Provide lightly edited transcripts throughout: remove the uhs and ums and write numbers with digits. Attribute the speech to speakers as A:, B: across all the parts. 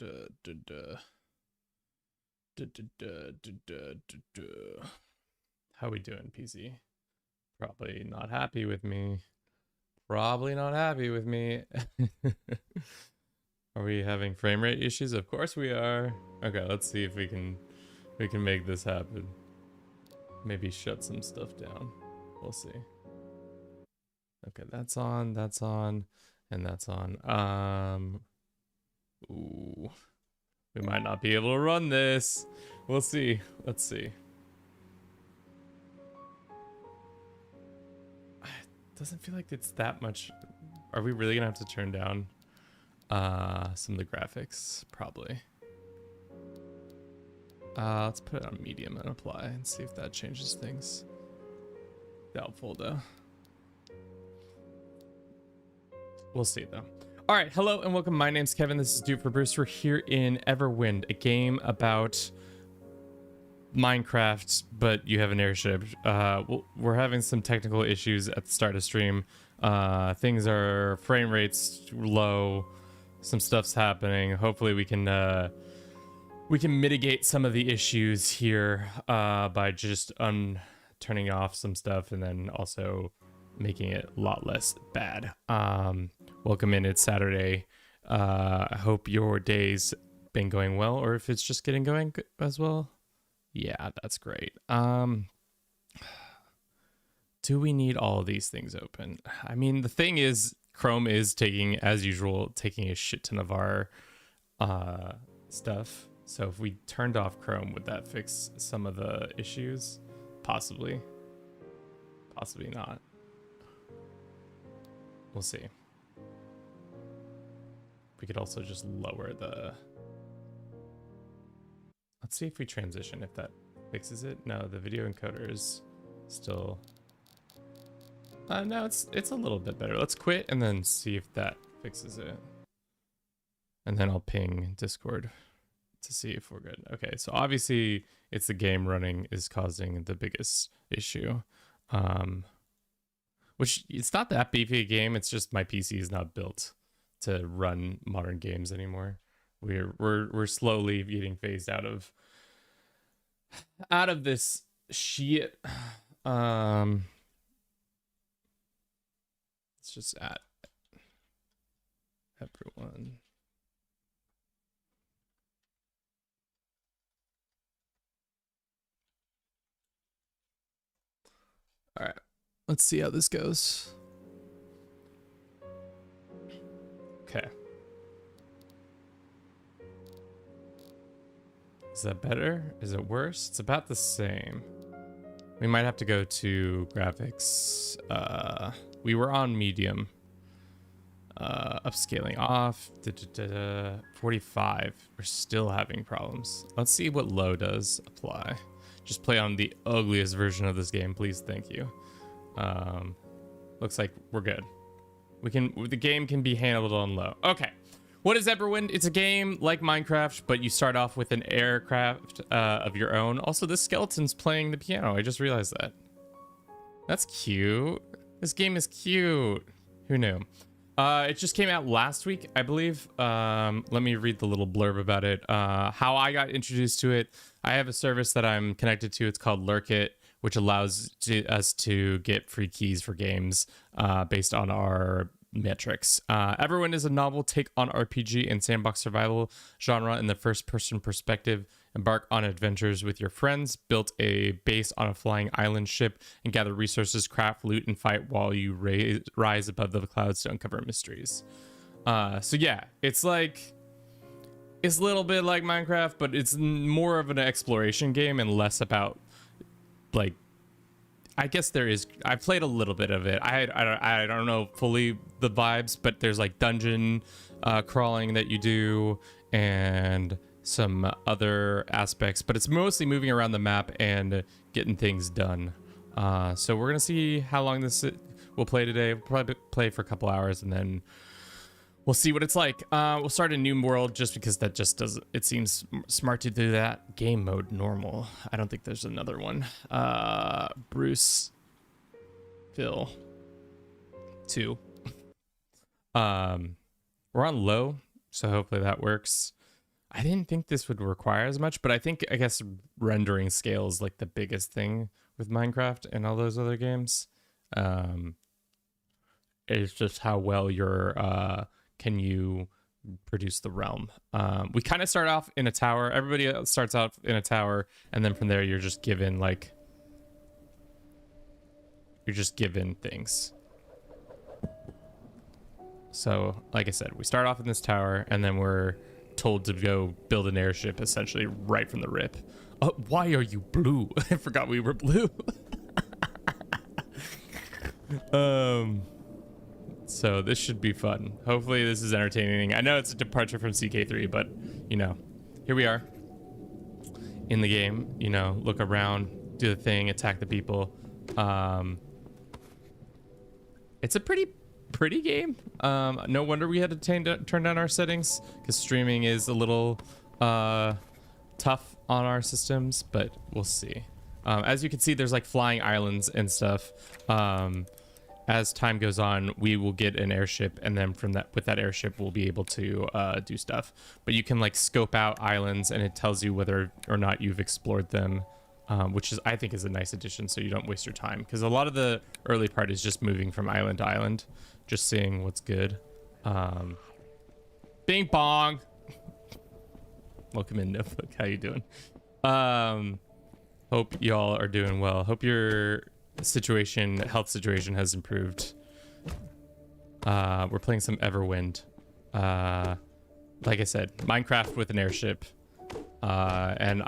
A: How we doing, PC? Probably not happy with me. Probably not happy with me. Are we having frame rate issues? Of course we are. Okay, let's see if we can make this happen. Maybe shut some stuff down. We'll see. Okay, that's on, and that's on. Ooh. We might not be able to run this. We'll see. Let's see. It doesn't feel like it's that much. Are we really gonna have to turn down some of the graphics? Probably. Let's put it on medium and apply and see if that changes things. Doubtful though. We'll see though. All right, hello and welcome. My name's Kevin. This is Dude for Bruce. We're here in Everwind, a game about Minecraft, but you have an airship. We're having some technical issues at the start of stream. Things are frame rates low. Some stuff's happening. Hopefully we can mitigate some of the issues here by just turning off some stuff and then also making it a lot less bad. Welcome in. It's Saturday. I hope your day's been going well, or if it's just getting going as well. Yeah, that's great. Do we need all of these things open? I mean, the thing is, Chrome is as usual, taking a shit ton of our stuff. So if we turned off Chrome, would that fix some of the issues? Possibly. Possibly not. We'll see. We could also just lower the... Let's see if we transition, if that fixes it. No, the video encoder is still... no, it's a little bit better. Let's quit and then see if that fixes it. And then I'll ping Discord to see if we're good. Okay, so obviously it's the game running is causing the biggest issue. Which, it's not that beefy a game, it's just my PC is not built to run modern games anymore. We're slowly getting phased out of this shit. Let's just add everyone. All right, let's see how this goes. Okay. Is that better? Is it worse? It's about the same. We might have to go to graphics. We were on medium. Upscaling off. 45. We're still having problems. Let's see what low does. Apply. Just play on the ugliest version of this game, please. Thank you. Looks like we're good. The game can be handled on low. Okay. What is Everwind? It's a game like Minecraft, but you start off with an aircraft of your own. Also, this skeleton's playing the piano. I just realized that. That's cute. This game is cute. Who knew? It just came out last week, I believe. Let me read the little blurb about it. How I got introduced to it. I have a service that I'm connected to. It's called Lurkit, which allows us to get free keys for games based on our metrics. Everwind is a novel take on RPG and Sandbox Survival genre in the first-person perspective. Embark on adventures with your friends, build a base on a flying island ship, and gather resources, craft, loot, and fight while you rise above the clouds to uncover mysteries. So yeah, it's a little bit like Minecraft, but it's more of an exploration game and less about, like, I guess there is. I played a little bit of it. I don't know fully the vibes, but there's like dungeon crawling that you do and some other aspects. But it's mostly moving around the map and getting things done. So we're gonna see how long this we'll play today. We'll probably play for a couple hours and then we'll see what it's like. We'll start a new world just because that just doesn't. It seems smart to do that. Game mode normal. I don't think there's another one. Bruce, Phil, 2. We're on low, so hopefully that works. I didn't think this would require as much, but I guess rendering scale is like the biggest thing with Minecraft and all those other games. It's just how well can you produce the realm. We kind of start off in a tower. Everybody else starts out in a tower, and then from there you're just given things. So, like I said, we start off in this tower, and then we're told to go build an airship essentially right from the rip. Why are you blue? I forgot we were blue. So this should be fun. Hopefully this is entertaining. I know it's a departure from CK3, but you know, here we are in the game. You know, look around, do the thing, attack the people. It's a pretty game. No wonder we had to turn down our settings, because streaming is a little tough on our systems, but we'll see. As you can see, there's like flying islands and stuff. As time goes on, we will get an airship, and then with that airship we'll be able to do stuff. But you can like scope out islands, and it tells you whether or not you've explored them, which I think is a nice addition, so you don't waste your time, because a lot of the early part is just moving from island to island, just seeing what's good. Bing bong. Welcome in, Notebook. How you doing? Hope y'all are doing well. Hope your health situation has improved. We're playing some Everwind. Like I said, Minecraft with an airship. And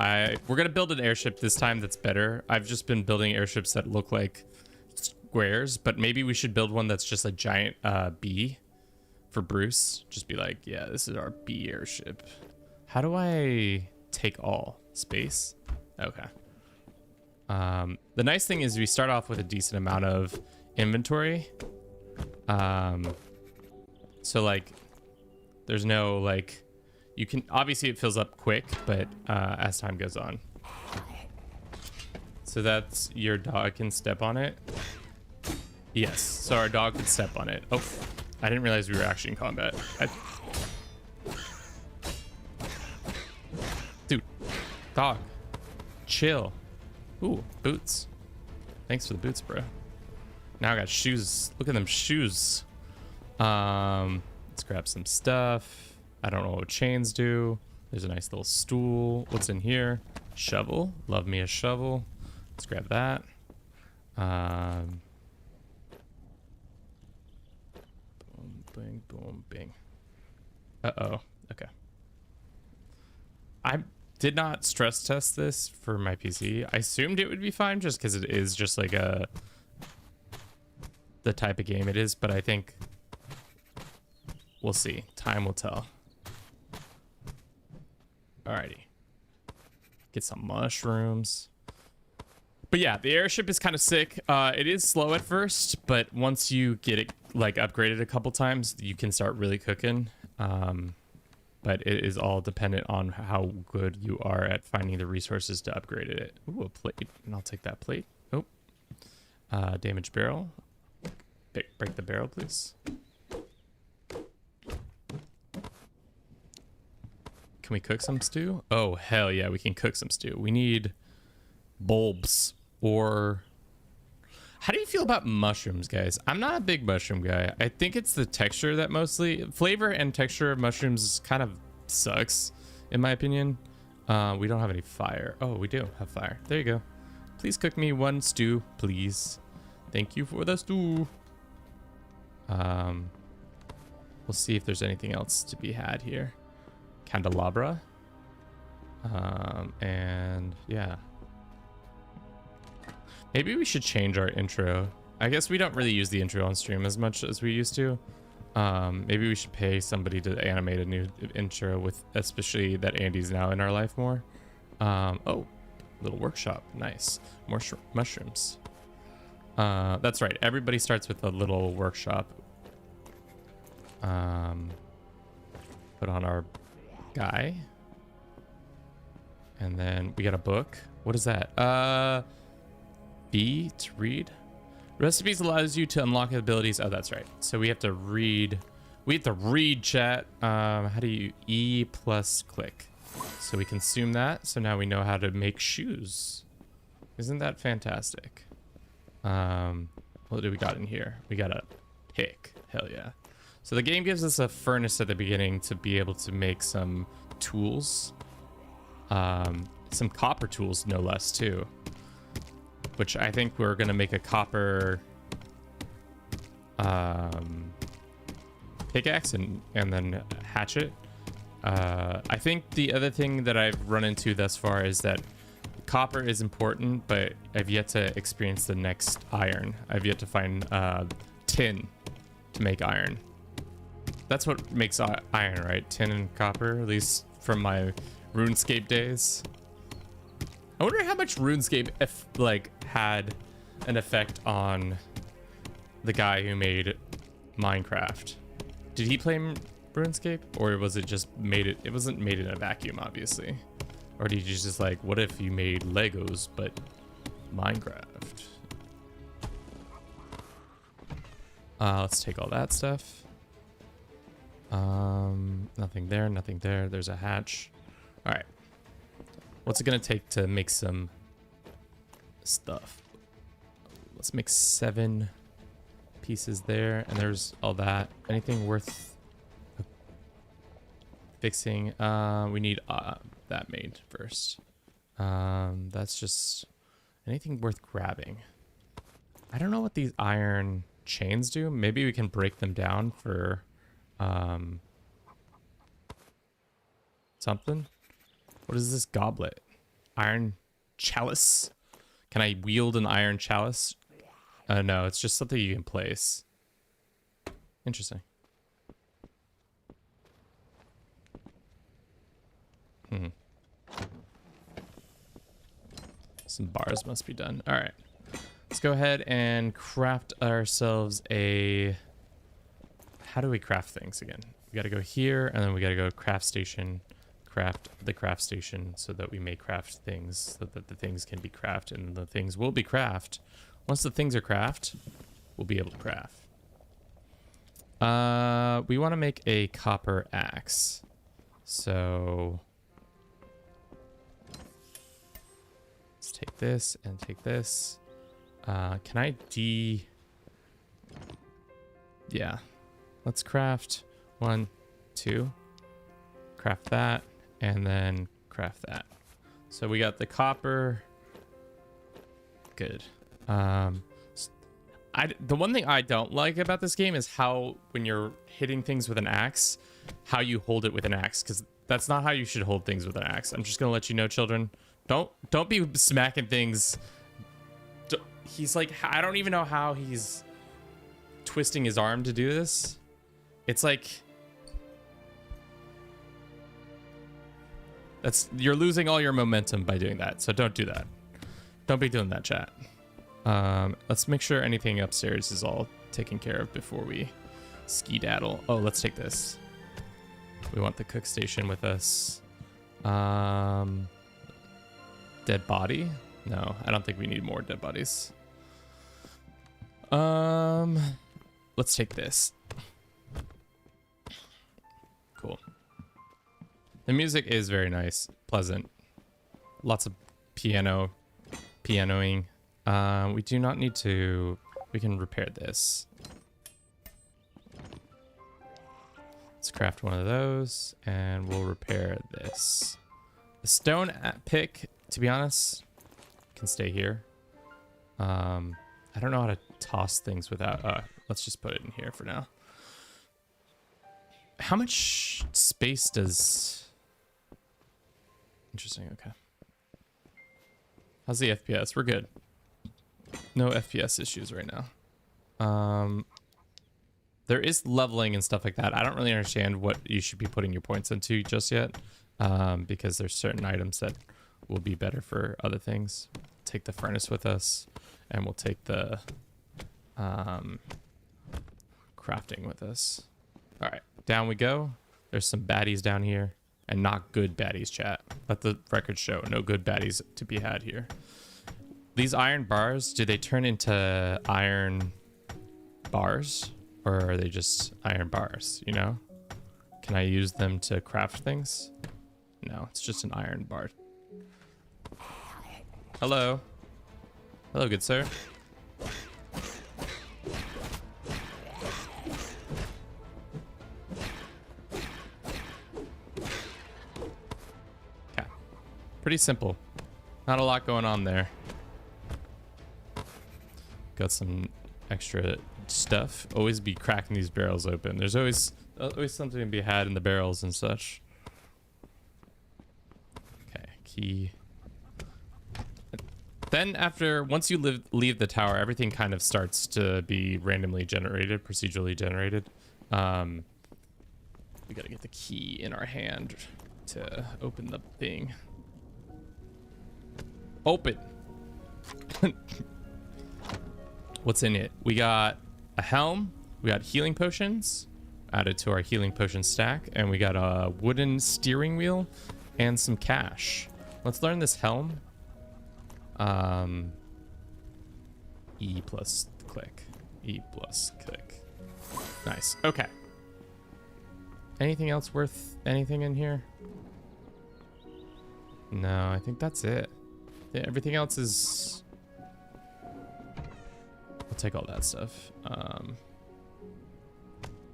A: we're gonna build an airship this time that's better. I've just been building airships that look like squares, but maybe we should build one that's just a giant bee for Bruce. Just be like, yeah, this is our bee airship. How do I take all space? Okay. The nice thing is we start off with a decent amount of inventory. So like there's no like, you can obviously it fills up quick, but as time goes on. So that's your dog can step on it. Yes, so our dog can step on it. Oh, I didn't realize we were actually in combat. Dude, dog, chill. Ooh, boots. Thanks for the boots, bro. Now I got shoes. Look at them shoes. Let's grab some stuff. I don't know what chains do. There's a nice little stool. What's in here? Shovel. Love me a shovel. Let's grab that. Boom, bing, boom, bing. Uh-oh. Okay. I did not stress test this for my PC. I assumed it would be fine just because it is just like the type of game it is, but I think we'll see. Time will tell. Alrighty. Get some mushrooms. But yeah, the airship is kind of sick. It is slow at first, but once you get it like upgraded a couple times, you can start really cooking. But it is all dependent on how good you are at finding the resources to upgrade it. Ooh, a plate, and I'll take that plate. Oh, damaged barrel. Break the barrel, please. Can we cook some stew? Oh, hell yeah, we can cook some stew. We need bulbs or... How do you feel about mushrooms, guys? I'm not a big mushroom guy. I think it's the texture that mostly... Flavor and texture of mushrooms kind of sucks, in my opinion. We don't have any fire. Oh, we do have fire. There you go. Please cook me one stew, please. Thank you for the stew. We'll see if there's anything else to be had here. Candelabra. And yeah. Maybe we should change our intro. I guess we don't really use the intro on stream as much as we used to. Maybe we should pay somebody to animate a new intro, with especially that Andy's now in our life more. Oh, little workshop. Nice. More mushrooms. That's right. Everybody starts with a little workshop. Put on our guy. And then we got a book. What is that? B to read. Recipes allows you to unlock abilities. Oh, that's right. So we have to read. We have to read, chat. How do you E plus click? So we consume that. So now we know how to make shoes. Isn't that fantastic? What do we got in here? We got a pick. Hell yeah. So the game gives us a furnace at the beginning to be able to make some tools. Some copper tools, no less, too. Which I think we're going to make a copper pickaxe and then hatchet. I think the other thing that I've run into thus far is that copper is important, but I've yet to experience the next iron. I've yet to find tin to make iron. That's what makes iron, right? Tin and copper, at least from my RuneScape days. I wonder how much RuneScape had an effect on the guy who made Minecraft. Did he play RuneScape, or was it just made it? It wasn't made in a vacuum, obviously. Or did you just like, what if you made Legos but Minecraft? Let's take all that stuff. Nothing there, nothing there. There's a hatch. All right. What's it gonna take to make some stuff? Let's make 7 pieces there, and there's all that. Anything worth fixing? We need that made first. That's just anything worth grabbing. I don't know what these iron chains do. Maybe we can break them down for something. What is this goblet? Iron chalice? Can I wield an iron chalice? No, it's just something you can place. Interesting. Some bars must be done. All right. Let's go ahead and craft ourselves a... How do we craft things again? We got to go here, and then we got to go to craft station, craft the craft station so that we may craft things, so that the things can be crafted, and the things will be craft. Once the things are craft, we'll be able to craft. We want to make a copper axe. So let's take this and take this. Can I Yeah. Let's craft 1, 2. Craft that, and then craft that. So we got the copper. Good. The one thing I don't like about this game is how when you're hitting things with an axe, how you hold it with an axe, because that's not how you should hold things with an axe. I'm just gonna let you know, children. Don't be smacking things. He's like, I don't even know how he's twisting his arm to do this. It's like you're losing all your momentum by doing that. So don't do that. Don't be doing that, chat. Let's make sure anything upstairs is all taken care of before we skedaddle. Oh, let's take this. We want the cook station with us. Dead body? No, I don't think we need more dead bodies. Let's take this. Cool. The music is very nice, pleasant. Lots of pianoing. We do not need to... We can repair this. Let's craft one of those, and we'll repair this. The stone pick, to be honest, can stay here. I don't know how to toss things without... let's just put it in here for now. How much space does... Interesting, okay. How's the FPS? We're good. No FPS issues right now. There is leveling and stuff like that. I don't really understand what you should be putting your points into just yet, because there's certain items that will be better for other things. Take the furnace with us, and we'll take the crafting with us. All right, down we go. There's some baddies down here, and not good baddies, chat. Let the record show, no good baddies to be had here. These iron bars, do they turn into iron bars, or are they just iron bars, you know? Can I use them to craft things? No, it's just an iron bar. Hello. Hello, good sir. Okay. Pretty simple. Not a lot going on there. Got some extra stuff. Always be cracking these barrels open. There's always something to be had in the barrels and such. Okay, key. Then once you leave the tower, everything kind of starts to be randomly generated, procedurally generated. We gotta get the key in our hand to open the thing. Open. What's in it? We got a helm, we got healing potions added to our healing potion stack, and we got a wooden steering wheel and some cash. Let's learn this helm. E plus click. E plus click. Nice. Okay. Anything else worth anything in here? No, I think that's it. Yeah, everything else is... I'll take all that stuff.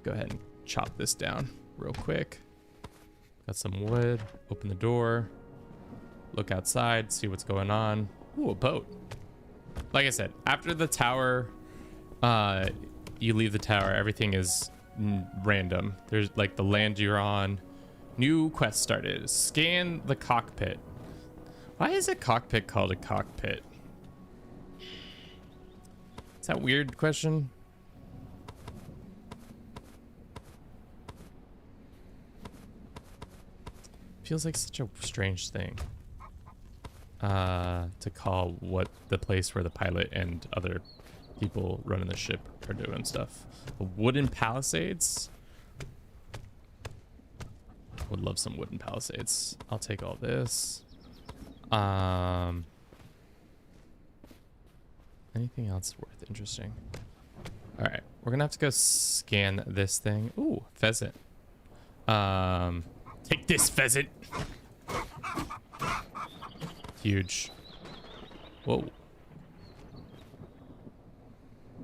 A: Go ahead and chop this down real quick. Got some wood. Open the door. Look outside, see what's going on. Ooh, a boat. Like I said, after the tower, you leave the tower, everything is random. There's like the land you're on. New quest started. Scan the cockpit. Why is a cockpit called a cockpit? Is that a weird question? Feels like such a strange thing. To call what the place where the pilot and other people running the ship are doing stuff. Wooden palisades. Would love some wooden palisades. I'll take all this. Anything else worth interesting? All right, we're gonna have to go scan this thing. Ooh, pheasant. Take this, pheasant. Huge. Whoa.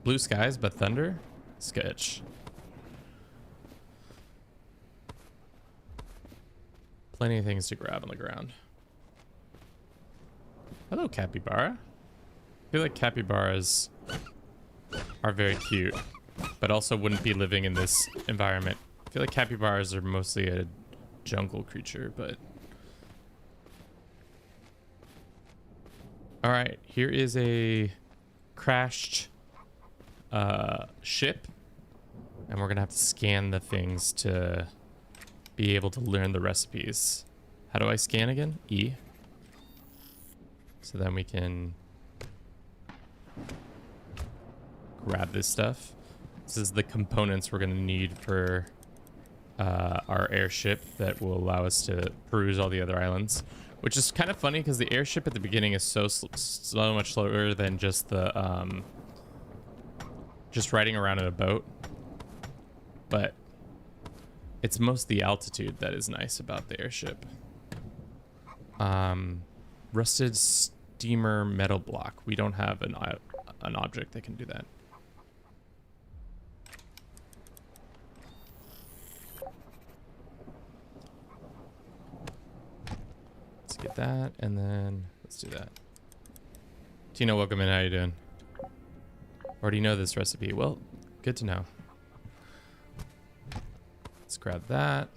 A: Blue skies, but thunder? Sketch. Plenty of things to grab on the ground. Hello, capybara. I feel like capybaras are very cute, but also wouldn't be living in this environment. I feel like capybaras are mostly a jungle creature, but... All right, here is a crashed ship, and we're gonna have to scan the things to be able to learn the recipes. How do I scan again? E. So then we can grab this stuff. This is the components we're gonna need for our airship that will allow us to peruse all the other islands. Which is kind of funny because the airship at the beginning is so much slower than just the just riding around in a boat. But it's most the altitude that is nice about the airship. Rusted steamer metal block. We don't have an object that can do that. Get that, and then let's do that. Tina, welcome in. How you doing? Already know this recipe. Well, good to know. Let's grab that.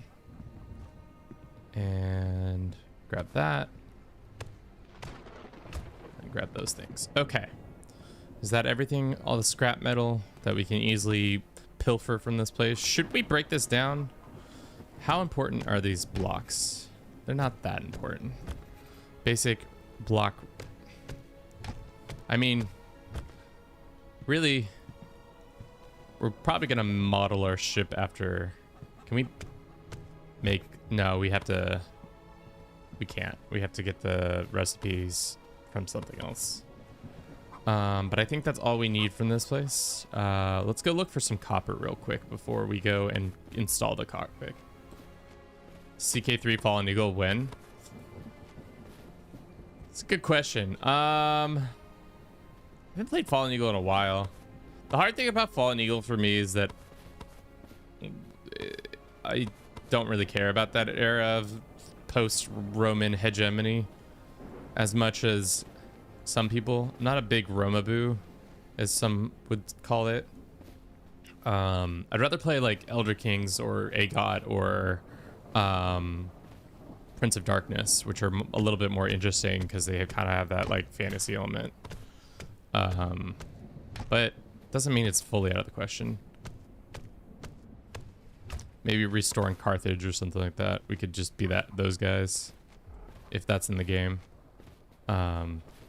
A: And grab that. And grab those things. Okay. Is that everything? All the scrap metal that we can easily pilfer from this place? Should we break this down? How important are these blocks? They're not that important. Basic block. I mean, really, we're probably gonna model our ship after. Can we make? No, we have to. We can't. We have to get the recipes from something else. But I think that's all we need from this place. Let's go look for some copper real quick before we go and install the cockpit. CK3 Fallen Eagle when? It's a good question. I haven't played Fallen Eagle in a while. The hard thing about Fallen Eagle for me is that I don't really care about that era of post-Roman hegemony as much as some people. I'm not a big Romaboo, as some would call it. I'd rather play like Elder Kings or AGOT or Prince of Darkness, which are a little bit more interesting because they kind of have that like fantasy element. But doesn't mean it's fully out of the question. Maybe restoring Carthage or something like that. We could just be those guys if that's in the game. Are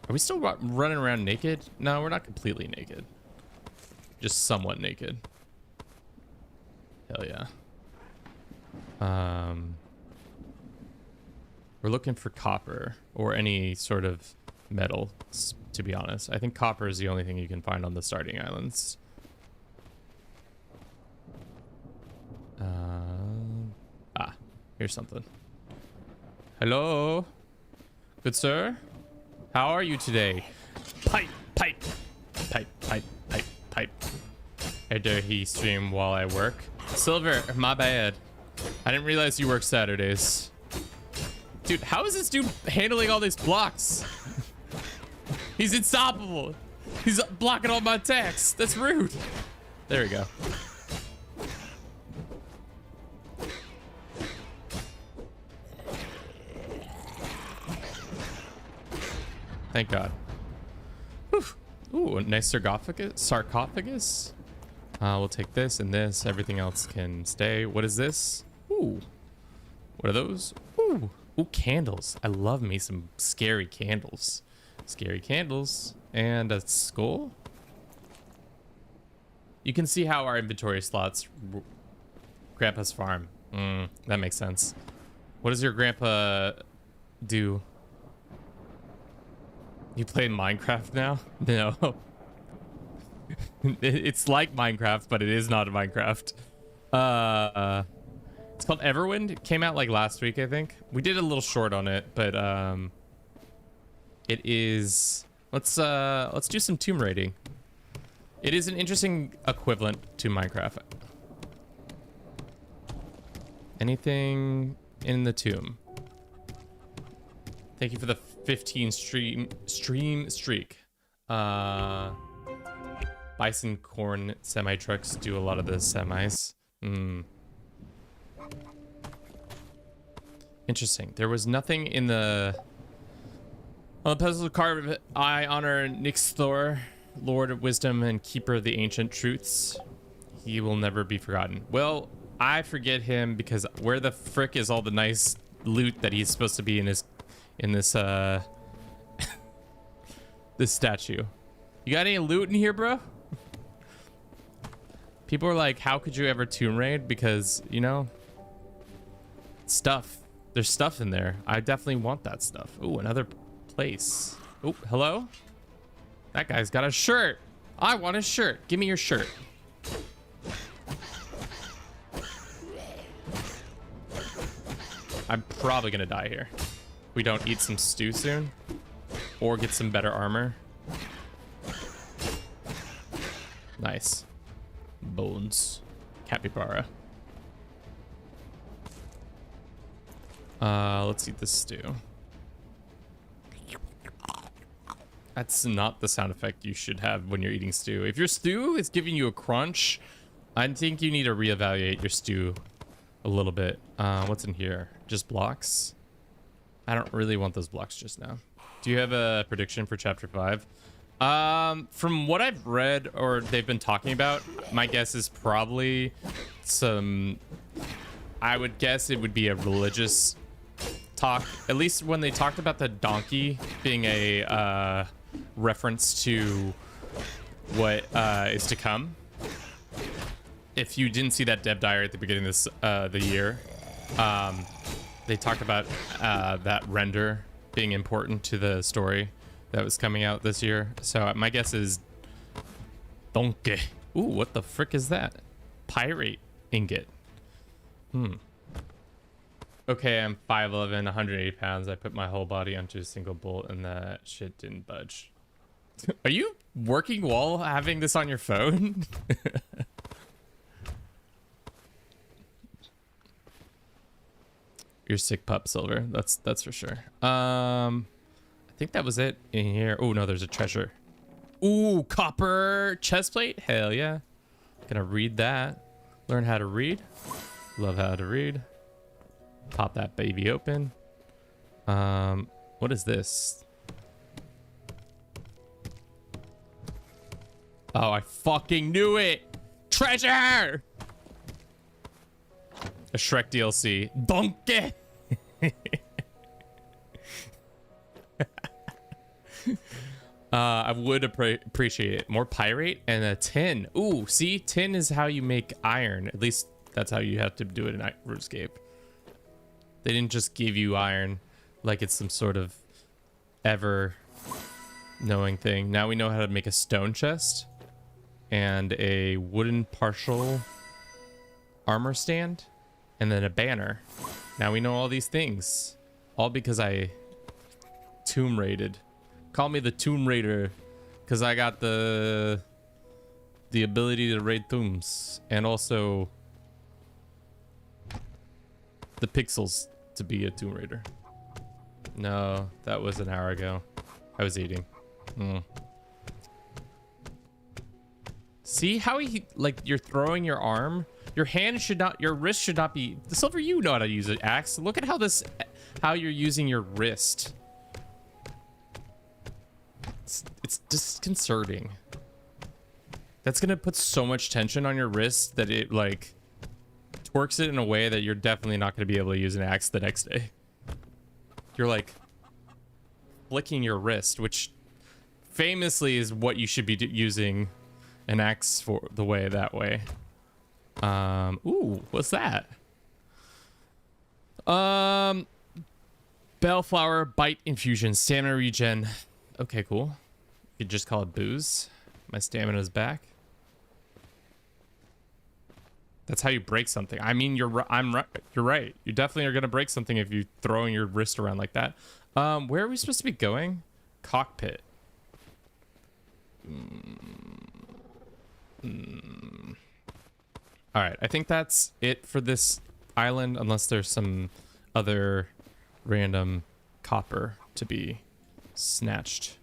A: we still running around naked? No, we're not completely naked. Just somewhat naked. Hell yeah. We're looking for copper or any sort of metal, to be honest. I think copper is the only thing you can find on the starting islands. Here's something. Hello, good sir. How are you today? Pipe, pipe, pipe, pipe, pipe, pipe. How dare he stream while I work? Silver, my bad. I didn't realize you work Saturdays. Dude, how is this dude handling all these blocks? He's unstoppable. He's blocking all my attacks. That's rude. There we go. Thank God. Whew. Ooh, a nice sarcophagus. We'll take this and this. Everything else can stay. What is this? Ooh. What are those? Ooh. Ooh, candles. I love me some scary candles. Scary candles. And a skull. You can see how our inventory slots. Grandpa's farm. That makes sense. What does your grandpa do? You play Minecraft now? No. It's like Minecraft, but it is not Minecraft. It's called Everwind. It came out like last week, I think. We did a little short on it, but it is. Let's do some tomb raiding. It is an interesting equivalent to Minecraft. Anything in the tomb? Thank you for the 15 stream streak. Bison corn semi trucks do a lot of the semis. Interesting. There was nothing in the on the puzzle card. I honor Nixthor, Lord of Wisdom and Keeper of the Ancient Truths. He will never be forgotten. Well, I forget him because where the frick is all the nice loot that he's supposed to be in this this statue? You got any loot in here, bro? People are like, how could you ever tomb raid? Because, you know, stuff. There's stuff in there. I definitely want that stuff. Ooh, another place. Oh, hello? That guy's got a shirt. I want a shirt. Give me your shirt. I'm probably gonna die here. We don't eat some stew soon or get some better armor. Nice. Bones. Capybara. Let's eat this stew. That's not the sound effect you should have when you're eating stew. If your stew is giving you a crunch, I think you need to reevaluate your stew a little bit. What's in here? Just blocks? I don't really want those blocks just now. Do you have a prediction for chapter 5? From what I've read or they've been talking about, my guess is probably some, I would guess it would be a religious talk. At least when they talked about the donkey being a reference to what is to come. If you didn't see that dev diary at the beginning of this the year, they talked about that render being important to the story that was coming out this year. So my guess is donkey. Ooh, what the frick is that? Pirate ingot. Okay, I'm 5'11", 180 pounds. I put my whole body onto a single bolt and that shit didn't budge. Are you working while having this on your phone? You're sick pup, Silver. That's for sure. I think that was it in here. Oh no, there's a treasure. Ooh, copper chest plate. Hell yeah. Gonna read that. Learn how to read. Love how to read. Pop that baby open. What is this? Oh, I fucking knew it. Treasure. A Shrek DLC. Donkey. I would appreciate it. More pyrite and a tin. Ooh, see? Tin is how you make iron. At least that's how you have to do it in RuneScape. They didn't just give you iron like it's some sort of ever knowing thing. Now we know how to make a stone chest and a wooden partial armor stand and then a banner. Now we know all these things. All because I tomb raided. Call me the Tomb Raider because I got the ability to raid tombs and also the pixels to be a Tomb Raider. No, that was an hour ago. I was eating. See how he, like, you're throwing your arm? Your hand should not, your wrist should not be. The Silver, you know how to use an axe. Look at how you're using your wrist. It's disconcerting. That's gonna put so much tension on your wrist that it like torques it in a way that you're definitely not gonna be able to use an axe the next day. You're like flicking your wrist, which famously is what you should be using an axe for, the way that way. Ooh, what's that? Bellflower bite infusion, stamina regen. Okay, cool. You could just call it booze. My stamina's back. That's how you break something. I mean, you're right. You definitely are gonna break something if you're throwing your wrist around like that. Where are we supposed to be going? Cockpit. All right, I think that's it for this island, unless there's some other random copper to be snatched.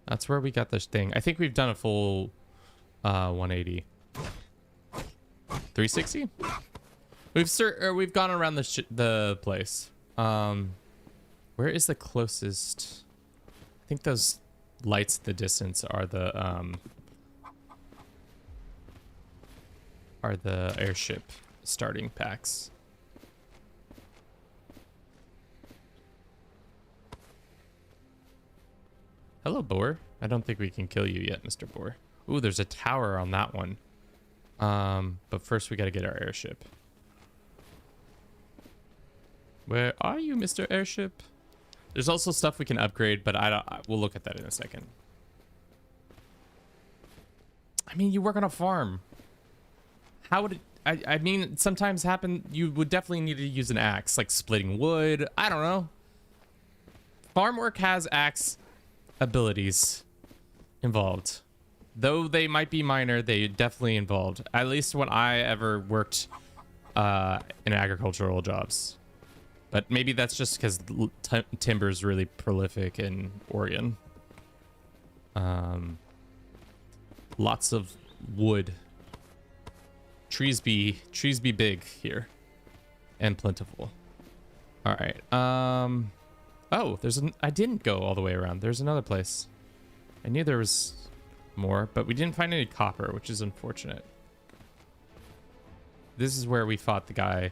A: That's where we got this thing. I think we've done a full 180. 360? We've gone around the place. Where is the closest? I think those lights in the distance are the airship starting packs. Hello, boar. I don't think we can kill you yet, Mr. Boar. Ooh, there's a tower on that one. But first we gotta get our airship. Where are you, Mr. Airship? There's also stuff we can upgrade, but we'll look at that in a second. I mean, you work on a farm. How would it... I mean, sometimes happen... You would definitely need to use an axe, like splitting wood. I don't know. Farm work has axe abilities involved. Though they might be minor, they definitely involved. At least when I ever worked in agricultural jobs. But maybe that's just because timber is really prolific in Oregon. Lots of wood. Trees be big here and plentiful. All right. Oh, I didn't go all the way around. There's another place. I knew there was more, but we didn't find any copper, which is unfortunate. This is where we fought the guy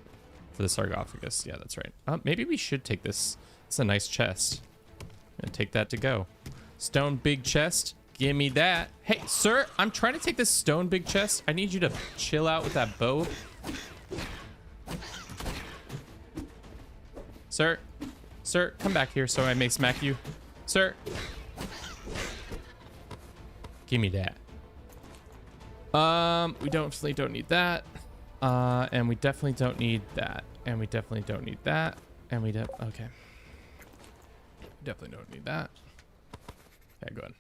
A: for the sarcophagus. Yeah, that's right. Maybe we should take this. It's a nice chest. I'm gonna take that to go. Stone big chest. Give me that. Hey, sir, I'm trying to take this stone big chest. I need you to chill out with that bow. Sir. Sir, come back here so I may smack you. Sir. Give me that. We definitely don't need that. And we definitely don't need that. And we definitely don't need that. And we okay. Definitely don't need that. Okay, go ahead.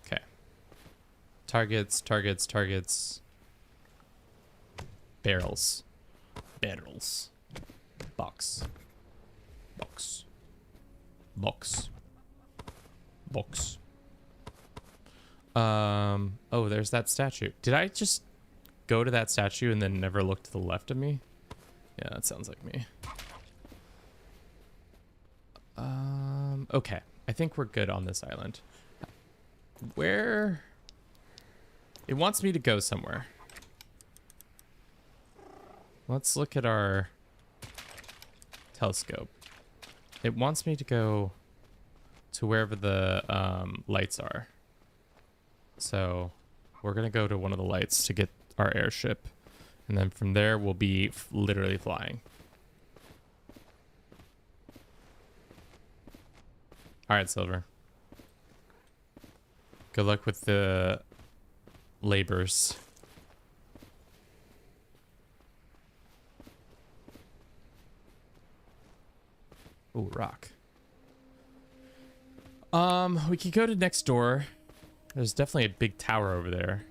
A: Okay. Targets, targets, targets. Barrels. Barrels. Box. Box. Box. Box. Oh, there's that statue. Did I just go to that statue and then never look to the left of me? Yeah, that sounds like me. Okay. I think we're good on this island. Where? It wants me to go somewhere. Let's look at our telescope. It wants me to go to wherever the lights are. So we're going to go to one of the lights to get our airship. And then from there, we'll be literally flying. All right, Silver. Good luck with the labors. Ooh, rock. We could go to next door. There's definitely a big tower over there.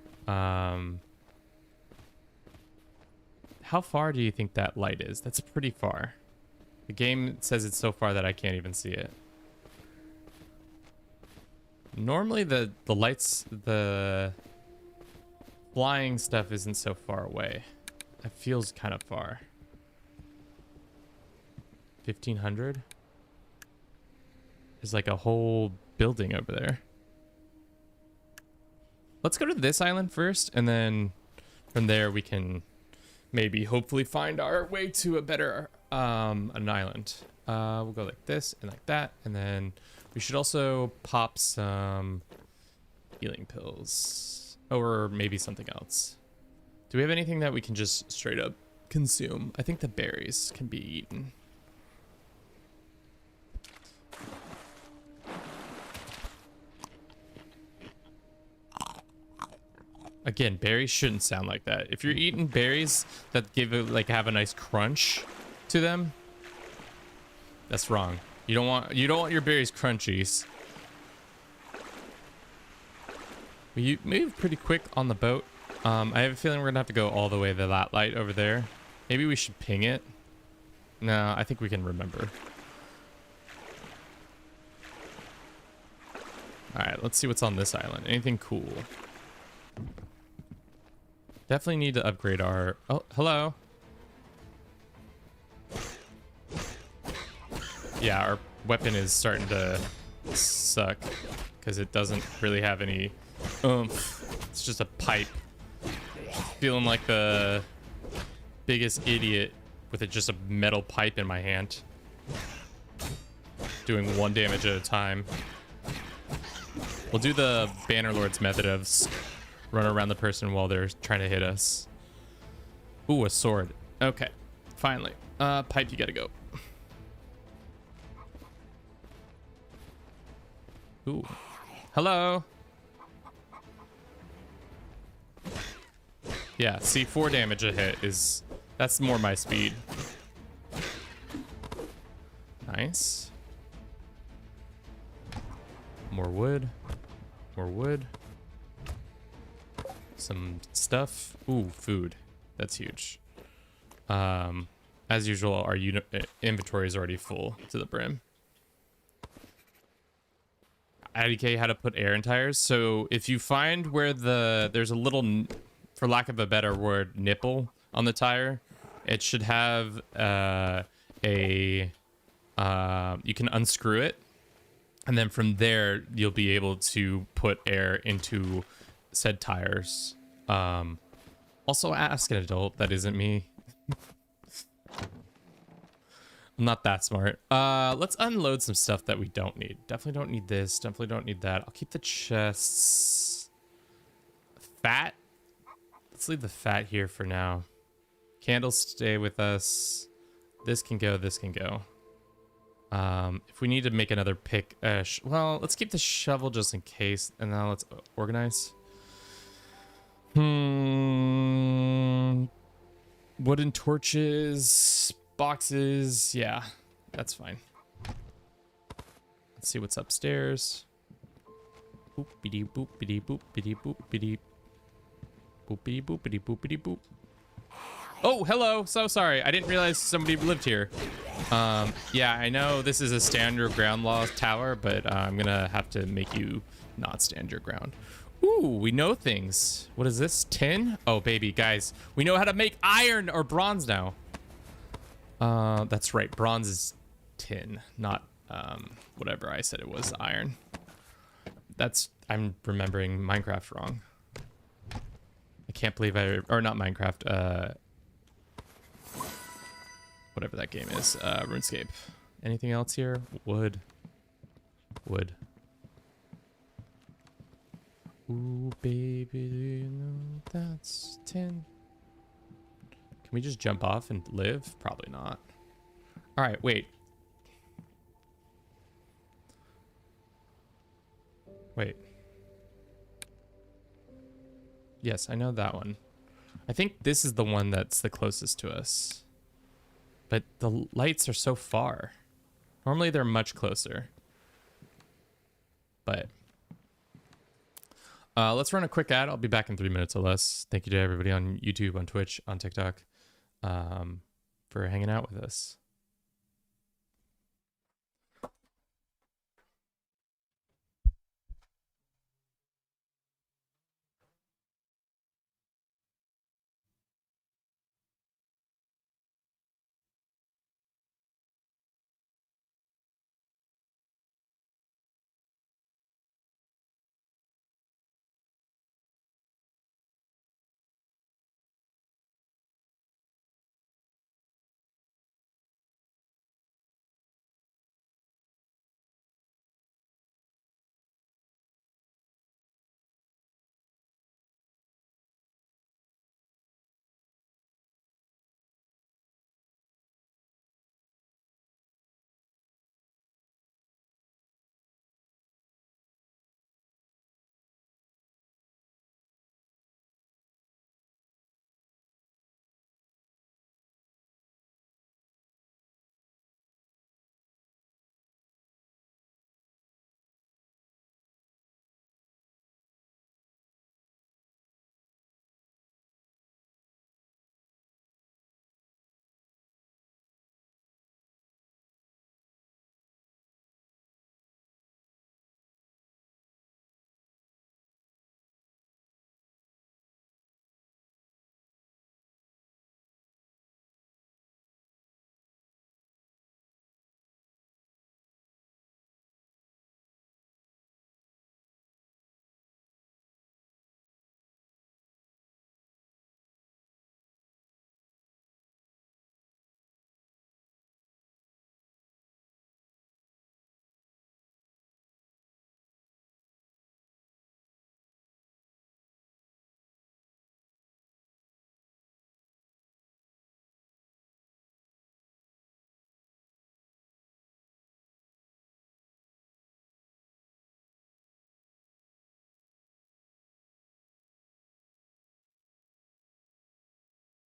A: How far do you think that light is? That's pretty far. The game says it's so far that I can't even see it. Normally the lights, the flying stuff isn't so far away. It feels kind of far. 1,500? There's like a whole building over there. Let's go to this island first, and then from there we can maybe hopefully find our way to a better an island. We'll go like this and like that, and then we should also pop some healing pills, or maybe something else. Do we have anything that we can just straight up consume? I think the berries can be eaten. Again, berries shouldn't sound like that. If you're eating berries that give it like have a nice crunch to them, that's wrong. You don't want your berries crunchies. You move pretty quick on the boat. I have a feeling we're gonna have to go all the way to that light over there. Maybe we should ping it. No, I think we can remember. All right, let's see what's on this island. Anything cool? Definitely need to upgrade our... Oh, hello. Yeah, our weapon is starting to suck because it doesn't really have any oomph. It's just a pipe. Feeling like the biggest idiot with just a metal pipe in my hand. Doing 1 damage at a time. We'll do the Bannerlord's method of run around the person while they're trying to hit us. Ooh, a sword. Okay, finally. Pipe, you gotta go. Ooh. Hello. Yeah, see, 4 damage a hit is... That's more my speed. Nice. More wood. More wood. Some stuff. Ooh, food. That's huge. As usual, our inventory is already full to the brim. IDK how to put air in tires. So if you find where there's a little, for lack of a better word, nipple on the tire, it should have you can unscrew it, and then from there you'll be able to put air into said tires. Also ask an adult. That isn't me. I'm not that smart. Let's unload some stuff that we don't need. Definitely don't need this. Definitely don't need that. I'll keep the chests. Fat. Let's leave the fat here for now. Candles stay with us. This can go, this can go. If we need to make another pick, well, let's keep the shovel just in case, and now let's organize. Wooden torches, boxes, yeah, that's fine. Let's see what's upstairs. Boopity boopity boopity boopity boopity boopity boopity boop. Oh, hello. So sorry. I didn't realize somebody lived here. Yeah, I know this is a stand your ground law tower, but I'm gonna have to make you not stand your ground. Ooh, we know things. What is this? Tin? Oh, baby, guys. We know how to make iron or bronze now. That's right. Bronze is tin, not whatever I said it was, iron. I'm remembering Minecraft wrong. I can't believe or not Minecraft, whatever that game is, RuneScape. Anything else here? Wood. Wood. Ooh, baby, you know that's tin. Can we just jump off and live? Probably not. All right, wait. Wait. Yes, I know that one. I think this is the one that's the closest to us. But the lights are so far. Normally they're much closer. But let's run a quick ad. I'll be back in 3 minutes or less. Thank you to everybody on YouTube, on Twitch, on TikTok, for hanging out with us.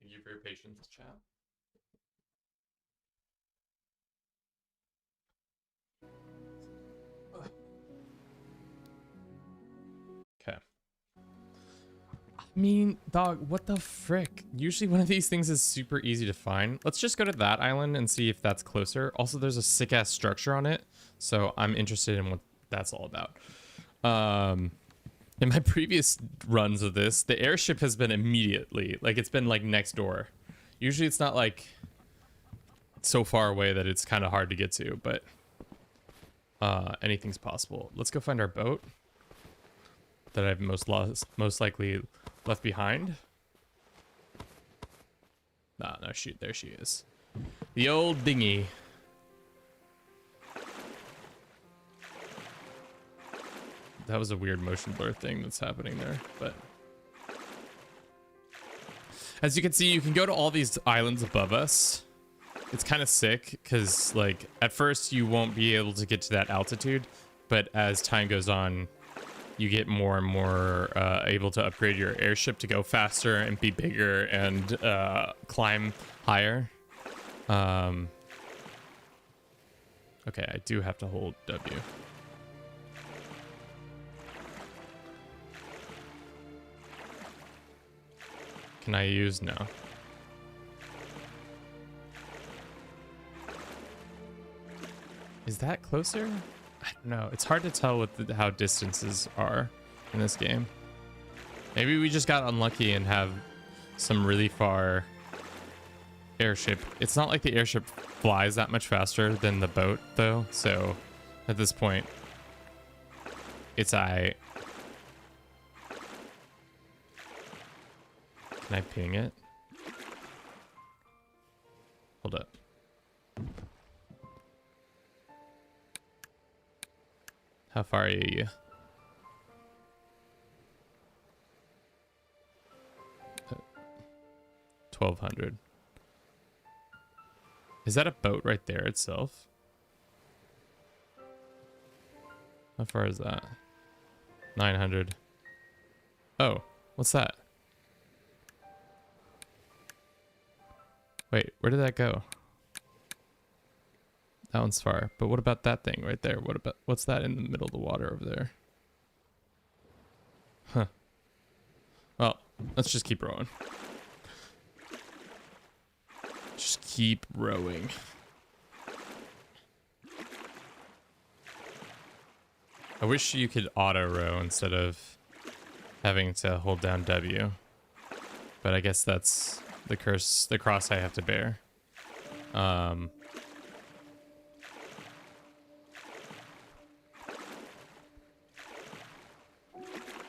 A: Thank you for your patience, chat. Okay. I mean, dog, what the frick? Usually one of these things is super easy to find. Let's just go to that island and see if that's closer. Also, there's a sick-ass structure on it, so I'm interested in what that's all about. In my previous runs of this, the airship has been immediately, like, it's been, like, next door. Usually it's not, like, so far away that it's kind of hard to get to, but anything's possible. Let's go find our boat that I've most likely left behind. Nah, no, shoot, there she is. The old dinghy. That was a weird motion blur thing that's happening there, but as you can see, you can go to all these islands above us it's kind of sick because like at first you won't be able to get to that altitude, but as time goes on, you get more and more able to upgrade your airship to go faster and be bigger and climb higher. Okay, I do have to hold W. Can I use no? Is that closer? I don't know. It's hard to tell what how distances are in this game. Maybe we just got unlucky and have some really far airship. It's not like the airship flies that much faster than the boat, though. So at this point, it's Can I ping it? Hold up. How far are you? 1200. Is that a boat right there itself? How far is that? 900. Oh, what's that? Wait, where did that go? That one's far. But what about that thing right there? What's that in the middle of the water over there? Huh. Well, let's just keep rowing. Just keep rowing. I wish you could auto row instead of having to hold down W. But I guess that's the curse, the cross I have to bear.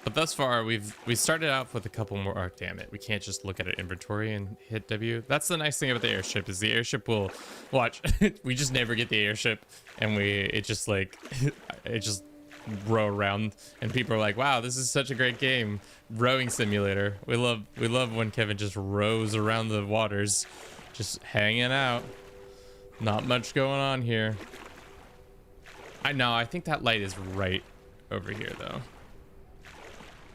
A: But thus far, we started out with a couple more. Oh, damn it! We can't just look at our inventory and hit W. That's the nice thing about the airship is the airship will watch. We just never get the airship, and it just row around, and people are like, "Wow, this is such a great game, rowing simulator." We love when Kevin just rows around the waters, just hanging out. Not much going on here. I know. I think that light is right over here, though.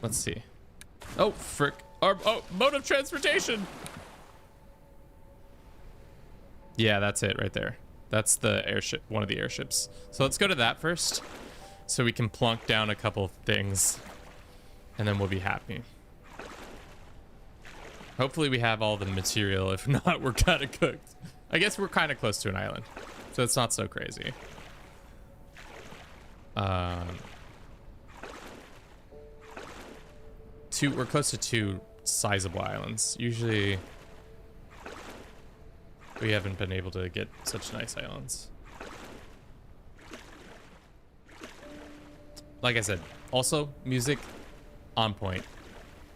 A: Let's see. Oh, frick. Oh, mode of transportation. Yeah, that's it right there. That's the airship, one of the airships. So let's go to that first so we can plunk down a couple things and then we'll be happy. Hopefully we have all the material. If not, we're kind of cooked. I guess we're kind of close to an island, so it's not so crazy. We're close to 2 sizable islands. Usually we haven't been able to get such nice islands. Like I said, also music on point.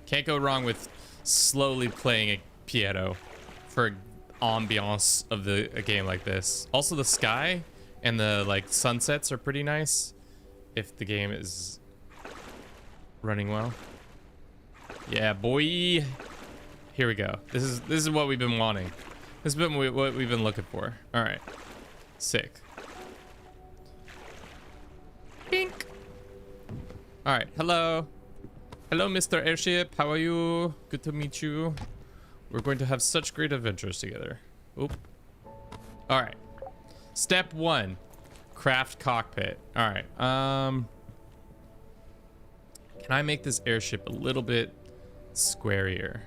A: Can't go wrong with slowly playing a piano for ambiance of a game like this. Also the sky and the like sunsets are pretty nice if the game is running well. Yeah, boy. Here we go. This is what we've been wanting. This has been what we've been looking for. All right. Sick. Bink. All right. Hello. Hello, Mr. Airship. How are you? Good to meet you. We're going to have such great adventures together. Oop. All right. Step 1. Craft cockpit. All right. Can I make this airship a little bit squarier?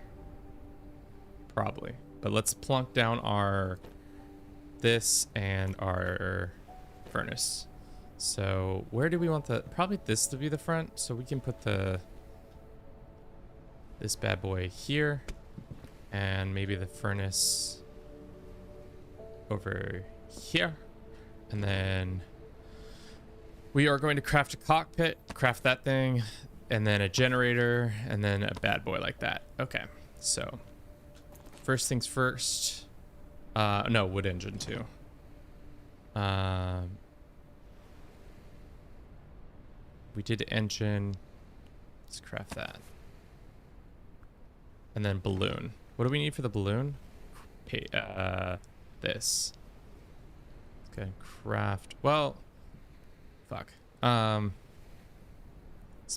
A: Probably. But let's plunk down this and our furnace. So where do we want probably this to be the front, so we can put this bad boy here and maybe the furnace over here. And then we are going to craft a cockpit, craft that thing, and then a generator, and then a bad boy like that. Okay, so first things first. No, wood engine too. We did engine. Let's craft that. And then balloon. What do we need for the balloon? Hey, this. Let's go ahead and craft. Well, fuck. Let's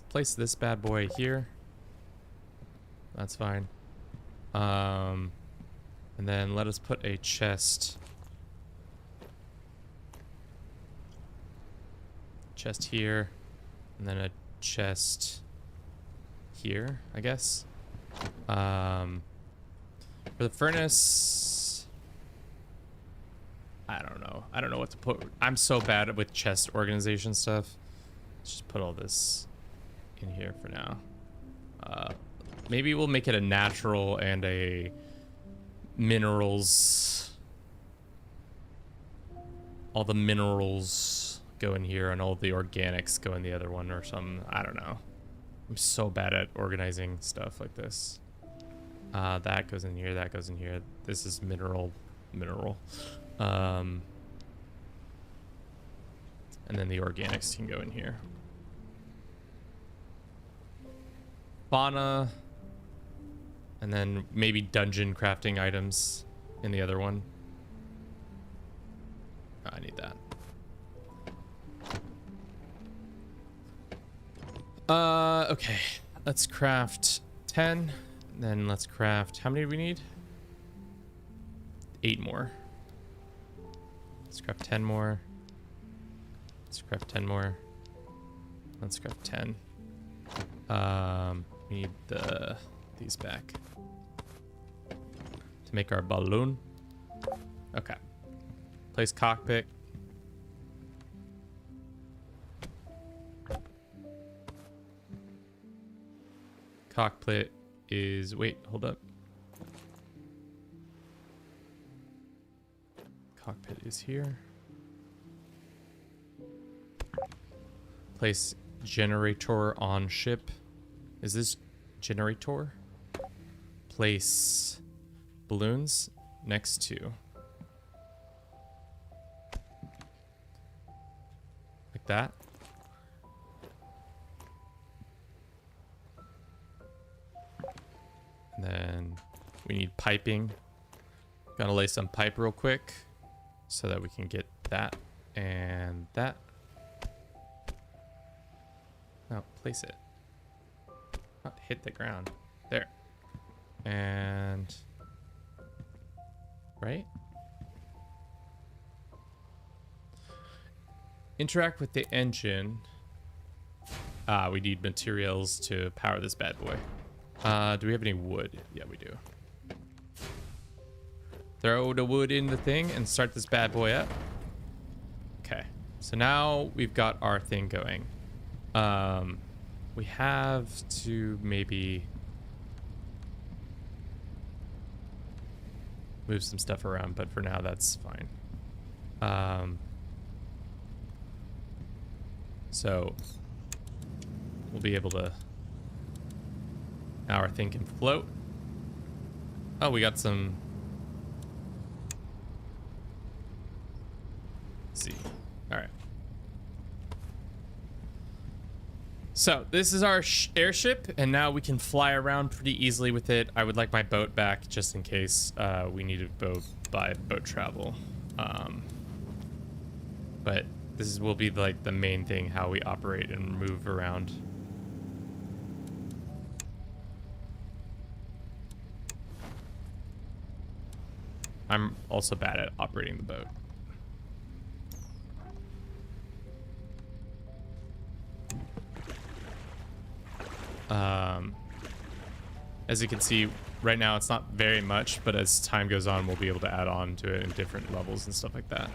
A: place this bad boy here. That's fine. And then let us put a chest. Chest here. And then a chest here, I guess. For the furnace, I don't know. I don't know what to put. I'm so bad with chest organization stuff. Let's just put all this in here for now. Maybe we'll make it a natural and a minerals. All the minerals go in here and all the organics go in the other one or something. I don't know. I'm so bad at organizing stuff like this. That goes in here, that goes in here. This is mineral. And then the organics can go in here. Fauna. And then maybe dungeon crafting items in the other one. Oh, I need that. Okay. Let's craft 10. Then let's craft, how many do we need? 8 more. Let's craft 10 more. Let's craft 10 more. Let's craft 10. We need these back to make our balloon. Okay. Place cockpit. Cockpit is, wait, hold up. Cockpit is here. Place generator on ship. Is this generator? Place balloons next to. Like that. And then we need piping. Gonna lay some pipe real quick so that we can get that and that. Oh, place it. Not hit the ground. There. And right? Interact with the engine. We need materials to power this bad boy. Do we have any wood? Yeah, we do. Throw the wood in the thing and start this bad boy up. Okay. So now we've got our thing going. We have to maybe move some stuff around, but for now that's fine. So we'll be able to, now our thing can float. Oh, we got some, let's see. All right. So this is our airship, and now we can fly around pretty easily with it. I would like my boat back just in case we need a boat by boat travel. But this will be like the main thing, how we operate and move around. I'm also bad at operating the boat. As you can see, right now it's not very much, but as time goes on, we'll be able to add on to it in different levels and stuff like that.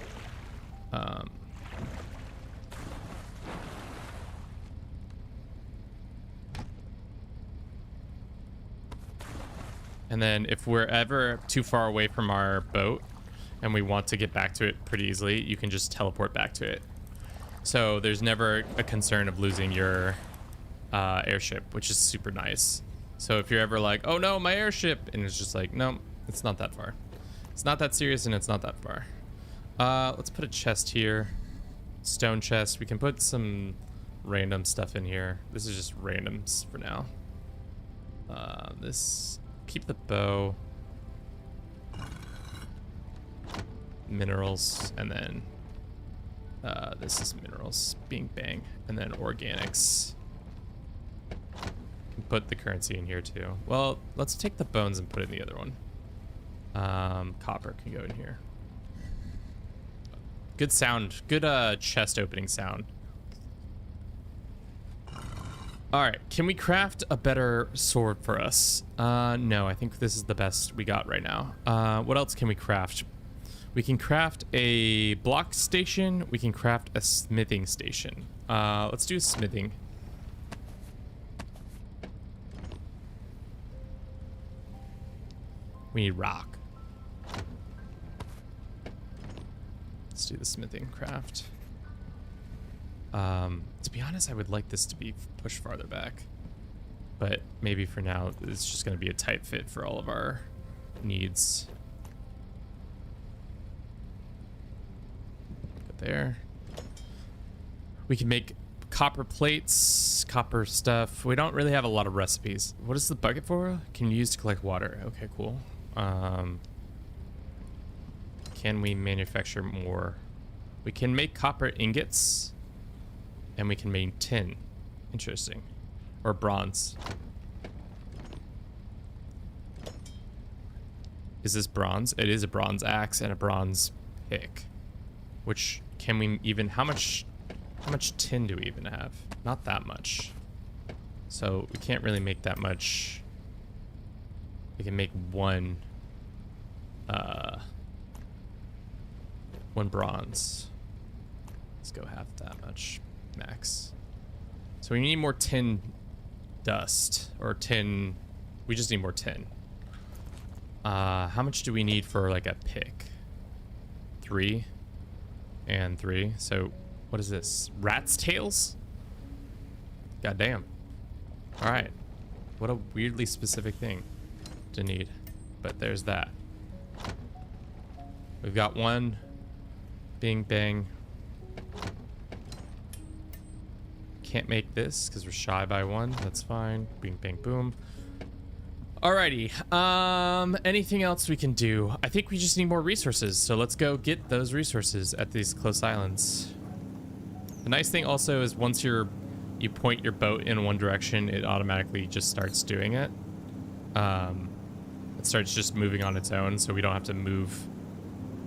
A: And then if we're ever too far away from our boat and we want to get back to it pretty easily, you can just teleport back to it. So there's never a concern of losing your airship, which is super nice. So if you're ever like, oh no, my airship, and it's just like, no, it's not that far. It's not that serious and it's not that far. Let's put a chest here. Stone chest. We can put some random stuff in here. This is just randoms for now. This, keep the bow. minerals, and then this is minerals, bing bang, and then organics. Can put the currency in here too. Well, let's take the bones and put it in the other one. Copper can go in here. Good sound, good chest opening sound. All right, can we craft a better sword for us? No, I think this is the best we got right now. What else can we craft? We can craft a block station. We can craft a smithing station. Let's do smithing. We need rock. Let's do the smithing craft. To be honest, I would like this to be pushed farther back, but maybe for now it's just going to be a tight fit for all of our needs. Go there. We can make copper plates, copper stuff. We don't really have a lot of recipes. What is the bucket for? Can you use to collect water? Okay, cool. Can we manufacture more? We can make copper ingots, and we can make tin. Interesting. Or bronze. Is this bronze? It is a bronze axe and a bronze pick. Which, can we even, how much tin do we even have? Not that much. So we can't really make that much. We can make one bronze. Let's go half that much max. So we need more tin dust, or tin. We just need more tin. How much do we need for like a pick? 3 and 3. So what is this? Rat's tails? God damn. All right. What a weirdly specific thing to need. But there's that. We've got one. Bing bang. Can't make this because we're shy by 1. That's fine. Bing bang boom. Alrighty. Anything else we can do? I think we just need more resources. So let's go get those resources at these close islands. The nice thing also is once you point your boat in one direction, it automatically just starts doing it. It starts just moving on its own, so we don't have to move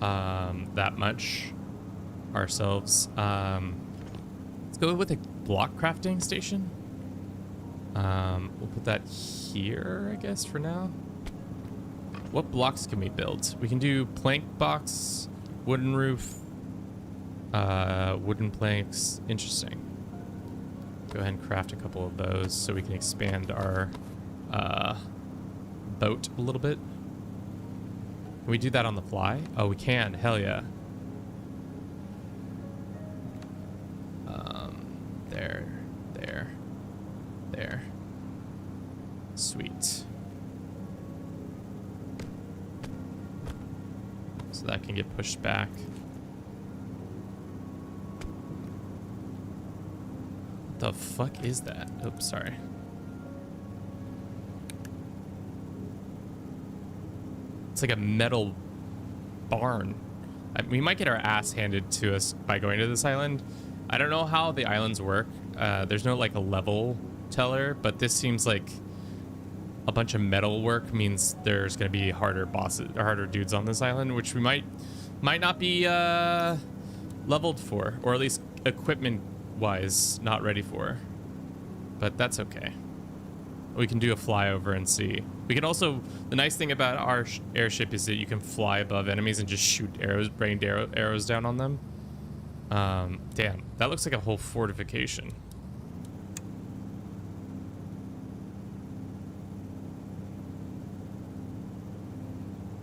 A: that much ourselves. Let's go with a block crafting station. We'll put that here, I guess, for now. What blocks can we build? We can do plank box, wooden roof, wooden planks. Interesting. Go ahead and craft a couple of those so we can expand our boat a little bit. Can we do that on the fly? Oh, we can. Hell yeah. There. Sweet. So that can get pushed back. What the fuck is that? Oops, sorry. It's like a metal barn. We might get our ass handed to us by going to this island. I don't know how the islands work. There's no like a level teller, but this seems like a bunch of metal work means there's going to be harder bosses or harder dudes on this island, which we might not be leveled for, or at least equipment wise not ready for, but that's okay. We can do a flyover and see. We can also, the nice thing about our airship is that you can fly above enemies and just shoot arrows, rain arrows down on them. Damn, that looks like a whole fortification.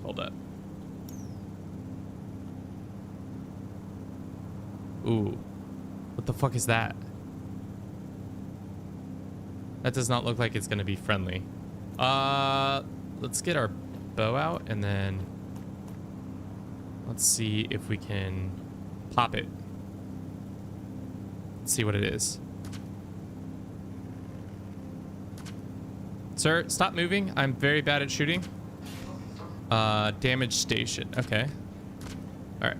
A: Hold up. Ooh, what the fuck is that? That does not look like it's gonna be friendly. Let's get our bow out and then let's see if we can pop it. Let's see what it is. Sir, stop moving. I'm very bad at shooting. Damage station. Okay. All right.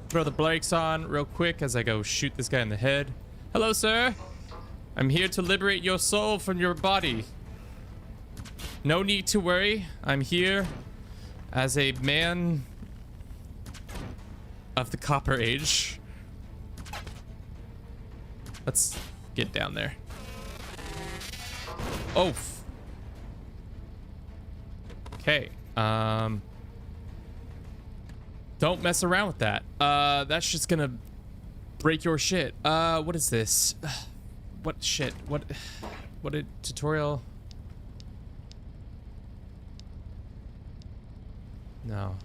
A: throw the brakes on real quick as I go shoot this guy in the head. Hello, sir. I'm here to liberate your soul from your body. No need to worry. I'm here as a man of the Copper Age. Let's get down there. Oh. Okay. Don't mess around with that. That's just gonna break your shit. What is this? What shit? What a tutorial? No.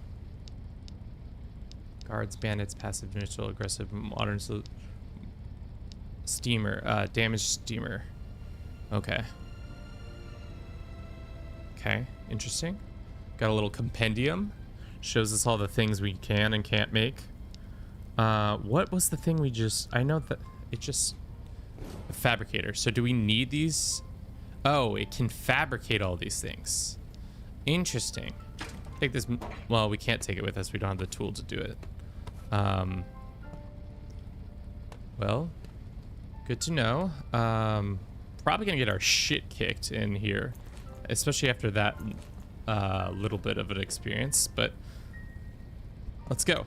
A: Guards, bandits, passive, neutral, aggressive, modern, steamer, damaged steamer. Okay. Okay, interesting. Got a little compendium. Shows us all the things we can and can't make. What was the thing we just... I know that it just... A fabricator. So do we need these? Oh, it can fabricate all these things. Interesting. Take this... Well, we can't take it with us. We don't have the tool to do it. Well, good to know. Probably gonna get our shit kicked in here, especially after that little bit of an experience, but let's go.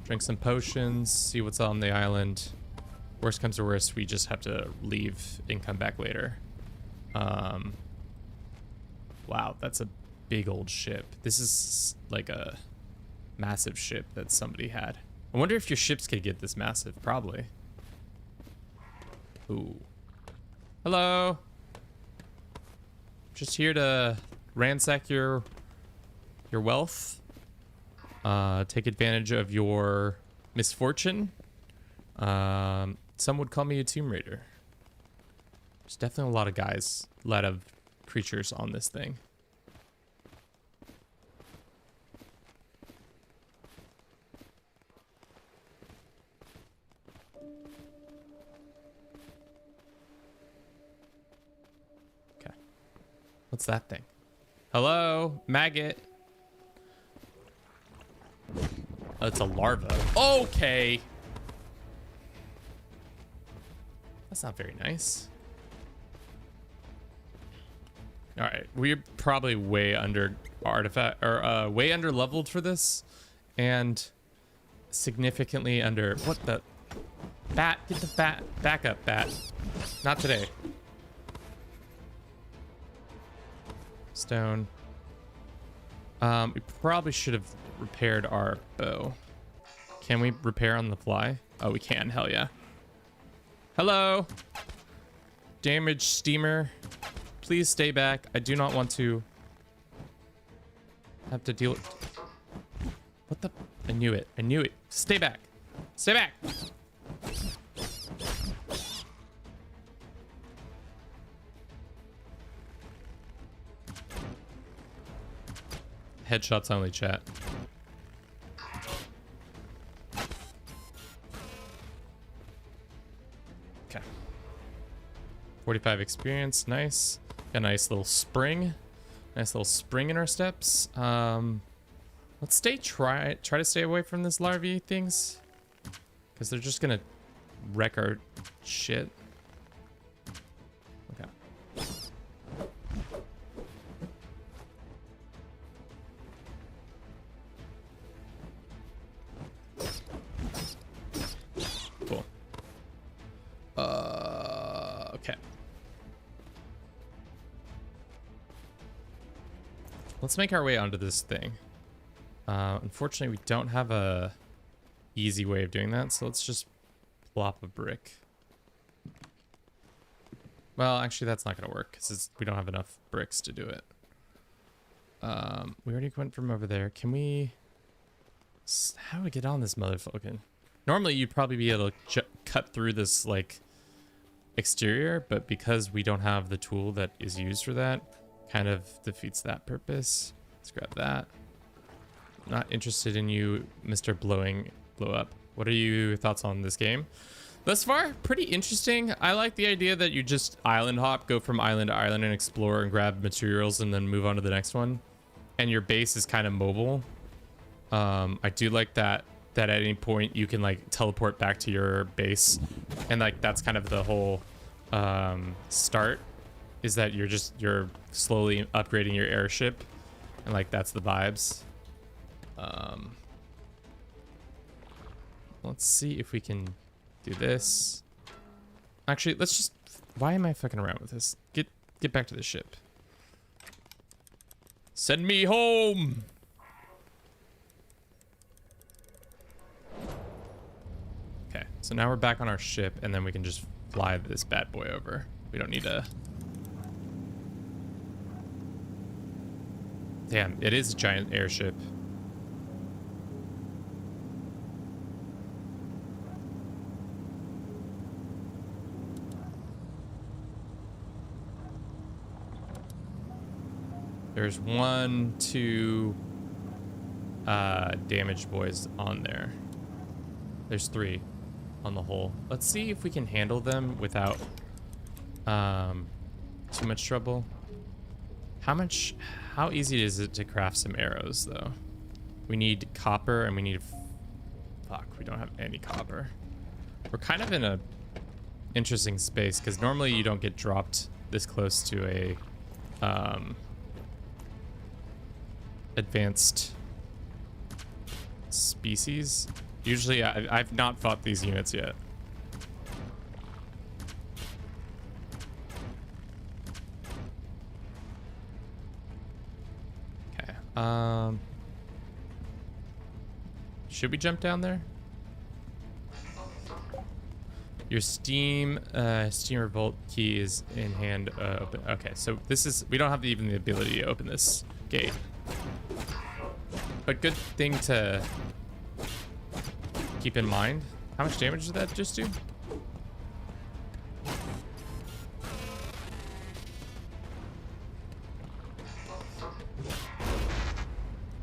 A: Drink some potions, see what's on the island. Worst comes to worst, we just have to leave and come back later. Wow, that's a big old ship. This is like a massive ship that somebody had. I wonder if your ships could get this massive. Probably. Ooh. Hello. Just here to ransack your wealth. Take advantage of your misfortune. Some would call me a Tomb Raider. There's definitely a lot of guys, a lot of creatures on this thing. Okay. What's that thing? Hello, maggot. Oh, it's a larva. Okay. That's not very nice. All right, we're probably way under artifact or way under leveled for this, and significantly under. What the? Bat, get the bat back up, bat. Not today. Stone. We probably should have repaired our bow. Can we repair on the fly? Oh, we can. Hell yeah. Hello. Damaged steamer. Please stay back. I do not want to have to deal with... What the... I knew it. I knew it. Stay back. Stay back. Headshots only, chat. Okay. 45 experience. Nice. Got a nice little spring. Nice little spring in our steps. Let's try to stay away from this larvae things, because they're just gonna wreck our shit. Okay. Cool. Okay. Let's make our way onto this thing. Unfortunately, we don't have a easy way of doing that, so let's just plop a brick. Well, actually, that's not gonna work because we don't have enough bricks to do it. We already went from over there. Can we... How do we get on this motherfucker? Normally, you'd probably be able to cut through this, like, exterior, but because we don't have the tool that is used for that, kind of defeats that purpose. Let's grab that. Not interested in you, Mr. Blow Up. What are your thoughts on this game? Thus far, pretty interesting. I like the idea that you just island hop, go from island to island and explore and grab materials and then move on to the next one. And your base is kind of mobile. I do like that that at any point you can like teleport back to your base, and like that's kind of the whole start, is that you're slowly upgrading your airship, and like that's the vibes. Let's see if we can do this. Actually, let's just, why am I fucking around with this? Get back to the ship. Send me home. Okay, so now we're back on our ship, and then we can just fly this bad boy over. We don't need to... Damn, it is a giant airship. There's 1, 2 damaged boys on there. There's 3 on the hull. Let's see if we can handle them without too much trouble. How easy is it to craft some arrows though? We need copper, and we need, fuck, we don't have any copper. We're kind of in a interesting space, because normally you don't get dropped this close to a advanced species. Usually I've not fought these units yet. Okay. Should we jump down there? Your Steam Revolt key is in hand. Open. Okay, so this is, we don't have even the ability to open this gate. But good thing to keep in mind. How much damage did that just do? Well,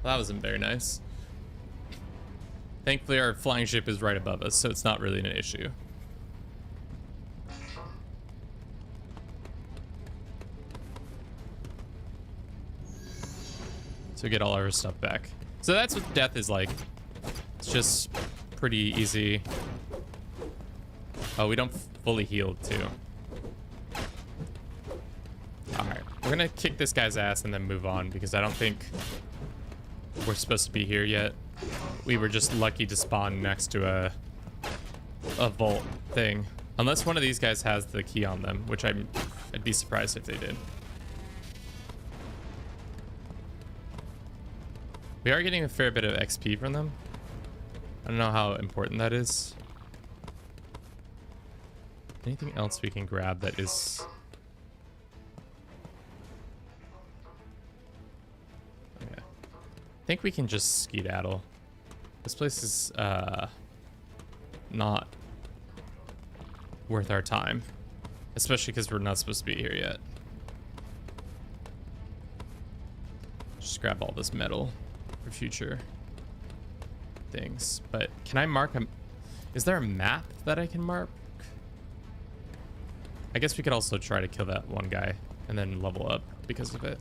A: that wasn't very nice. Thankfully, our flying ship is right above us, so it's not really an issue. So we get all our stuff back. So that's what death is like. It's just pretty easy. Oh, we don't fully heal too. Alright, we're gonna kick this guy's ass and then move on, because I don't think we're supposed to be here yet. We were just lucky to spawn next to a vault thing. Unless one of these guys has the key on them, which I'd be surprised if they did. We are getting a fair bit of XP from them. I don't know how important that is. Anything else we can grab that is... Okay. I think we can just skedaddle. This place is not worth our time. Especially because we're not supposed to be here yet. Just grab all this metal for future things. But can I mark a... Is there a map that I can mark? I guess we could also try to kill that one guy and then level up because of it.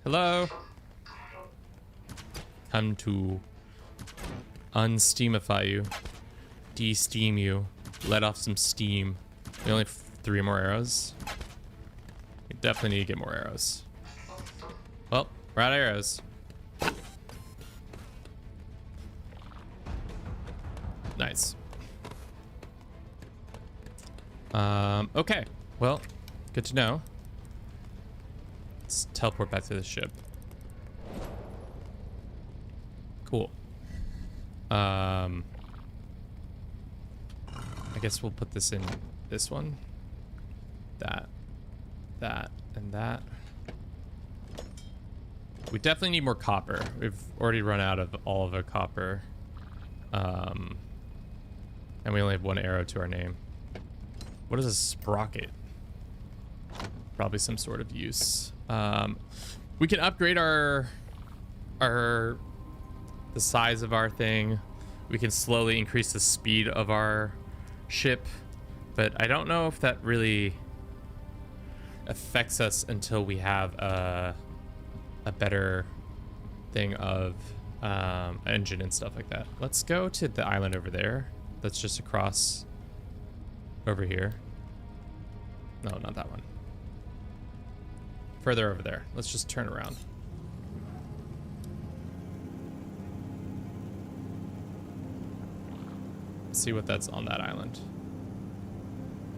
A: Hello? Time to unsteamify you. De-steam you. Let off some steam. We only have 3 more arrows. We definitely need to get more arrows. Well, we're out of arrows. Nice. Okay. Well, good to know. Let's teleport back to the ship. Cool. I guess we'll put this in this one. That, and that. We definitely need more copper. We've already run out of all of our copper. And we only have 1 arrow to our name. What is a sprocket? Probably some sort of use. We can upgrade the size of our thing. We can slowly increase the speed of our ship, but I don't know if that really affects us until we have a a better thing of engine and stuff like that. Let's go to the island over there. That's just across over here. No, not that one. Further over there. Let's just turn around. See what that's on that island.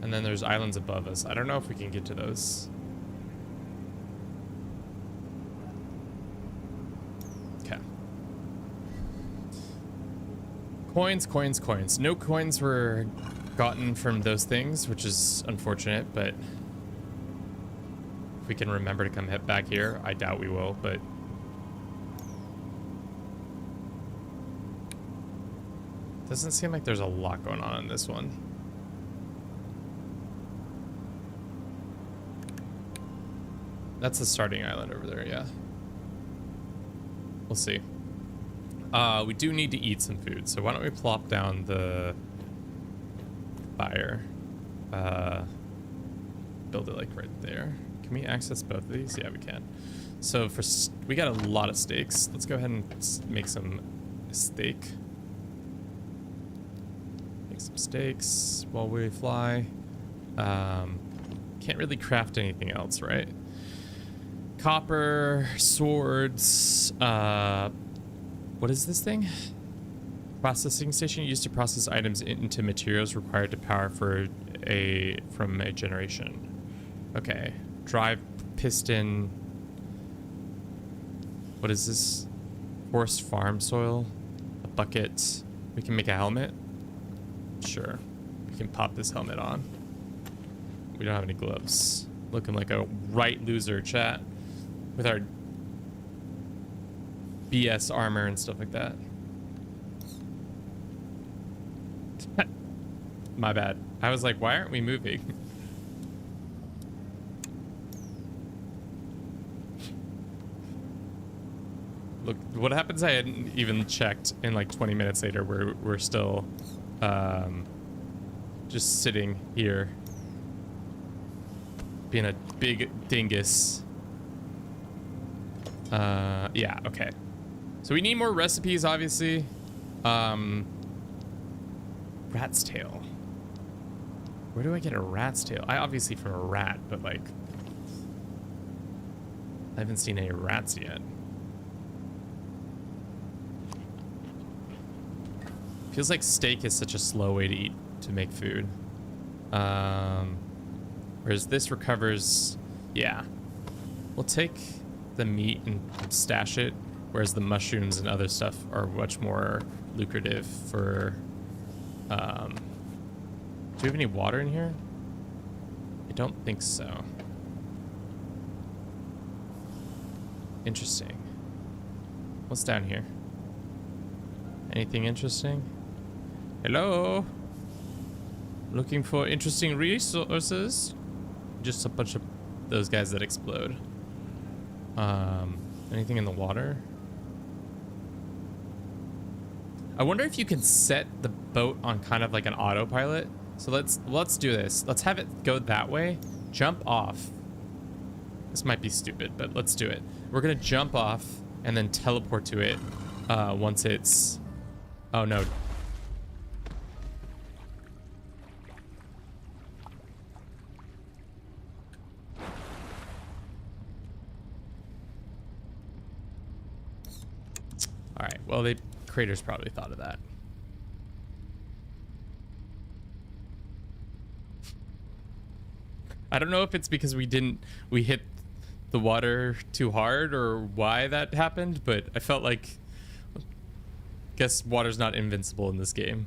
A: And then there's islands above us. I don't know if we can get to those. Okay. Coins, coins, coins. No coins were gotten from those things, which is unfortunate, but if we can remember to come head back here, I doubt we will, but doesn't seem like there's a lot going on in this one. That's the starting island over there, yeah. We'll see. We do need to eat some food, so why don't we plop down the fire. Build it like right there. Can we access both of these? Yeah, we can. So we got a lot of steaks. Let's go ahead and make some steak. Make some steaks while we fly. Can't really craft anything else, right? Copper, swords, what is this thing? Processing station used to process items into materials required to power from a generation. Okay. Drive piston. What is this? Forced farm soil. A bucket. We can make a helmet. Sure. We can pop this helmet on. We don't have any gloves. Looking like a right loser, chat. With our BS armor and stuff like that. My bad. I was like, why aren't we moving? Look, what happens? I hadn't even checked, and like 20 minutes later, we're still just sitting here, being a big dingus. Yeah, okay. So we need more recipes, obviously. Rat's tail. Where do I get a rat's tail? I obviously from a rat, but like I haven't seen any rats yet. Feels like steak is such a slow way to make food. Whereas this recovers, yeah. We'll take the meat and stash it, whereas the mushrooms and other stuff are much more lucrative for do we have any water in here? I don't think so. Interesting. What's down here? Anything interesting? Hello? Looking for interesting resources? Just a bunch of those guys that explode. Anything in the water? I wonder if you can set the boat on kind of like an autopilot. So let's do this. Let's have it go that way. Jump off. This might be stupid, but let's do it. We're gonna jump off and then teleport to it once it's... Oh no. All right, well, creators probably thought of that. I don't know if it's because we hit the water too hard or why that happened, but I felt like, guess water's not invincible in this game.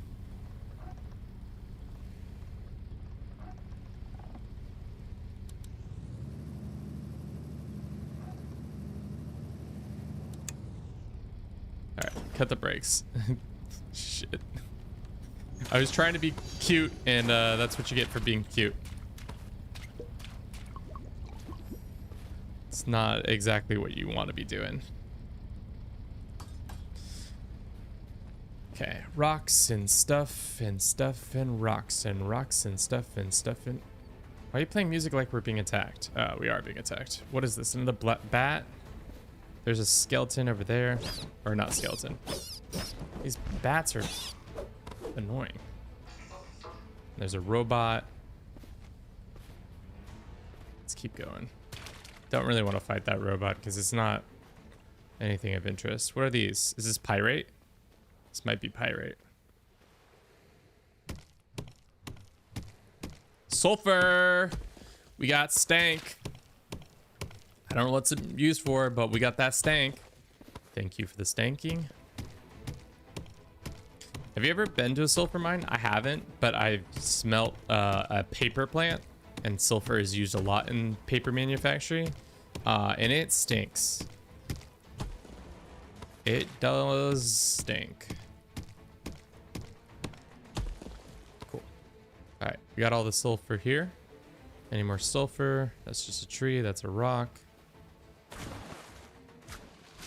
A: All right, cut the brakes. Shit. I was trying to be cute, and that's what you get for being cute. It's not exactly what you want to be doing. Okay, rocks and stuff and stuff and rocks and rocks and stuff and stuff and... Why are you playing music like we're being attacked? We are being attacked. What is this? Another bat? There's a skeleton over there. Or not skeleton. These bats are annoying. There's a robot. Let's keep going. Don't really want to fight that robot because it's not anything of interest. What are these? Is this pyrite? This might be pyrite. Sulfur! We got stank. I don't know what's it used for, but we got that stank. Thank you for the stanking. Have you ever been to a sulfur mine? I haven't, but I've smelt a paper plant, and sulfur is used a lot in paper manufacturing, and it stinks. It does stink. Cool. All right, we got all the sulfur here. Any more sulfur? That's just a tree. That's a rock.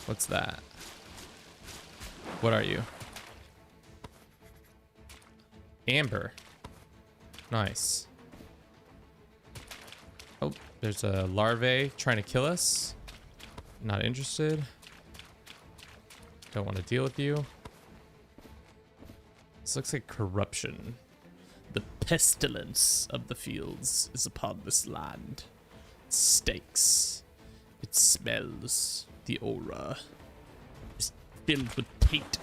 A: What's that? What are you? Amber. Nice. Oh, there's a larvae trying to kill us. Not interested. Don't want to deal with you. This looks like corruption. The pestilence of the fields is upon this land. It stinks. It smells. The aura is filled with taint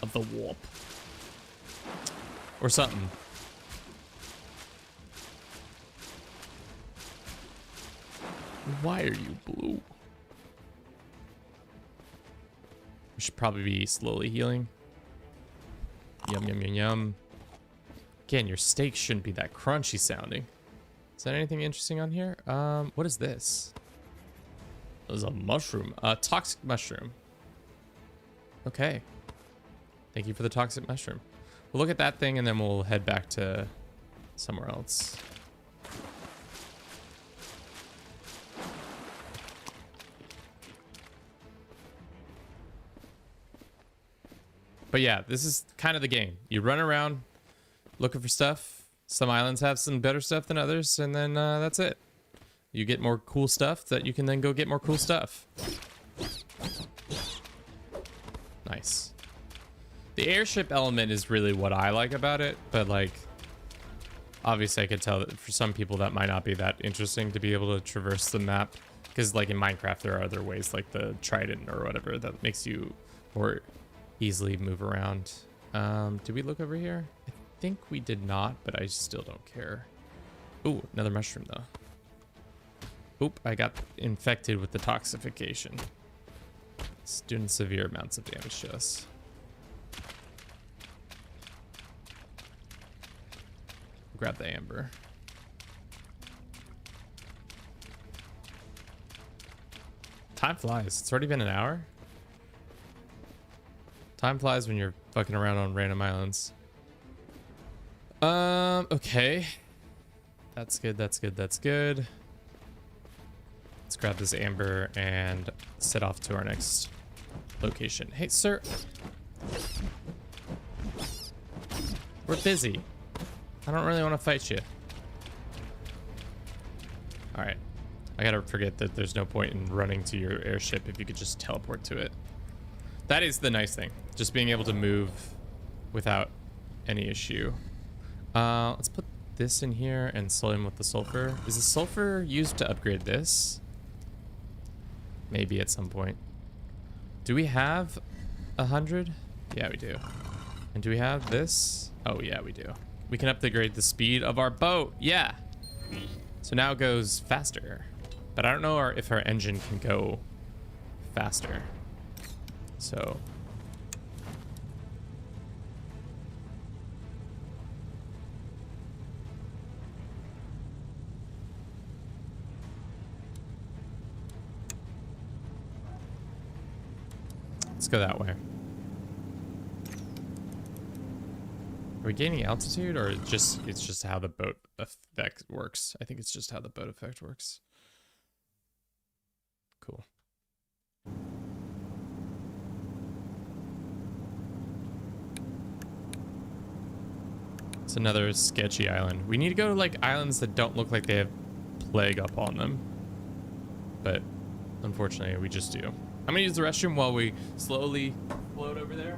A: of the warp. Or something. Why are you blue? We should probably be slowly healing. Yum, yum, yum, yum. Again, your steak shouldn't be that crunchy sounding. Is there anything interesting on here? What is this? There's a mushroom. A toxic mushroom. Okay. Thank you for the toxic mushroom. We'll look at that thing and then we'll head back to somewhere else. But yeah, this is kind of the game. You run around looking for stuff. Some islands have some better stuff than others, and then that's it. You get more cool stuff that you can then go get more cool stuff. Nice. The airship element is really what I like about it, but like, obviously I could tell that for some people that might not be that interesting to be able to traverse the map, because like in Minecraft there are other ways like the trident or whatever that makes you more easily move around. Did we look over here? I think we did not, but I still don't care. Ooh, another mushroom though. Oop, I got infected with the toxification. It's doing severe amounts of damage to us. Grab the amber. Time flies. It's already been an hour. Time flies when you're fucking around on random islands. Okay. That's good, that's good, that's good. Let's grab this amber and set off to our next location. Hey, sir. We're busy. I don't really want to fight you. All right. I gotta forget that there's no point in running to your airship if you could just teleport to it. That is the nice thing. Just being able to move without any issue. Let's put this in here and slow him with the sulfur. Is the sulfur used to upgrade this? Maybe at some point. Do we have 100? Yeah, we do. And do we have this? Oh, yeah, we do. We can upgrade the speed of our boat. Yeah. So now it goes faster. But I don't know if our engine can go faster. So. Let's go that way. Are we gaining altitude, or it's just how the boat effect works? I think it's just how the boat effect works. Cool. It's another sketchy island. We need to go to like islands that don't look like they have plague up on them. But unfortunately we just do. I'm gonna use the restroom while we slowly float over there.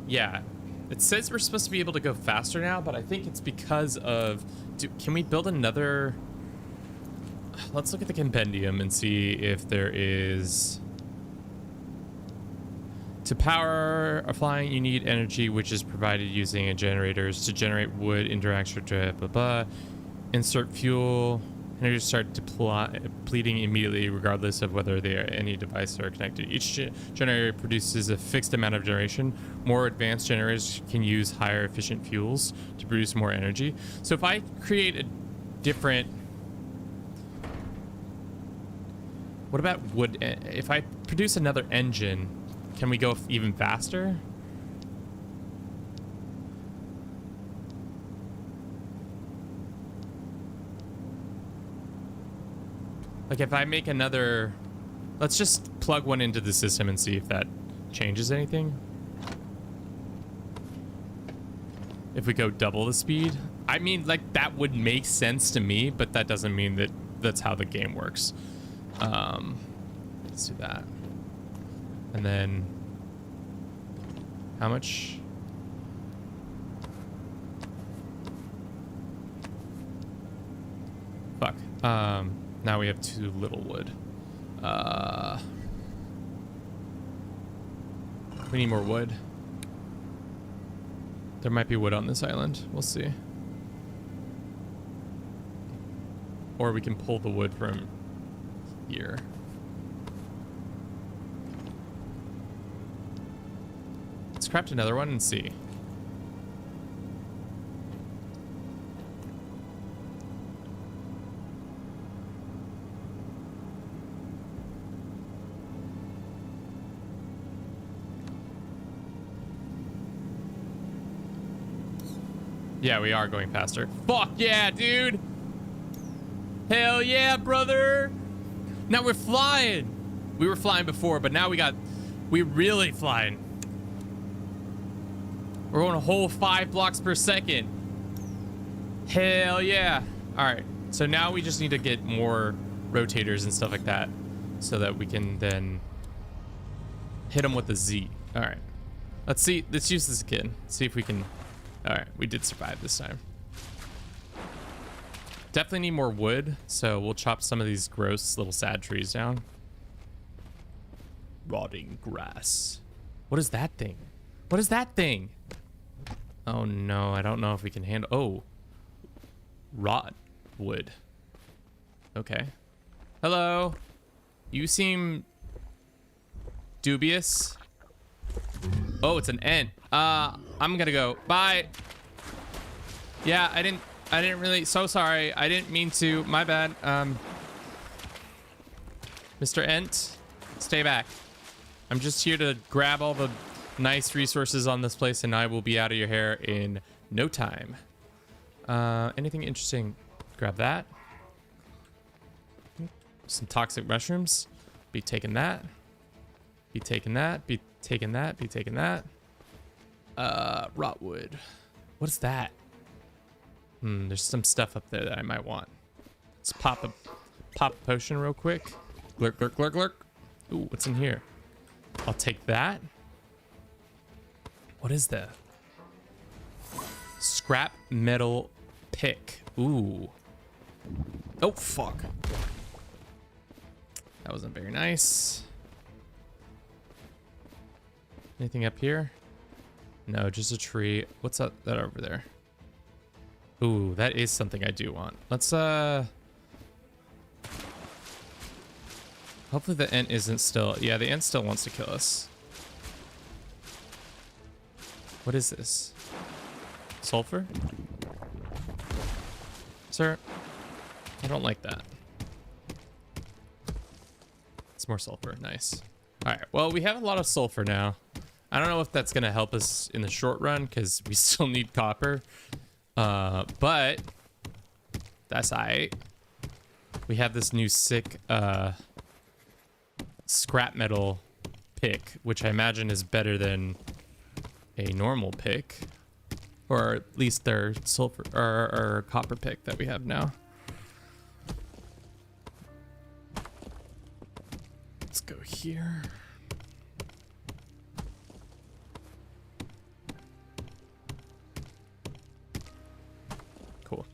A: Yeah, it says we're supposed to be able to go faster now, but I think it's because of, can we build another? Let's look at the compendium and see if there is. To power a flying, you need energy, which is provided using a generators. To generate wood, interaction, blah, blah, blah. Insert fuel. Energy start depleting immediately, regardless of whether they are any device are connected. Each generator produces a fixed amount of generation. More advanced generators can use higher efficient fuels to produce more energy. So if I create a different... What about wood? If I produce another engine, can we go even faster? Like if I make another, let's just plug one into the system and see if that changes anything. If we go double the speed, I mean, like that would make sense to me, but that doesn't mean that that's how the game works. Let's do that. And then how much? Fuck. Now we have too little wood. We need more wood. There might be wood on this island. We'll see. Or we can pull the wood from here. Let's craft another one and see. Yeah, we are going faster. Fuck yeah, dude! Hell yeah, brother! Now we're flying! We were flying before, but now we're really flying. We're going a whole 5 blocks per second. Hell yeah. Alright, so now we just need to get more rotators and stuff like that so that we can then hit them with the Z. Alright. Let's use this again. See if we can... Alright, we did survive this time. Definitely need more wood, so we'll chop some of these gross little sad trees down. Rotting grass. What is that thing? What is that thing? Oh no, I don't know if we can handle... Oh. Rot wood. Okay. Hello. You seem dubious. Oh, it's an ant. I'm gonna go. Bye. Yeah, I didn't really, so sorry. I didn't mean to. My bad. Mr. Ent, stay back. I'm just here to grab all the nice resources on this place and I will be out of your hair in no time. Anything interesting? Grab that. Some toxic mushrooms. Be taking that. Be taking that. Be taking that. Be taking that. Rotwood. What is that? There's some stuff up there that I might want. Let's pop a potion real quick. Glurk, glurk, glurk, glurk. Ooh, what's in here? I'll take that. What is that? Scrap metal pick. Ooh. Oh, fuck. That wasn't very nice. Anything up here? No, just a tree. What's that over there? Ooh, that is something I do want. Let's, hopefully the ant isn't still... Yeah, the ant still wants to kill us. What is this? Sulfur? Sir, I don't like that. It's more sulfur. Nice. All right. Well, we have a lot of sulfur now. I don't know if that's going to help us in the short run because we still need copper. But that's all right. We have this new sick scrap metal pick, which I imagine is better than a normal pick. Or at least their sulfur or copper pick that we have now. Let's go here. Cool.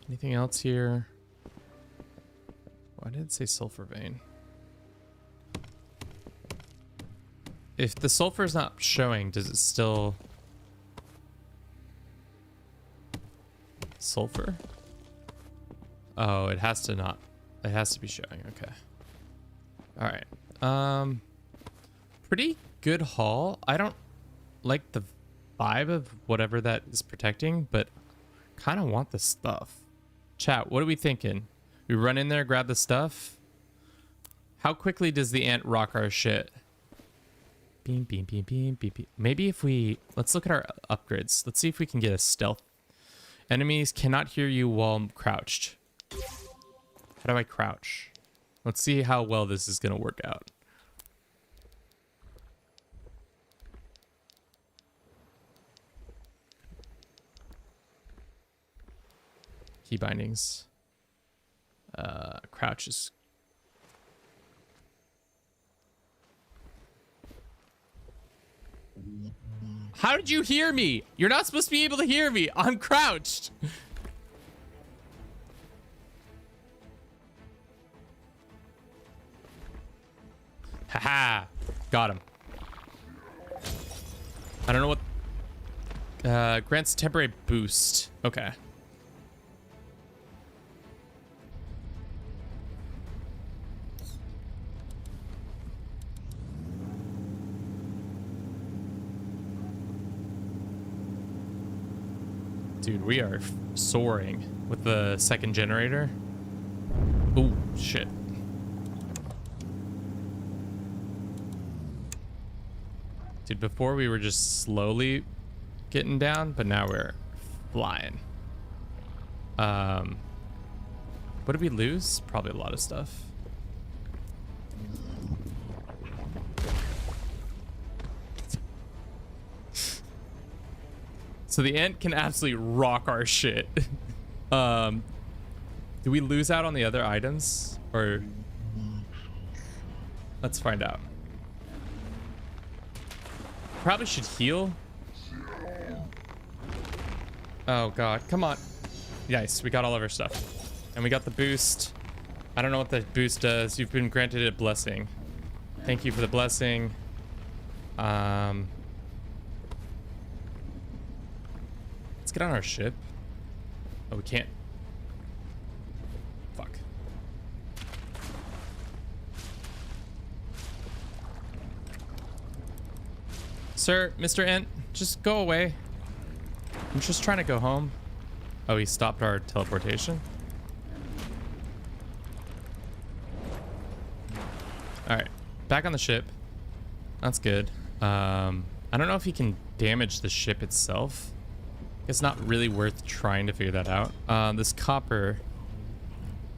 A: Anything else here? Why did it say sulfur vein? If the sulfur is not showing, does it still... Sulfur? Oh, it has to not. It has to be showing. Okay. All right. Pretty good haul. I don't like the vibe of whatever that is protecting, but kind of want the stuff. Chat, what are we thinking? We run in there, grab the stuff. How quickly does the ant rock our shit? Beam, beam, beam, beam, beam, beam. Maybe if we... Let's look at our upgrades. Let's see if we can get a stealth. Enemies cannot hear you while crouched. How do I crouch? Let's see how well this is going to work out. Key bindings. Crouch is... How did you hear me? You're not supposed to be able to hear me. I'm crouched. Haha. Got him. I don't know what... grants temporary boost. Okay. Dude, we are soaring with the second generator. Ooh, shit. Dude, before we were just slowly getting down, but now we're flying. What did we lose? Probably a lot of stuff. So the ant can absolutely rock our shit. Do we lose out on the other items? Or... Let's find out. Probably should heal. Oh god, come on. Nice, we got all of our stuff. And we got the boost. I don't know what the boost does. You've been granted a blessing. Thank you for the blessing. Let's get on our ship. Oh, we can't. Fuck. Sir, Mr. Ant, just go away. I'm just trying to go home. Oh, he stopped our teleportation. All right, back on the ship. That's good. I don't know if he can damage the ship itself. It's not really worth trying to figure that out. This copper,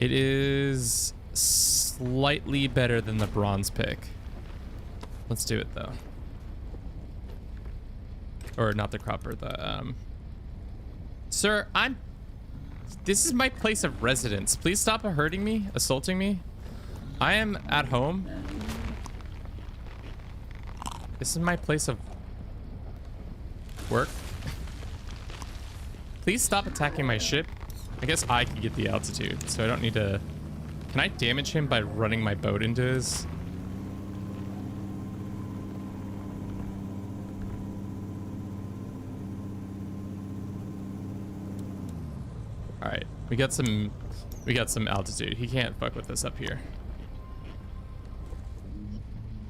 A: it is slightly better than the bronze pick. Let's do it though. Or not the copper, the Sir, this is my place of residence. Please stop hurting me, assaulting me. I am at home. This is my place of work. Please stop attacking my ship. I guess I can get the altitude, so I don't need to... Can I damage him by running my boat into his... Alright, we got some altitude. He can't fuck with us up here.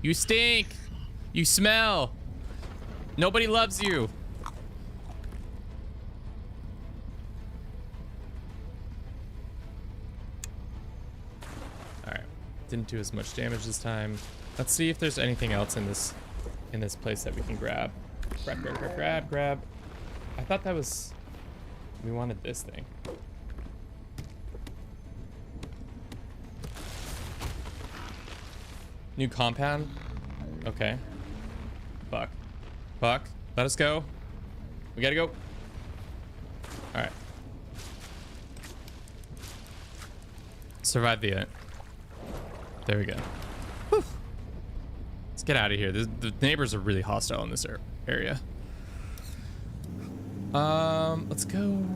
A: You stink! You smell! Nobody loves you! Alright. Didn't do as much damage this time. Let's see if there's anything else in this place that we can grab. Grab. I thought that was... We wanted this thing. New compound? Okay. Fuck. Let us go. We gotta go. Alright. Survive the event. There we go. Whew. Let's get out of here. The neighbors are really hostile in this area. Let's go.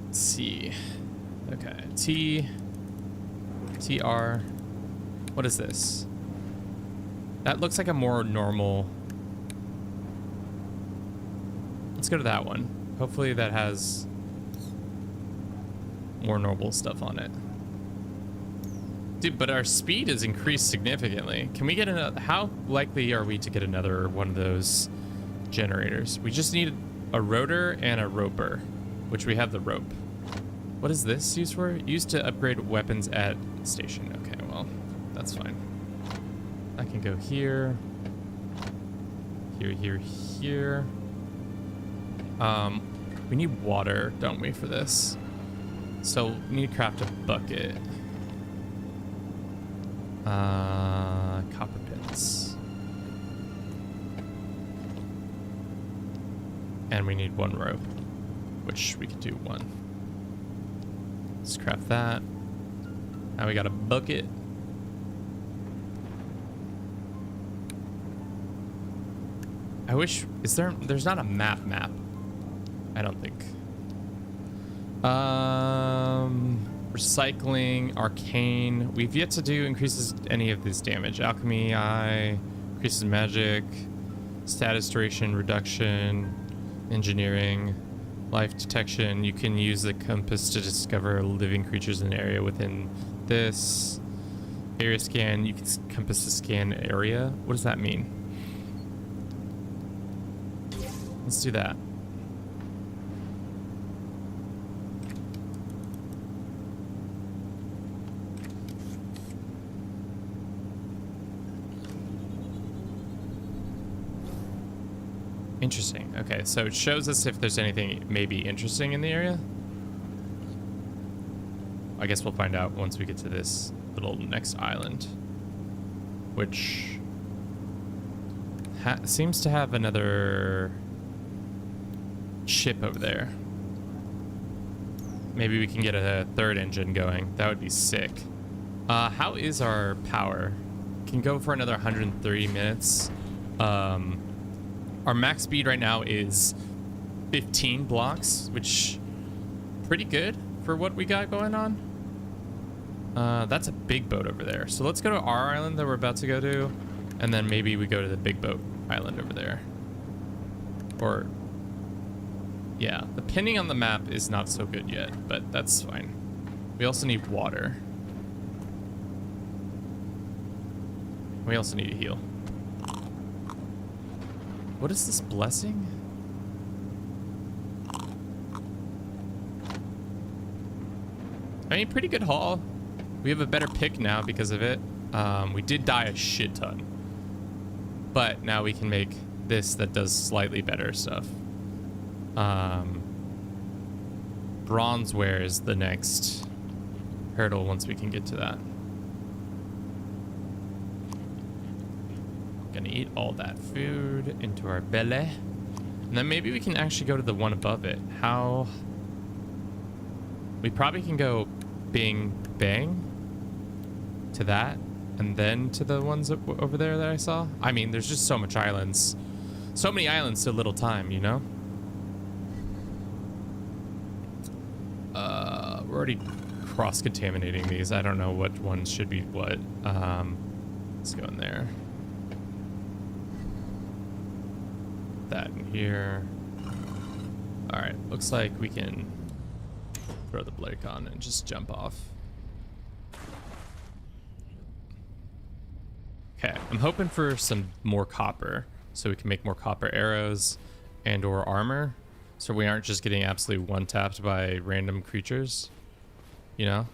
A: Let's see. Okay. TR. What is this? That looks like a more normal. Let's go to that one. Hopefully that has more normal stuff on it. Dude, but our speed is increased significantly. Can we get another? How likely are we to get another one of those generators? We just need a rotor and a roper, which we have the rope. What is this used for? Used to upgrade weapons at station. Okay, well, that's fine. I can go here. Here. We need water, don't we, for this? So we need to craft a bucket. Copper pits. And we need one rope, which we could do one. Let's craft that. Now we got a bucket. I wish, there's not a map. I don't think. Recycling, arcane. We've yet to do increases any of this damage. Alchemy, increases magic, status duration reduction, engineering, life detection. You can use the compass to discover living creatures in an area within this. Area scan, you can compass to scan area. What does that mean? Let's do that. Interesting. Okay, so it shows us if there's anything maybe interesting in the area. I guess we'll find out once we get to this little next island, which seems to have another ship over there. Maybe we can get a third engine going. That would be sick. How is our power? Can go for another 130 minutes. Our max speed right now is 15 blocks, which pretty good for what we got going on. That's a big boat over there. So let's go to our island that we're about to go to, and then maybe we go to the big boat island over there. Or, yeah, the pinning on the map is not so good yet, but that's fine. We also need water. We also need to heal. What is this blessing? I mean, pretty good haul. We have a better pick now because of it. We did die a shit ton. But now we can make this that does slightly better stuff. Bronzeware is the next hurdle once we can get to that. Gonna eat all that food into our belly. And then maybe we can actually go to the one above it. How? We probably can go bing, bang to that. And then to the ones over there that I saw. I mean, there's just so much islands. So many islands, so little time, you know? already cross-contaminating these. I don't know what ones should be what. Let's go in there. That in here. All right, looks like we can throw the blade on and just jump off. Okay, I'm hoping for some more copper so we can make more copper arrows and or armor, so we aren't just getting absolutely one-tapped by random creatures, you know?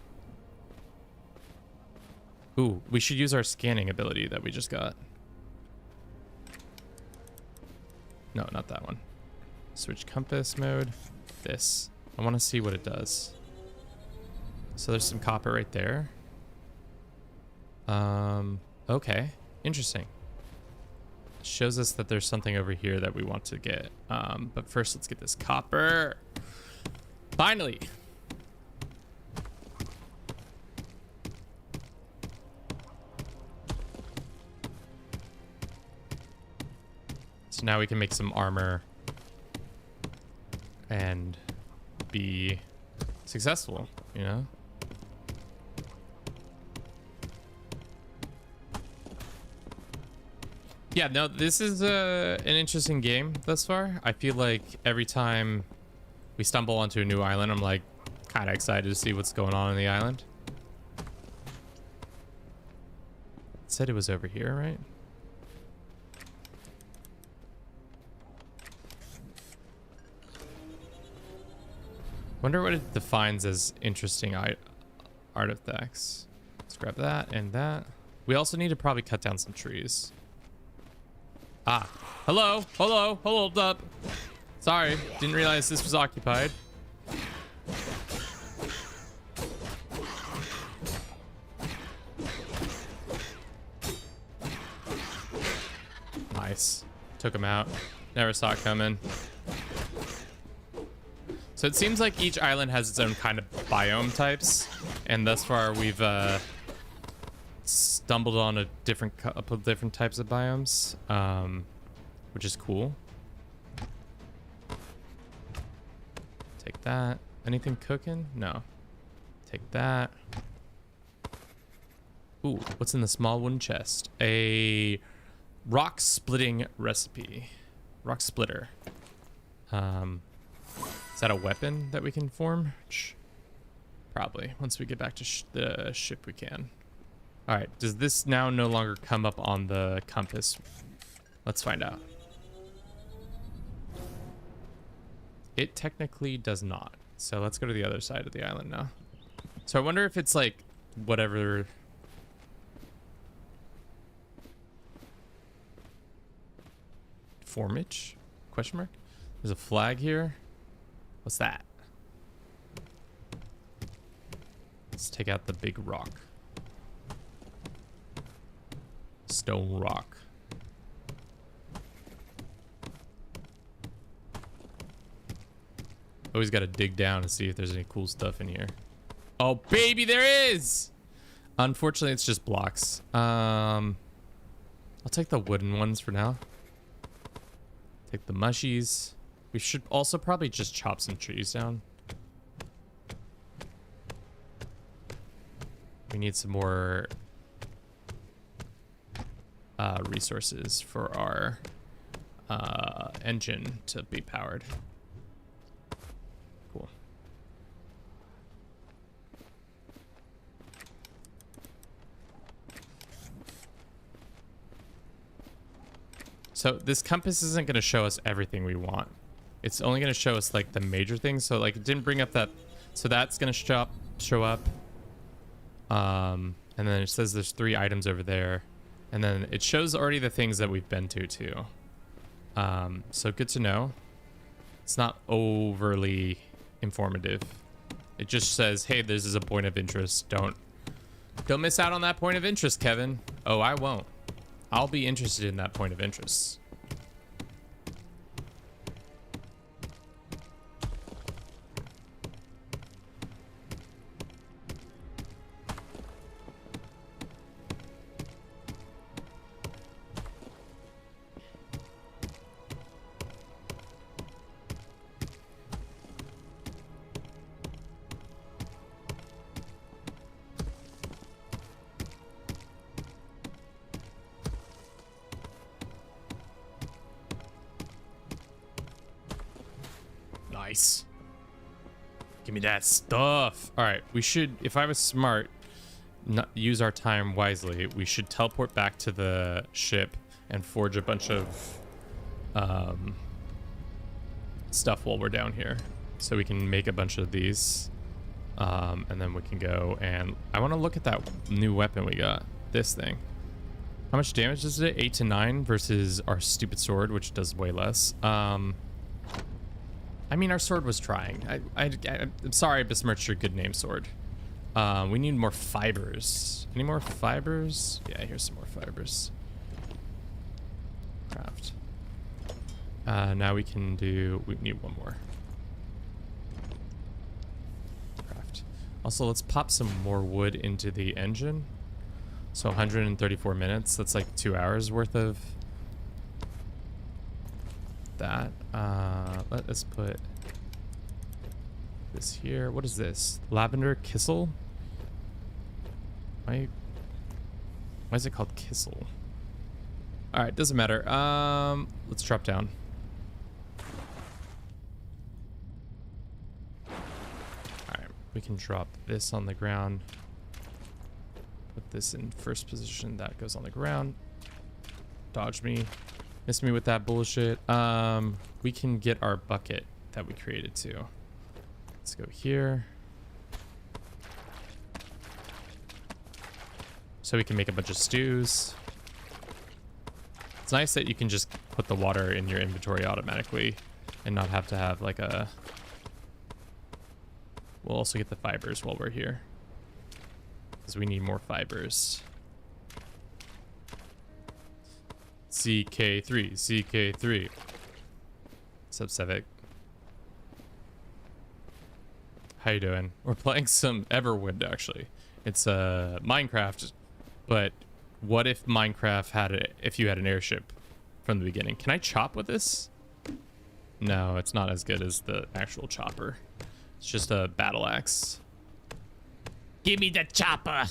A: Ooh, we should use our scanning ability that we just got. No, not that one. Switch compass mode. This. I want to see what it does. So there's some copper right there. Okay. Interesting. Shows us that there's something over here that we want to get. But first, let's get this copper. Finally. So now we can make some armor and be successful, you know? Yeah, no, this is an interesting game thus far. I feel like every time we stumble onto a new island, I'm like kind of excited to see what's going on in the island. It said it was over here, right? Wonder what it defines as interesting artifacts. Let's grab that and that. We also need to probably cut down some trees. Ah, hello, hold up. Sorry, didn't realize this was occupied. Nice, took him out. Never saw it coming. So it seems like each island has its own kind of biome types, and thus far we've stumbled on a couple different types of biomes, which is cool. Take that. Anything cooking? No. Take that. Ooh, what's in the small wooden chest? A rock splitting recipe. Rock splitter. Is that a weapon that we can form? Probably. Once we get back to the ship, we can. All right. Does this now no longer come up on the compass? Let's find out. It technically does not. So let's go to the other side of the island now. So I wonder if it's like whatever. Formage? Question mark? There's a flag here. What's that? Let's take out the big rock. Stone rock. Always got to dig down to see if there's any cool stuff in here. Oh, baby, there is! Unfortunately, it's just blocks. I'll take the wooden ones for now. Take the mushies. We should also probably just chop some trees down. We need some more resources for our engine to be powered. Cool. So this compass isn't going to show us everything we want. It's only going to show us like the major things. So like it didn't bring up that. So that's going to show up. And then it says there's 3 items over there. And then it shows already the things that we've been to too. So good to know. It's not overly informative. It just says, hey, this is a point of interest. Don't miss out on that point of interest, Kevin. Oh, I won't. I'll be interested in that point of interest. Nice. Give me that stuff. All right, we should, if I was smart, not use our time wisely, we should teleport back to the ship and forge a bunch of stuff while we're down here, so we can make a bunch of these, and then we can go, and I want to look at that new weapon we got, this thing. How much damage does it? 8 to 9 versus our stupid sword, which does way less. I mean, our sword was trying. I'm sorry I besmirched your good name, sword. We need more fibers. Any more fibers? Yeah, here's some more fibers. Craft. Now we can do, we need one more. Craft. Also, let's pop some more wood into the engine. So 134 minutes, that's like 2 hours worth of that. Let us put this here. What is this? Lavender Kissel? Why is it called Kissel? All right, doesn't matter. Let's drop down. All right, we can drop this on the ground. Put this in first position. That goes on the ground. Dodge me. Miss me with that bullshit. We can get our bucket that we created too. Let's go here. So we can make a bunch of stews. It's nice that you can just put the water in your inventory automatically and not have to have like a... We'll also get the fibers while we're here, because we need more fibers. CK3, CK3. What's up, Sevik? How you doing? We're playing some Everwind, actually. It's Minecraft, but what if Minecraft had if you had an airship from the beginning? Can I chop with this? No, it's not as good as the actual chopper. It's just a battle axe. Give me the chopper.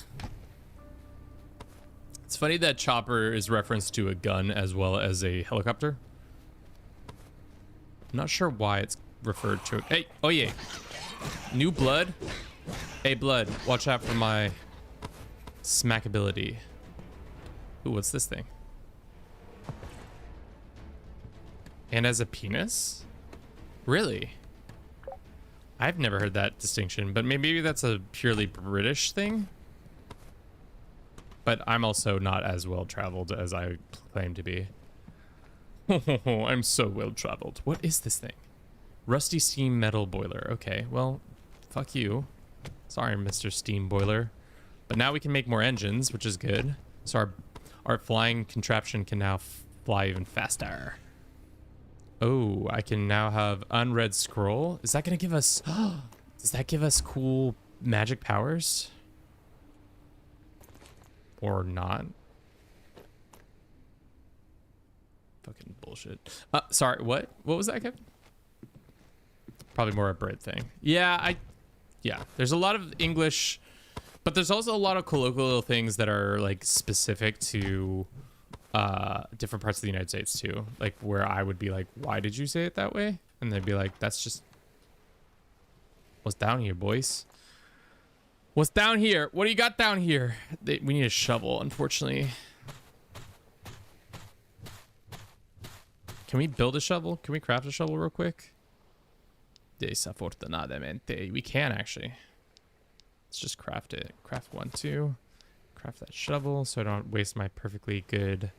A: It's funny that chopper is referenced to a gun as well as a helicopter. I'm not sure why it's referred to. Hey, oh yeah. New blood. Hey, blood, watch out for my smackability. Ooh, what's this thing? And as a penis? Really? I've never heard that distinction, but maybe that's a purely British thing. But I'm also not as well traveled as I claim to be. I'm so well traveled. What is this thing? Rusty steam metal boiler. Okay, well, fuck you. Sorry, Mr. Steam Boiler. But now we can make more engines, which is good. So our flying contraption can now fly even faster. Oh, I can now have unread scroll. Is that going to give us... Does that give us cool magic powers? Or not? Fucking bullshit. Sorry, what? What was that, Kevin? Probably more a Brit thing. Yeah, there's a lot of English, but there's also a lot of colloquial things that are like specific to different parts of the United States too. Like where I would be like, why did you say it that way? And they'd be like, that's just what's down here, boys. What's down here? What do you got down here? We need a shovel, unfortunately. Can we build a shovel? Can we craft a shovel real quick? Desafortunadamente. We can actually. Let's just craft it. Craft 1, 2. Craft that shovel so I don't waste my perfectly good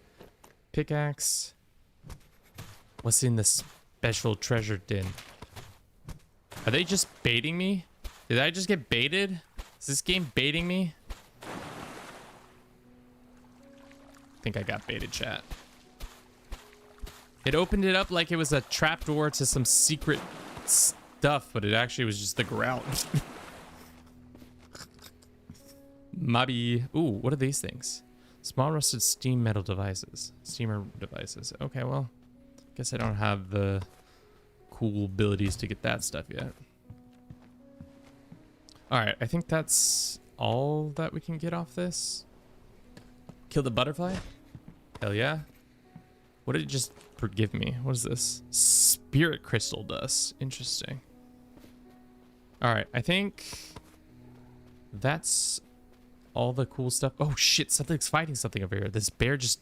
A: pickaxe. What's in the special treasure den? Are they just baiting me? Did I just get baited? Is this game baiting me? I think I got baited, chat. It opened it up like it was a trapdoor to some secret stuff, but it actually was just the ground. Maybe. Ooh, what are these things? Small rusted steam metal devices. Steamer devices. Okay, well, guess I don't have the cool abilities to get that stuff yet. All right, I think that's all that we can get off this. Kill the butterfly? Hell yeah. What did it just give me? What is this? Spirit crystal dust. Interesting. All right, I think that's all the cool stuff. Oh shit, something's fighting something over here. This bear just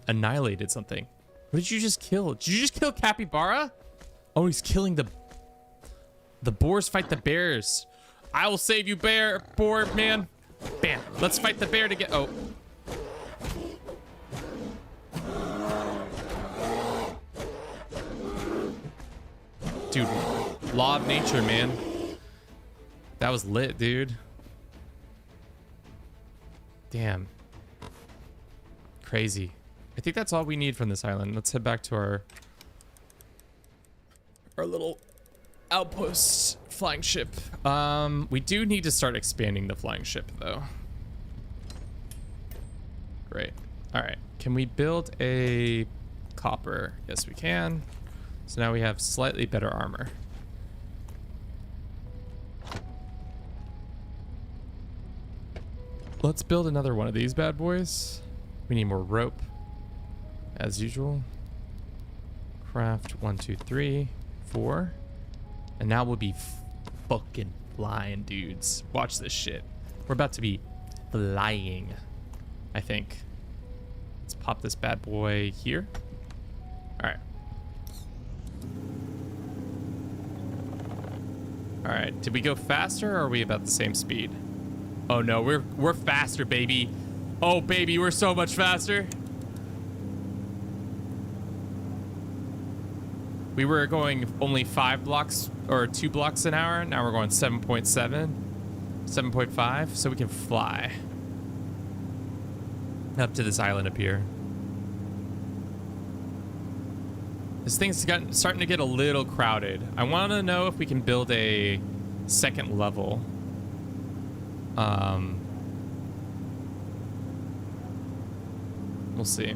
A: annihilated something. What did you just kill? Did you just kill Capybara? Oh, he's killing the boars. Fight the bears. I will save you, boar man. Bam. Let's fight the bear to get. Oh. Dude, law of nature, man. That was lit, dude. Damn. Crazy. I think that's all we need from this island. Let's head back to our little outpost flying ship. We do need to start expanding the flying ship though. Great. All right. Can we build a copper? Yes, we can. So now we have slightly better armor. Let's build another one of these bad boys. We need more rope, as usual. Craft 1, 2, 3, 4. And now we'll be fucking flying, dudes. Watch this shit. We're about to be flying, I think. Let's pop this bad boy here. All right. All right, did we go faster or are we about the same speed? Oh no, we're faster, baby. Oh baby, we're so much faster. We were going only 5 blocks or 2 blocks an hour. Now we're going 7.7, 7.5, so we can fly up to this island up here. This thing's starting to get a little crowded. I want to know if we can build a second level. We'll see.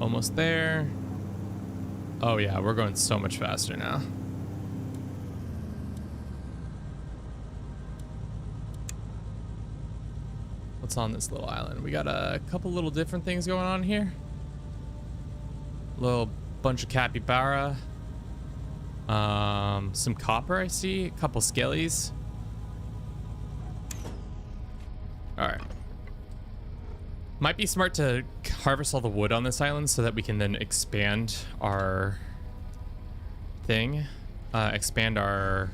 A: Almost there. Oh yeah, we're going so much faster now. What's on this little island? We got a couple little different things going on here. Little bunch of capybara. Some copper I see. A couple skellies. All right. Might be smart to harvest all the wood on this island so that we can then expand our thing, expand our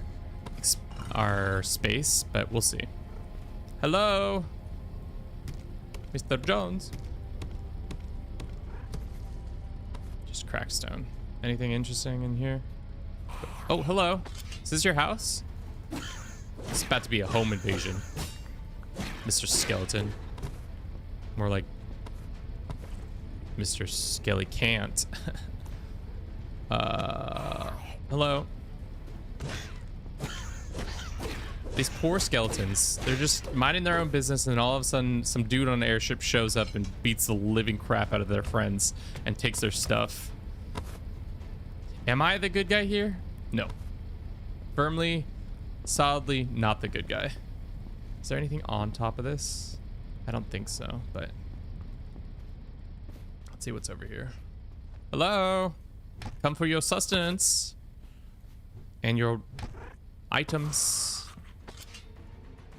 A: space, but we'll see. Hello, Mr. Jones. Just cracked stone. Anything interesting in here? Oh, hello. Is this your house? It's about to be a home invasion, Mr. Skeleton. More like Mr. Skelly can't. Hello. These poor skeletons, they're just minding their own business, and then all of a sudden some dude on an airship shows up and beats the living crap out of their friends and takes their stuff. Am I the good guy here? No. Firmly, solidly not the good guy. Is there anything on top of this? I don't think so, but let's see what's over here. Hello, come for your sustenance and your items.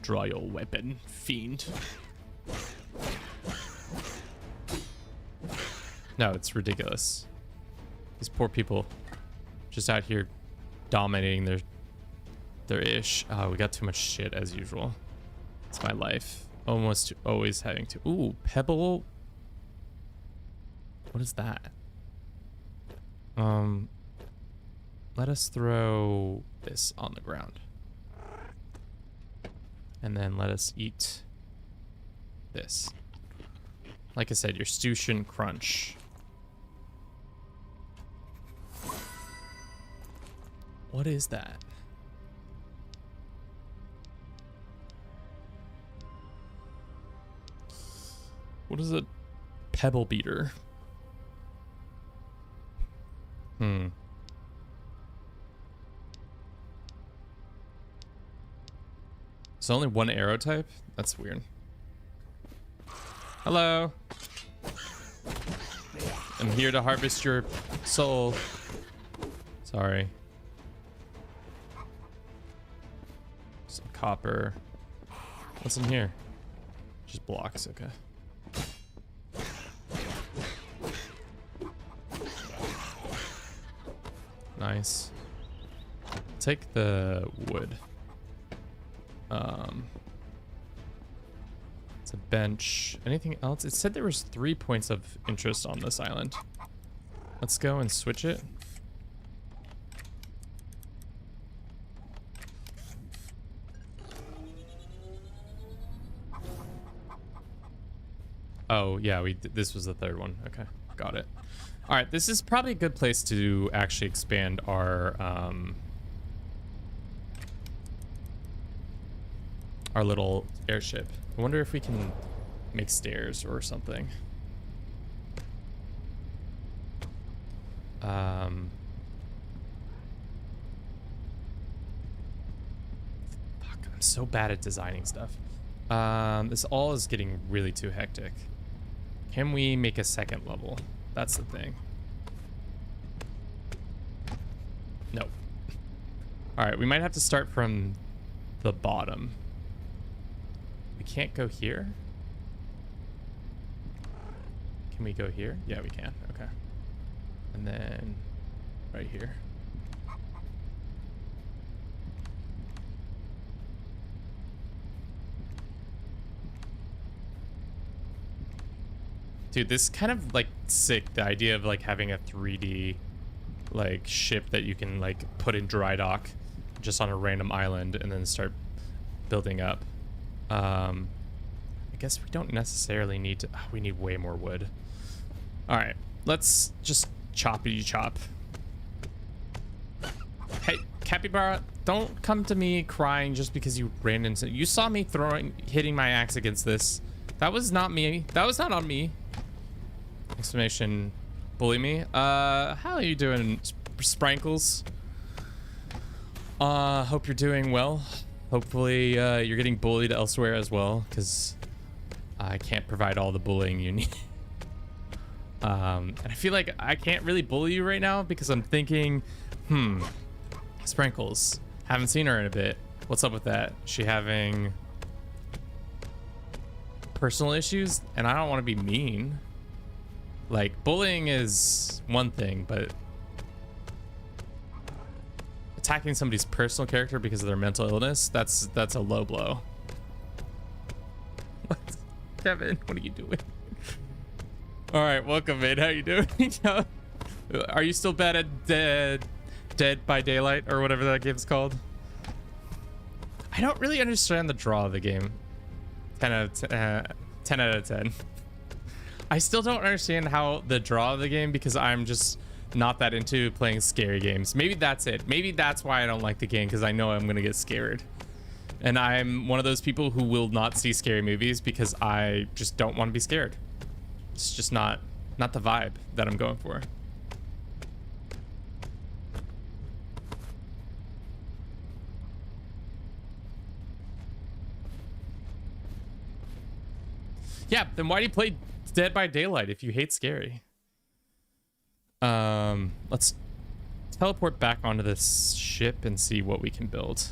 A: Draw your weapon, fiend. No, it's ridiculous. These poor people just out here dominating their ish. Oh, we got too much shit as usual. It's my life. Almost always having to. Ooh, pebble. What is that? Let us throw this on the ground. And then let us eat this. Like I said, your stew shouldn't crunch. What is that? What is a pebble beater? Hmm. There's only one arrow type? That's weird. Hello. I'm here to harvest your soul. Sorry. Some copper. What's in here? Just blocks, okay. Nice. Take the wood. It's a bench. Anything else? It said there was 3 points of interest on this island. Let's go and switch it. Oh, yeah, this was the third one. Okay, got it. All right, this is probably a good place to actually expand our little airship. I wonder if we can make stairs or something. Fuck, I'm so bad at designing stuff. This all is getting really too hectic. Can we make a second level? That's the thing. No. All right, we might have to start from the bottom. We can't go here. Can we go here? Yeah, we can. Okay. And then right here. Dude, this is kind of like sick. The idea of like having a 3D like ship that you can like put in dry dock just on a random island and then start building up. I guess we don't necessarily need to. Oh, we need way more wood. All right, let's just choppity chop. Hey, Capybara, don't come to me crying just because you ran into. You saw me hitting my axe against this. That was not me. That was not on me. Exclamation, bully me. How are you doing, Sprankles? Hope you're doing well. Hopefully, you're getting bullied elsewhere as well, because I can't provide all the bullying you need. And I feel like I can't really bully you right now because I'm thinking, Sprankles, haven't seen her in a bit. What's up with that? Is she having personal issues? And I don't want to be mean. Like, bullying is one thing, but attacking somebody's personal character because of their mental illness, that's a low blow. What? Kevin, what are you doing? All right, welcome, man. How you doing? Are you still bad at Dead by Daylight or whatever that game's called? I don't really understand the draw of the game. 10 out of 10. I still don't understand how the draw of the game because I'm just not that into playing scary games. Maybe that's it. Maybe that's why I don't like the game, because I know I'm gonna get scared. And I'm one of those people who will not see scary movies because I just don't want to be scared. It's just not the vibe that I'm going for. Yeah, then why do you play Dead by Daylight if you hate scary? Let's teleport back onto this ship and see what we can build.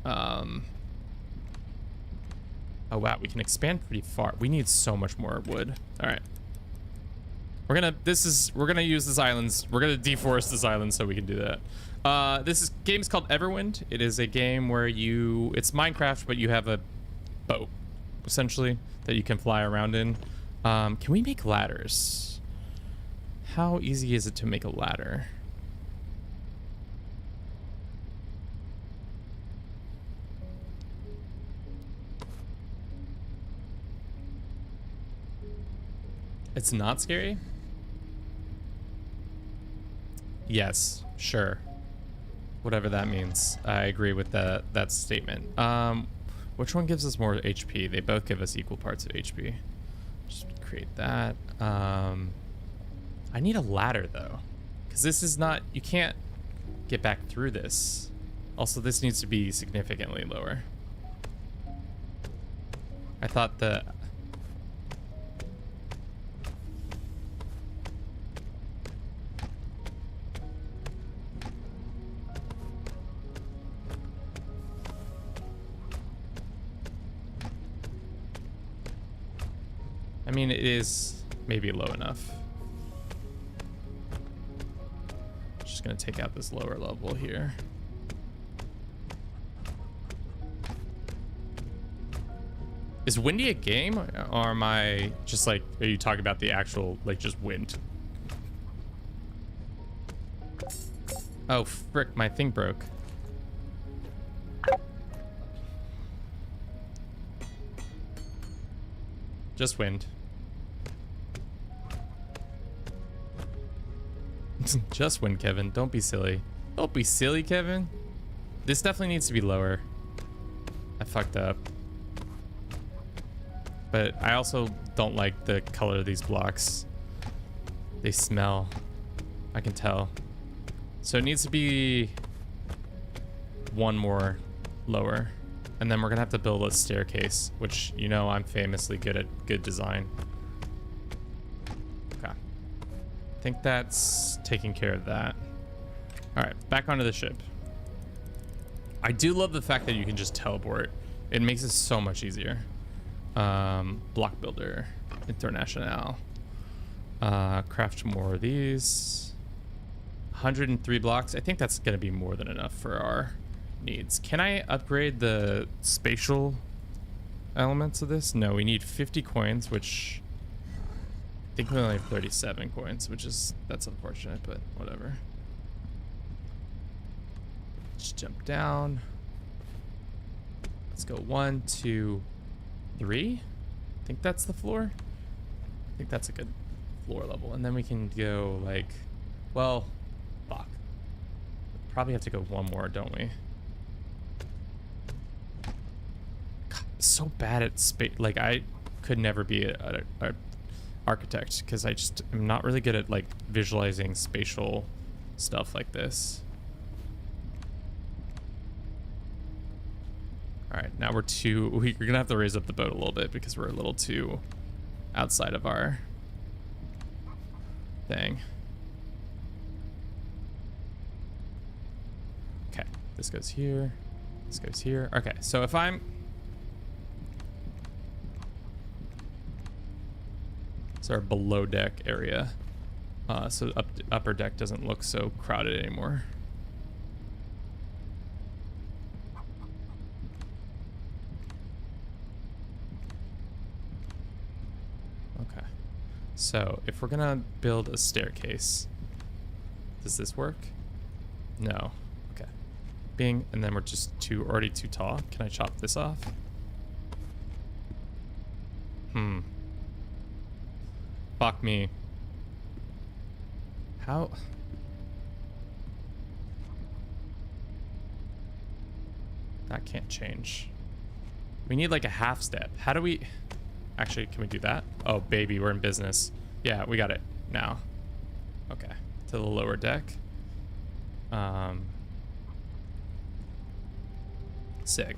A: Oh wow, we can expand pretty far. We need so much more wood. All right, we're gonna use this island. We're gonna deforest this island so we can do that. This game is called Everwind. It is a game where it's Minecraft, but you have a boat essentially that you can fly around in. Can we make ladders? How easy is it to make a ladder? It's not scary? Yes, sure. Whatever that means. I agree with that statement. Which one gives us more HP? They both give us equal parts of HP. Just create that. I need a ladder though, Because this is not, you can't get back through this. Also, this needs to be significantly lower. I thought the... I mean, it is maybe low enough. Just gonna take out this lower level here. Is windy a game, or am I just like, are you talking about the actual, like, just wind? Oh, frick, my thing broke. Just wind. Just wind, Kevin. Don't be silly. Don't be silly, Kevin. This definitely needs to be lower. I fucked up. But I also don't like the color of these blocks. They smell. I can tell. So it needs to be one more lower. And then we're gonna have to build a staircase, which, you know, I'm famously good at good design. Okay. I think that's taking care of that. All right, back onto the ship. I do love the fact that you can just teleport. It makes it so much easier. Block builder, international. Craft more of these. 103 blocks. I think that's gonna be more than enough for our needs. Can I upgrade the spatial elements of this? No, we need 50 coins, which I think we only have 37 coins, which is, that's unfortunate, but whatever. Just jump down. Let's go 1, 2, 3. I think that's the floor. I think that's a good floor level. And then we can go like, well, fuck. Probably have to go one more, don't we? God, I'm so bad at space. Like, I could never be a architect because I just am not really good at like visualizing spatial stuff like this. All right, now we're gonna have to raise up the boat a little bit because we're a little too outside of our thing. Okay, this goes here, this goes here. Okay, so if I'm, it's our below deck area, so upper deck doesn't look so crowded anymore. Okay, so if we're gonna build a staircase, does this work? No. Okay. Bing, and then we're just already too tall. Can I chop this off? Fuck me. How? That can't change. We need like a half step. How do we... Actually, can we do that? Oh, baby, we're in business. Yeah, we got it now. Okay, to the lower deck. Sick.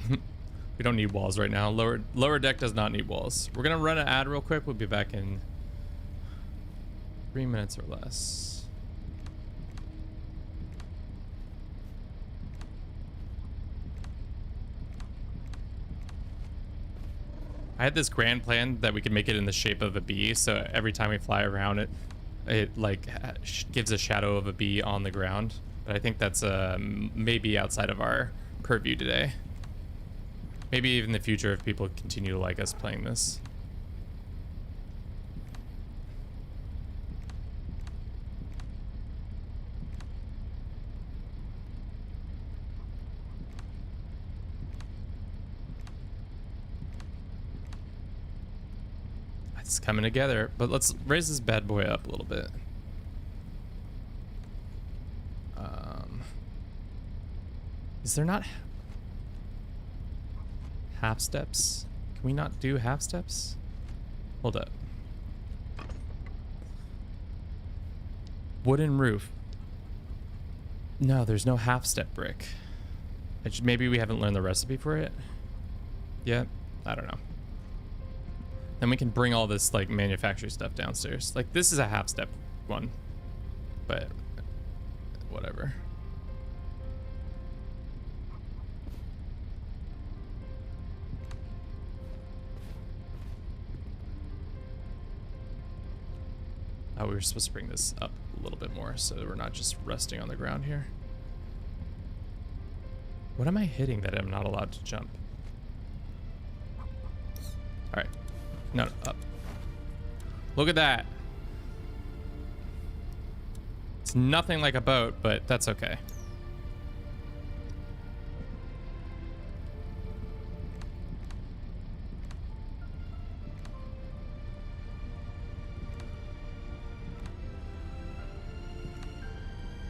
A: We don't need walls right now. Lower deck does not need walls. We're gonna run an ad real quick. We'll be back in 3 minutes or less. I had this grand plan that we could make it in the shape of a bee, so every time we fly around it like gives a shadow of a bee on the ground. But I think that's maybe outside of our purview today. Maybe even in the future if people continue to like us playing this. It's coming together, but let's raise this bad boy up a little bit. Is there not half steps? Can we not do half steps? Hold up. Wooden roof. No, there's no half-step brick. Maybe we haven't learned the recipe for it yet. I don't know. Then we can bring all this like manufacturing stuff downstairs. Like this is a half-step one, but whatever. Oh, we were supposed to bring this up a little bit more so we're not just resting on the ground here. What am I hitting that I'm not allowed to jump? All right. No, up. Look at that. It's nothing like a boat, but that's okay.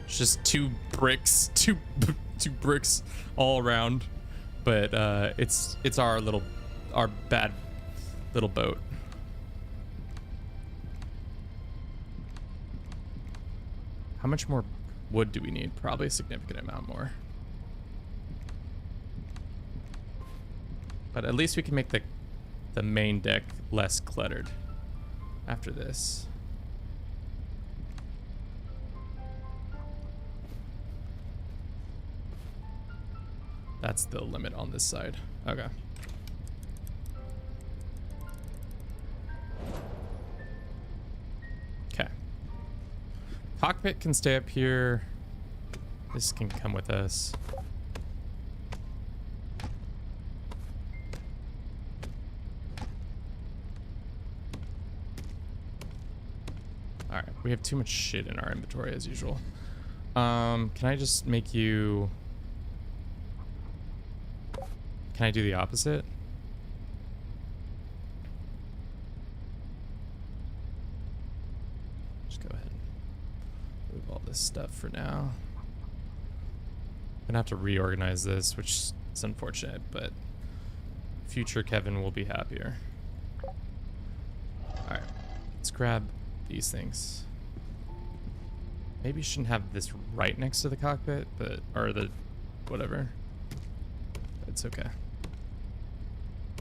A: It's just two bricks, two bricks all around, but it's our bad little boat. How much more wood do we need? Probably a significant amount more. But at least we can make the main deck less cluttered after this. That's the limit on this side. Okay. Okay. Cockpit can stay up here. This can come with us. All right, we have too much shit in our inventory as usual. Can I just make you... Can I do the opposite? Just go ahead and move all this stuff for now. I'm gonna have to reorganize this, which is unfortunate, but future Kevin will be happier. All right, let's grab these things. Maybe you shouldn't have this right next to the cockpit, but, or the, whatever. It's okay.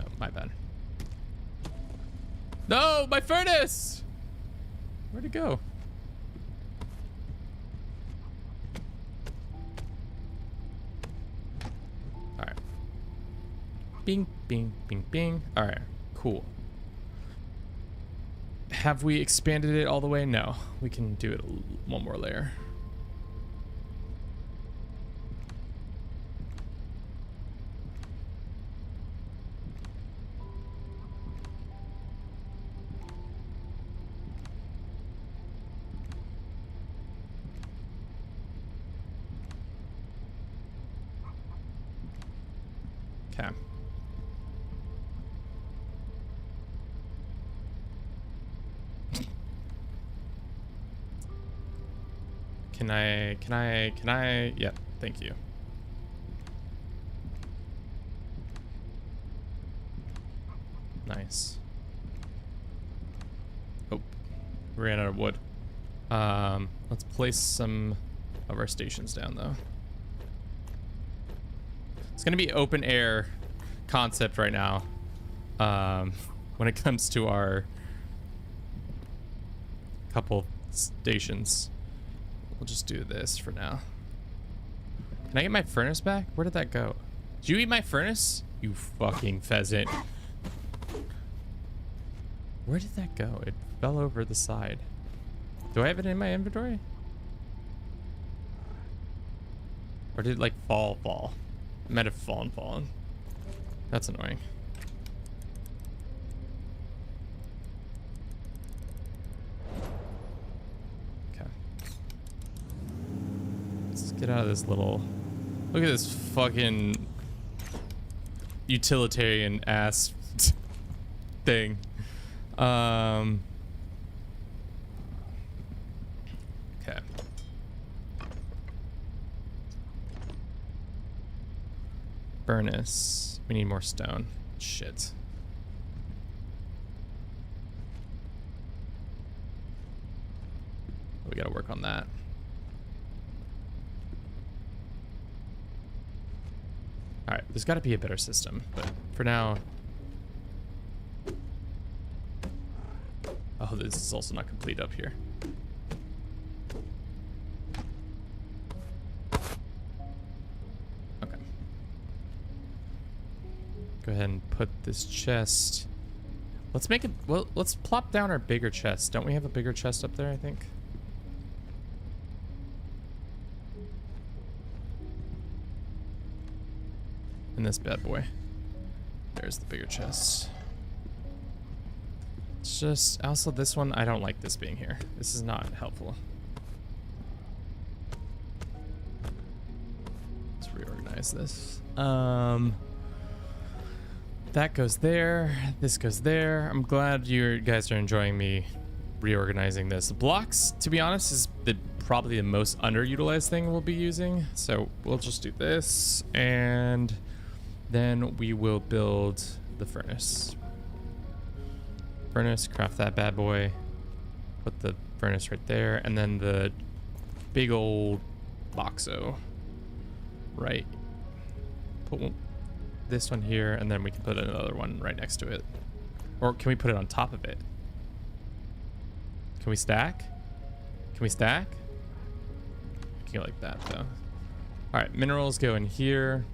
A: Oh, my bad. No, my furnace! Where'd it go? All right. Bing, bing, bing, bing. All right, cool. Have we expanded it all the way? No, we can do it one more layer. Okay. Can I? Yeah, thank you. Nice. Oh, we ran out of wood. Let's place some of our stations down though. It's gonna be open air concept right now. When it comes to our couple stations. We'll just do this for now. Can I get my furnace back? Where did that go? Did you eat my furnace? You fucking pheasant. Where did that go? It fell over the side. Do I have it in my inventory? Or did it like fall? It might have fallen. That's annoying. Get out of this little... Look at this fucking utilitarian ass thing. Okay. Furnace. We need more stone. Shit. We gotta work on that. All right, there's got to be a better system, but for now. Oh, this is also not complete up here. Okay. Go ahead and put this chest. Let's make it, well, let's plop down our bigger chest. Don't we have a bigger chest up there, I think? In this bad boy. There's the bigger chest. It's just, also this one, I don't like this being here. This is not helpful. Let's reorganize this. That goes there. This goes there. I'm glad you guys are enjoying me reorganizing this. Blocks, to be honest, is probably the most underutilized thing we'll be using. So we'll just do this, and then we will build the furnace. Furnace, craft that bad boy. Put the furnace right there, and then the big old boxo. Right. Put this one here, and then we can put another one right next to it. Or can we put it on top of it? Can we stack? Can we stack? I can't like that, though. All right, minerals go in here.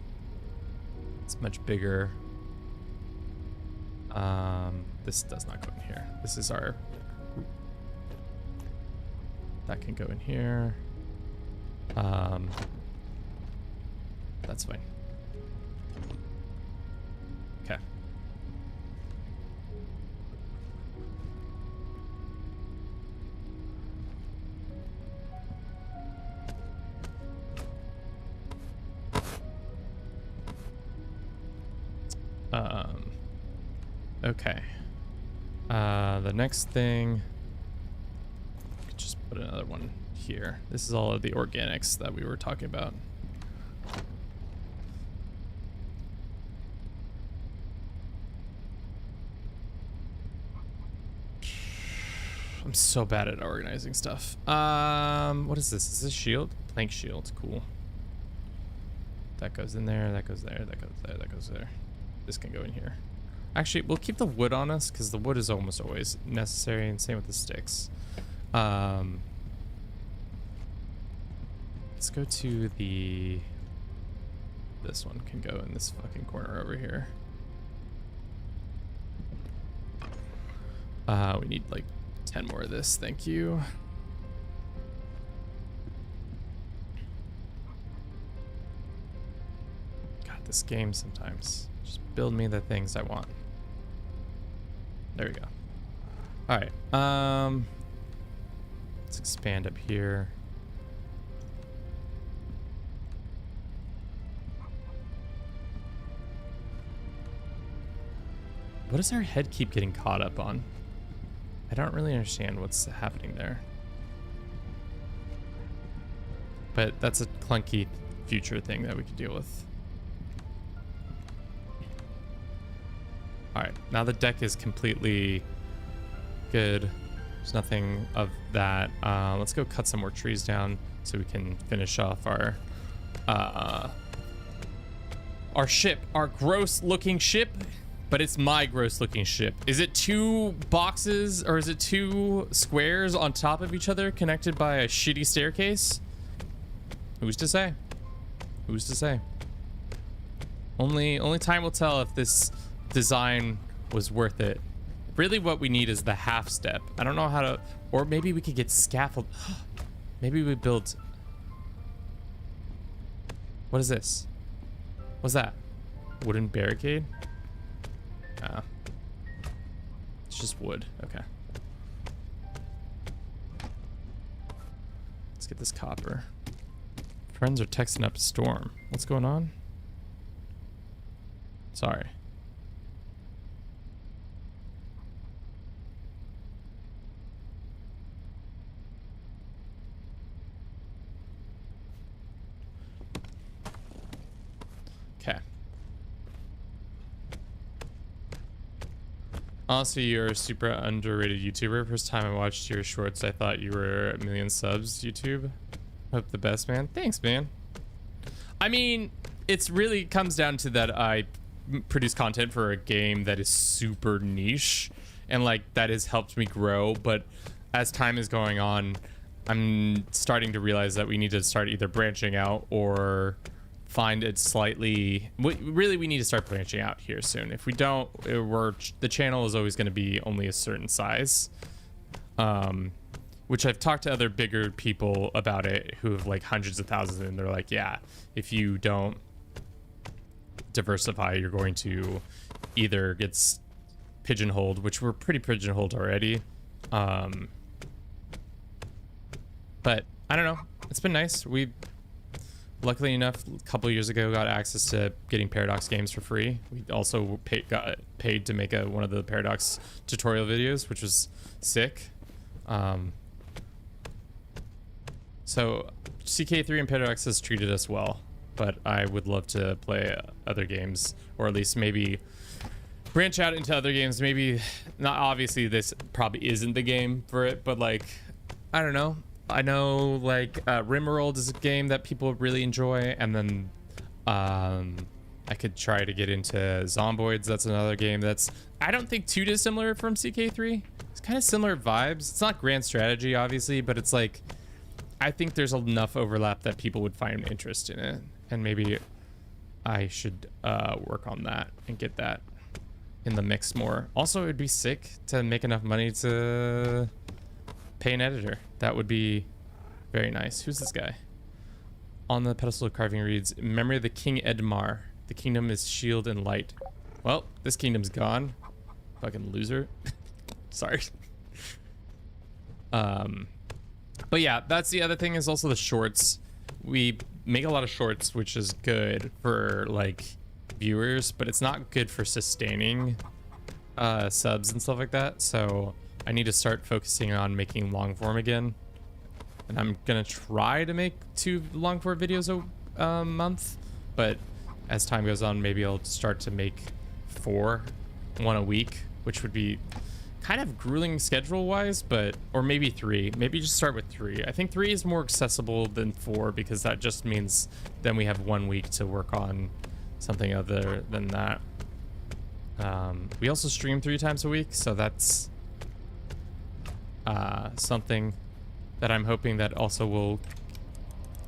A: It's much bigger. This does not go in here. This is our... That can go in here. That's fine. Okay. Okay. The next thing, I could just put another one here. This is all of the organics that we were talking about. I'm so bad at organizing stuff. What is this? Is this shield? Plank shield. Cool. That goes in there. That goes there. That goes there. That goes there. This can go in here. Actually, we'll keep the wood on us because the wood is almost always necessary, and same with the sticks. Let's go to the... This one can go in this fucking corner over here. We need like 10 more of this. Thank you. God, this game sometimes. Just build me the things I want. There we go. All right. Let's expand up here. What does our head keep getting caught up on? I don't really understand what's happening there. But that's a clunky future thing that we could deal with. All right, now the deck is completely good. There's nothing of that. Let's go cut some more trees down so we can finish off our ship, our gross looking ship, but it's my gross looking ship. Is it 2 boxes or is it 2 squares on top of each other connected by a shitty staircase? Who's to say? Who's to say? Only time will tell if this design was worth it. Really what we need is the half step. I don't know how to, or maybe we could get scaffold. Maybe we build. What is this? What's that? Wooden barricade? It's just wood. Okay. Let's get this copper. Friends are texting up a storm. What's going on? Sorry. Okay. Also, you're a super underrated YouTuber. First time I watched your shorts, I thought you were a million subs. YouTube. Hope the best, man. Thanks, man. I mean, it's really comes down to that I produce content for a game that is super niche, and like that has helped me grow. But as time is going on, I'm starting to realize that we need to start either branching out or find it slightly. Really, we need to start branching out here soon. If we don't, the channel is always going to be only a certain size. Which I've talked to other bigger people about it who have like hundreds of thousands, and they're like, yeah, if you don't diversify, you're going to either get pigeonholed, which we're pretty pigeonholed already. But I don't know. It's been nice. We, luckily enough, a couple years ago got access to getting Paradox games for free. We also got paid to make one of the Paradox tutorial videos, which was sick. So CK3 and Paradox has treated us well, but I would love to play other games, or at least maybe branch out into other games. Maybe not, obviously this probably isn't the game for it, but like, I don't know. I know like Rimworld is a game that people really enjoy, and then I could try to get into Zomboids. That's another game that's, I don't think too dissimilar from CK3. It's kind of similar vibes. It's not grand strategy, obviously, but it's like, I think there's enough overlap that people would find interest in it, and maybe I should work on that and get that in the mix more. Also, it would be sick to make enough money to pay an editor. That would be very nice. Who's this guy? On the pedestal of carving reads, "In memory of the King Edmar. The kingdom is shield and light." Well, this kingdom's gone. Fucking loser. Sorry. But yeah, that's the other thing, is also the shorts. We make a lot of shorts, which is good for like viewers, but it's not good for sustaining subs and stuff like that. So I need to start focusing on making long form again. And I'm gonna try to make 2 long form videos a month, but as time goes on, maybe I'll start to make 4, 1 a week, which would be kind of grueling schedule wise, but, or maybe 3. Maybe just start with 3. I think 3 is more accessible than 4, because that just means then we have 1 week to work on something other than that. We also stream 3 times a week, so that's something that I'm hoping that also will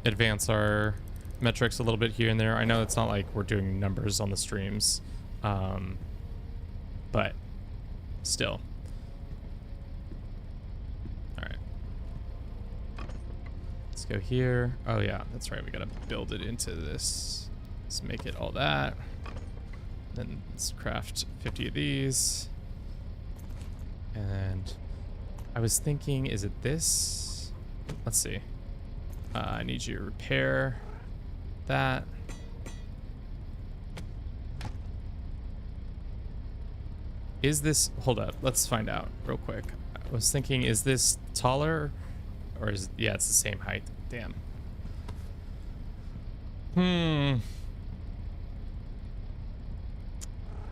A: advance our metrics a little bit here and there. I know it's not like we're doing numbers on the streams, but still. All right, let's go here. Oh yeah, that's right, we gotta build it into this. Let's make it all that, then let's craft 50 of these. And I was thinking, is it this? Let's see. I need you to repair that. Is this, hold up, let's find out real quick. I was thinking, is this taller, or is, yeah, it's the same height. Damn.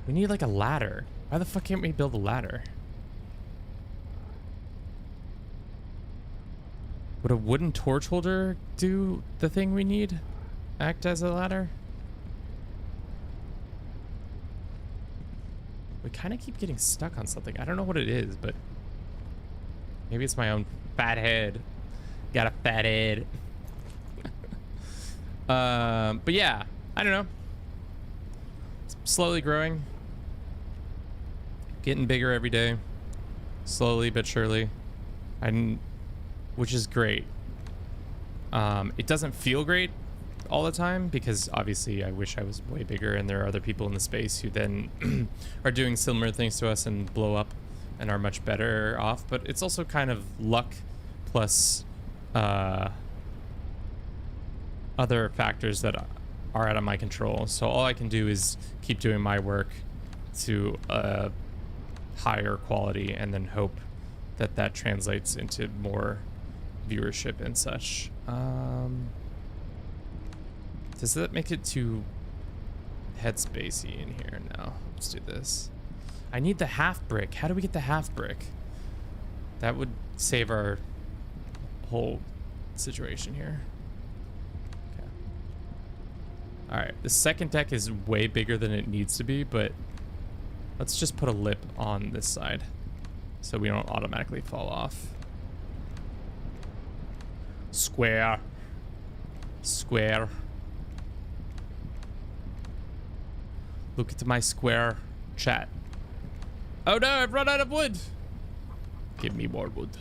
A: We need like a ladder. Why the fuck can't we build a ladder? Would a wooden torch holder do the thing we need? Act as a ladder? We kind of keep getting stuck on something. I don't know what it is, but maybe it's my own fat head. Got a fat head. But yeah, I don't know. It's slowly growing. Getting bigger every day. Slowly but surely. Which is great. It doesn't feel great all the time, because obviously I wish I was way bigger, and there are other people in the space who then are doing similar things to us and blow up and are much better off. But it's also kind of luck plus other factors that are out of my control. So all I can do is keep doing my work to a higher quality, and then hope that that translates into more viewership and such. Does that make it too headspacey in here? No, let's do this. I need the half brick. How do we get the half brick? That would save our whole situation here. Okay. All right, the second deck is way bigger than it needs to be, but let's just put a lip on this side so we don't automatically fall off. Square. Square. Look at my square, chat. Oh no, I've run out of wood. Give me more wood.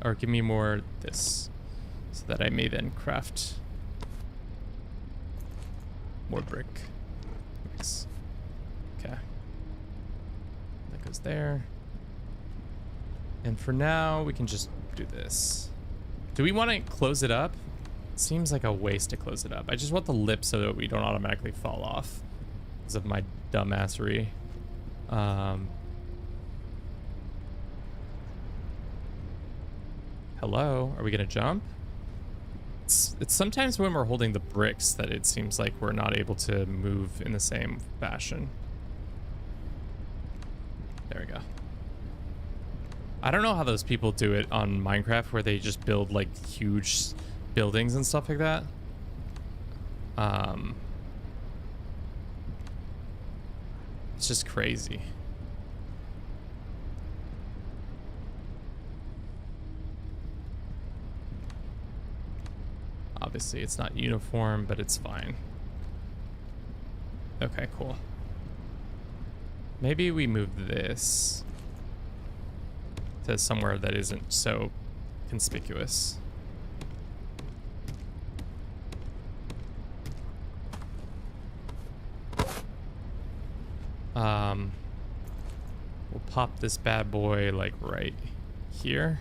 A: Or give me more this, so that I may then craft more brick. Nice. Okay. That goes there. And for now, we can just do this. Do we want to close it up? It seems like a waste to close it up. I just want the lip so that we don't automatically fall off because of my dumbassery. Hello, are we gonna jump? It's sometimes when we're holding the bricks that it seems like we're not able to move in the same fashion. There we go. I don't know how those people do it on Minecraft where they just build like huge buildings and stuff like that. It's just crazy. Obviously, it's not uniform, but it's fine. Okay, cool. Maybe we move this to somewhere that isn't so conspicuous. We'll pop this bad boy like right here.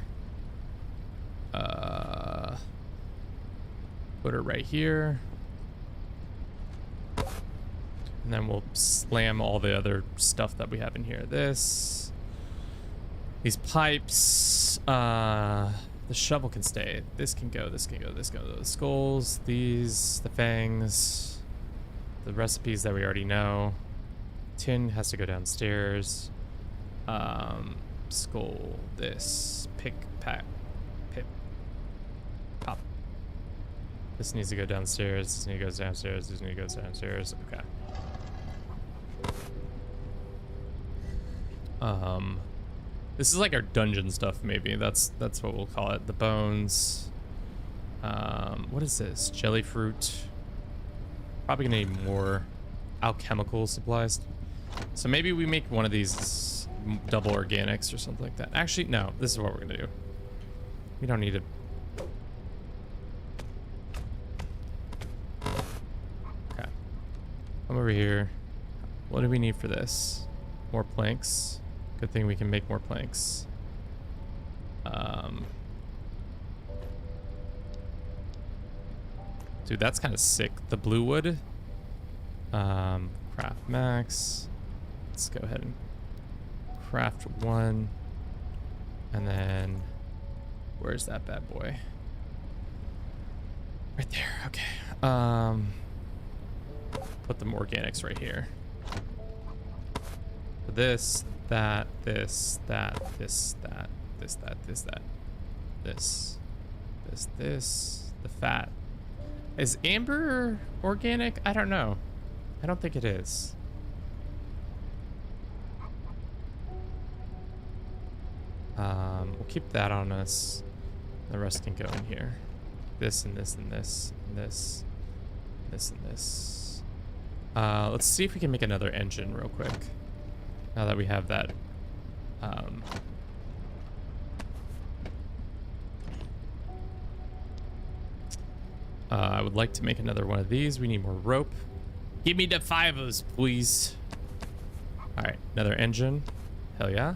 A: Put her right here. And then we'll slam all the other stuff that we have in here. These pipes, the shovel can stay. This can go, this can go, this can go. The skulls, these, the fangs, the recipes that we already know. Tin has to go downstairs. Skull, this, pick, pack, pip, pop. This needs to go downstairs, this needs to go downstairs, this needs to go downstairs, okay. This is like our dungeon stuff, maybe. That's what we'll call it. The bones. What is this? Jelly fruit. Probably gonna need more alchemical supplies. So maybe we make one of these double organics or something like that. Actually, no. This is what we're gonna do. We don't need it. Okay. Come over here. What do we need for this? More planks. Good thing we can make more planks. Dude, that's kind of sick. The blue wood. Craft max. Let's go ahead and craft one. And then, where's that bad boy? Right there, okay. Put them organics right here. This, that, this, that, this, that, this, that, this, that, this, the fat. Is amber organic? I don't know. I don't think it is. We'll keep that on us. The rest can go in here. This and this and this and this, this and this. Let's see if we can make another engine real quick. Now that we have that, I would like to make another one of these. We need more rope. Give me the fivers, please. All right, another engine. Hell yeah.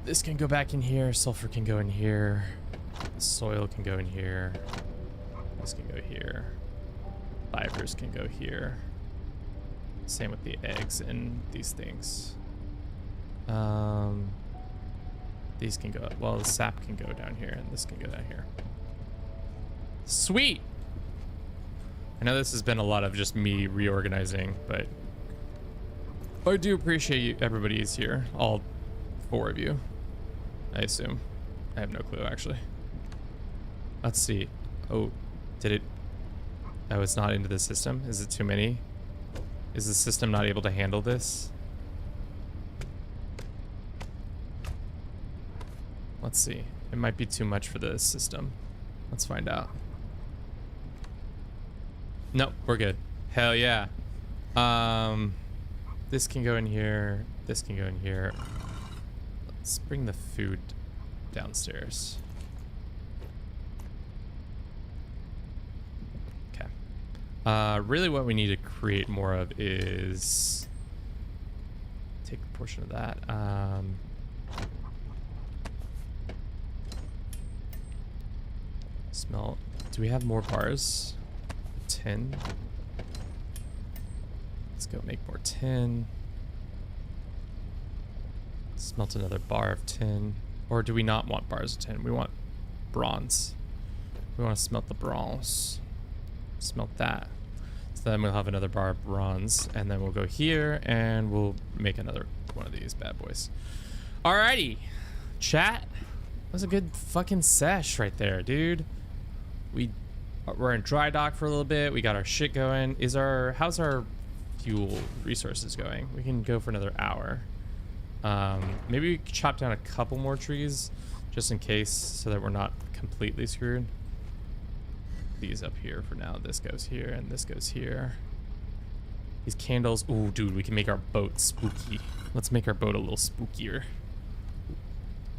A: This can go back in here. Sulfur can go in here. Soil can go in here. This can go here. Fibers can go here. Same with the eggs and these things. These can go, well, the sap can go down here and this can go down here. Sweet. I know this has been a lot of just me reorganizing, but I do appreciate you, everybody is here. All 4 of you, I assume. I have no clue, actually. Let's see. Oh, did it? Oh, it's not into the system? Is it too many? Is the system not able to handle this? Let's see. It might be too much for the system. Let's find out. Nope, we're good. Hell yeah. This can go in here. This can go in here. Let's bring the food downstairs. Okay. Really what we need to create more of is take a portion of that. Smelt. Do we have more bars? Tin. Let's go make more tin. Smelt another bar of tin. Or do we not want bars of tin? We want bronze. We want to smelt the bronze. Smelt that. So then we'll have another bar of bronze. And then we'll go here and we'll make another one of these bad boys. Alrighty. Chat. That was a good fucking sesh right there, dude. We're in dry dock for a little bit. We got our shit going. How's our fuel resources going? We can go for another hour. Maybe we chop down a couple more trees just in case so that we're not completely screwed. These up here for now. This goes here and this goes here. These candles. Ooh, dude, we can make our boat spooky. Let's make our boat a little spookier.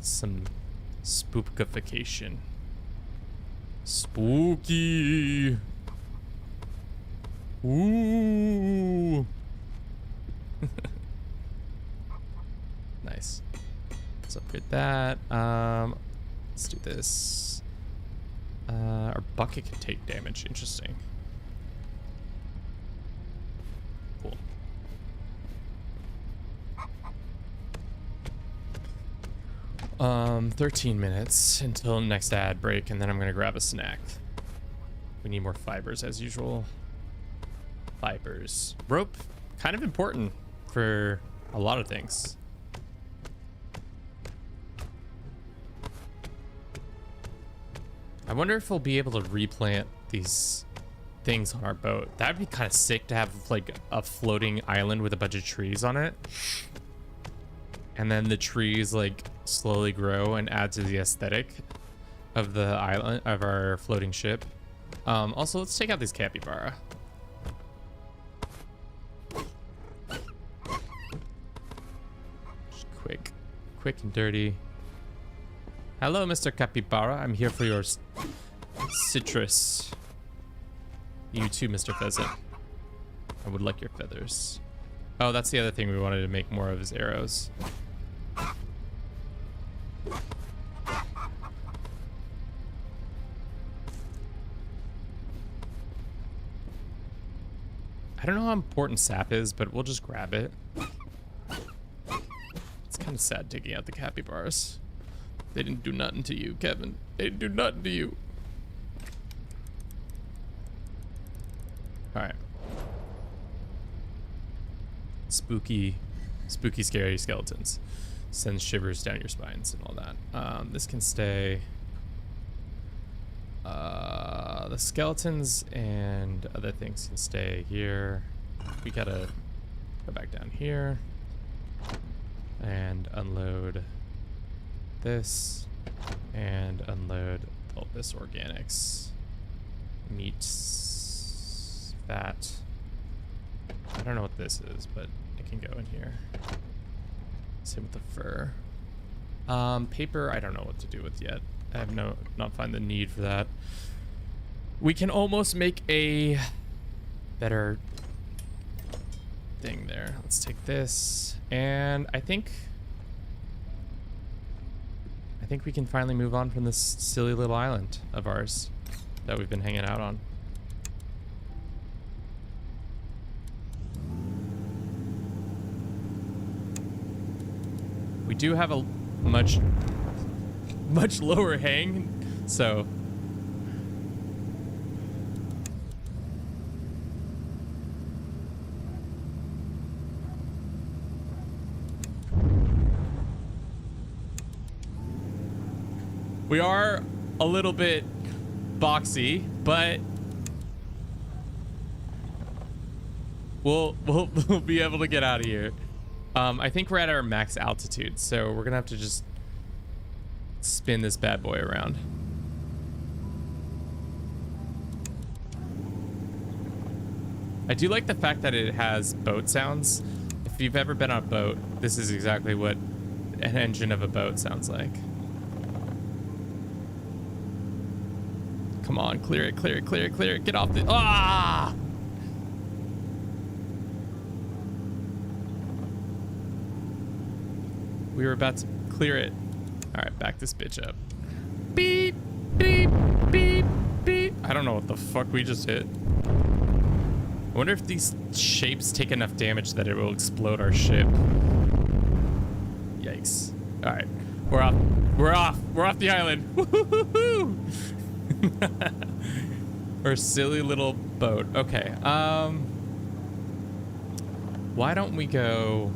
A: Some spookification. Spooky. Ooh. Nice. Let's upgrade that. Let's do this. Our bucket can take damage. Interesting. Cool. 13 minutes until next ad break, and then I'm gonna grab a snack. We need more fibers as usual. Fibers. Rope, kind of important for a lot of things. I wonder if we'll be able to replant these things on our boat. That'd be kind of sick to have like a floating island with a bunch of trees on it. And then the trees like slowly grow and add to the aesthetic of the island, of our floating ship. Also, let's take out these capybara. Just quick and dirty. Hello, Mr. Capybara. I'm here for your citrus. You too, Mr. Pheasant. I would like your feathers. Oh, that's the other thing we wanted to make more of is arrows. I don't know how important sap is, but we'll just grab it. It's kind of sad taking out the capybaras. They didn't do nothing to you, Kevin. They didn't do nothing to you. All right. Spooky, scary skeletons. Sends shivers down your spines and all that. This can stay. The skeletons and other things can stay here. We gotta go back down here and unload this and unload all this organics. Meat, fat. I don't know what this is, but it can go in here. Same with the fur. Paper, I don't know what to do with yet. I have not find the need for that. We can almost make a better thing there. Let's take this, and I think we can finally move on from this silly little island of ours that we've been hanging out on. We do have a much lower hang, so We are a little bit boxy, but we'll be able to get out of here. I think we're at our max altitude, so we're gonna have to just spin this bad boy around. I do like the fact that it has boat sounds. If you've ever been on a boat, this is exactly what an engine of a boat sounds like. Come on, clear it, clear it, clear it, clear it. Get off the... Ah! We were about to clear it. All right, back this bitch up. Beep, beep, beep, beep. I don't know what the fuck we just hit. I wonder if these shapes take enough damage that it will explode our ship. Yikes. All right, we're off. We're off. We're off the island. Woo-hoo-hoo-hoo! Our silly little boat. Okay. Why don't we go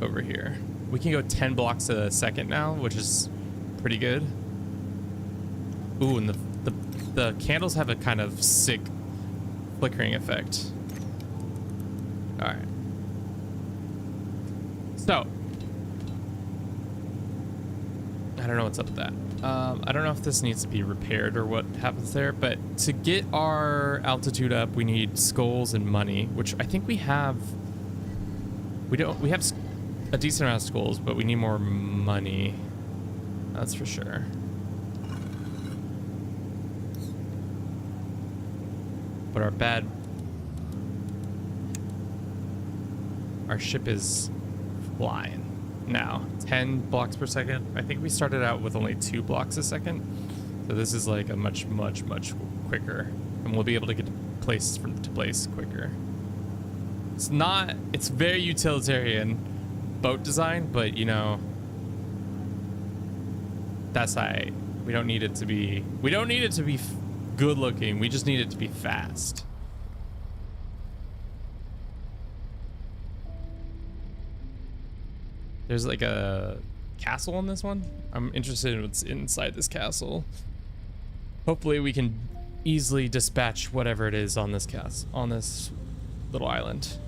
A: over here? We can go 10 blocks a second now, which is pretty good. Ooh, and the candles have a kind of sick flickering effect. All right. So, I don't know what's up with that. I don't know if this needs to be repaired or what happens there, but to get our altitude up, we need skulls and money, which I think we have. We have a decent amount of skulls, but we need more money. That's for sure. But our ship is flying now. 10 blocks per second. I think we started out with only 2 blocks a second. So this is like a much quicker. And we'll be able to get place to place quicker. It's very utilitarian boat design, but you know, that's alright. We don't need it to be good looking. We just need it to be fast. There's like a castle on this one. I'm interested in what's inside this castle. Hopefully we can easily dispatch whatever it is on this on this little island.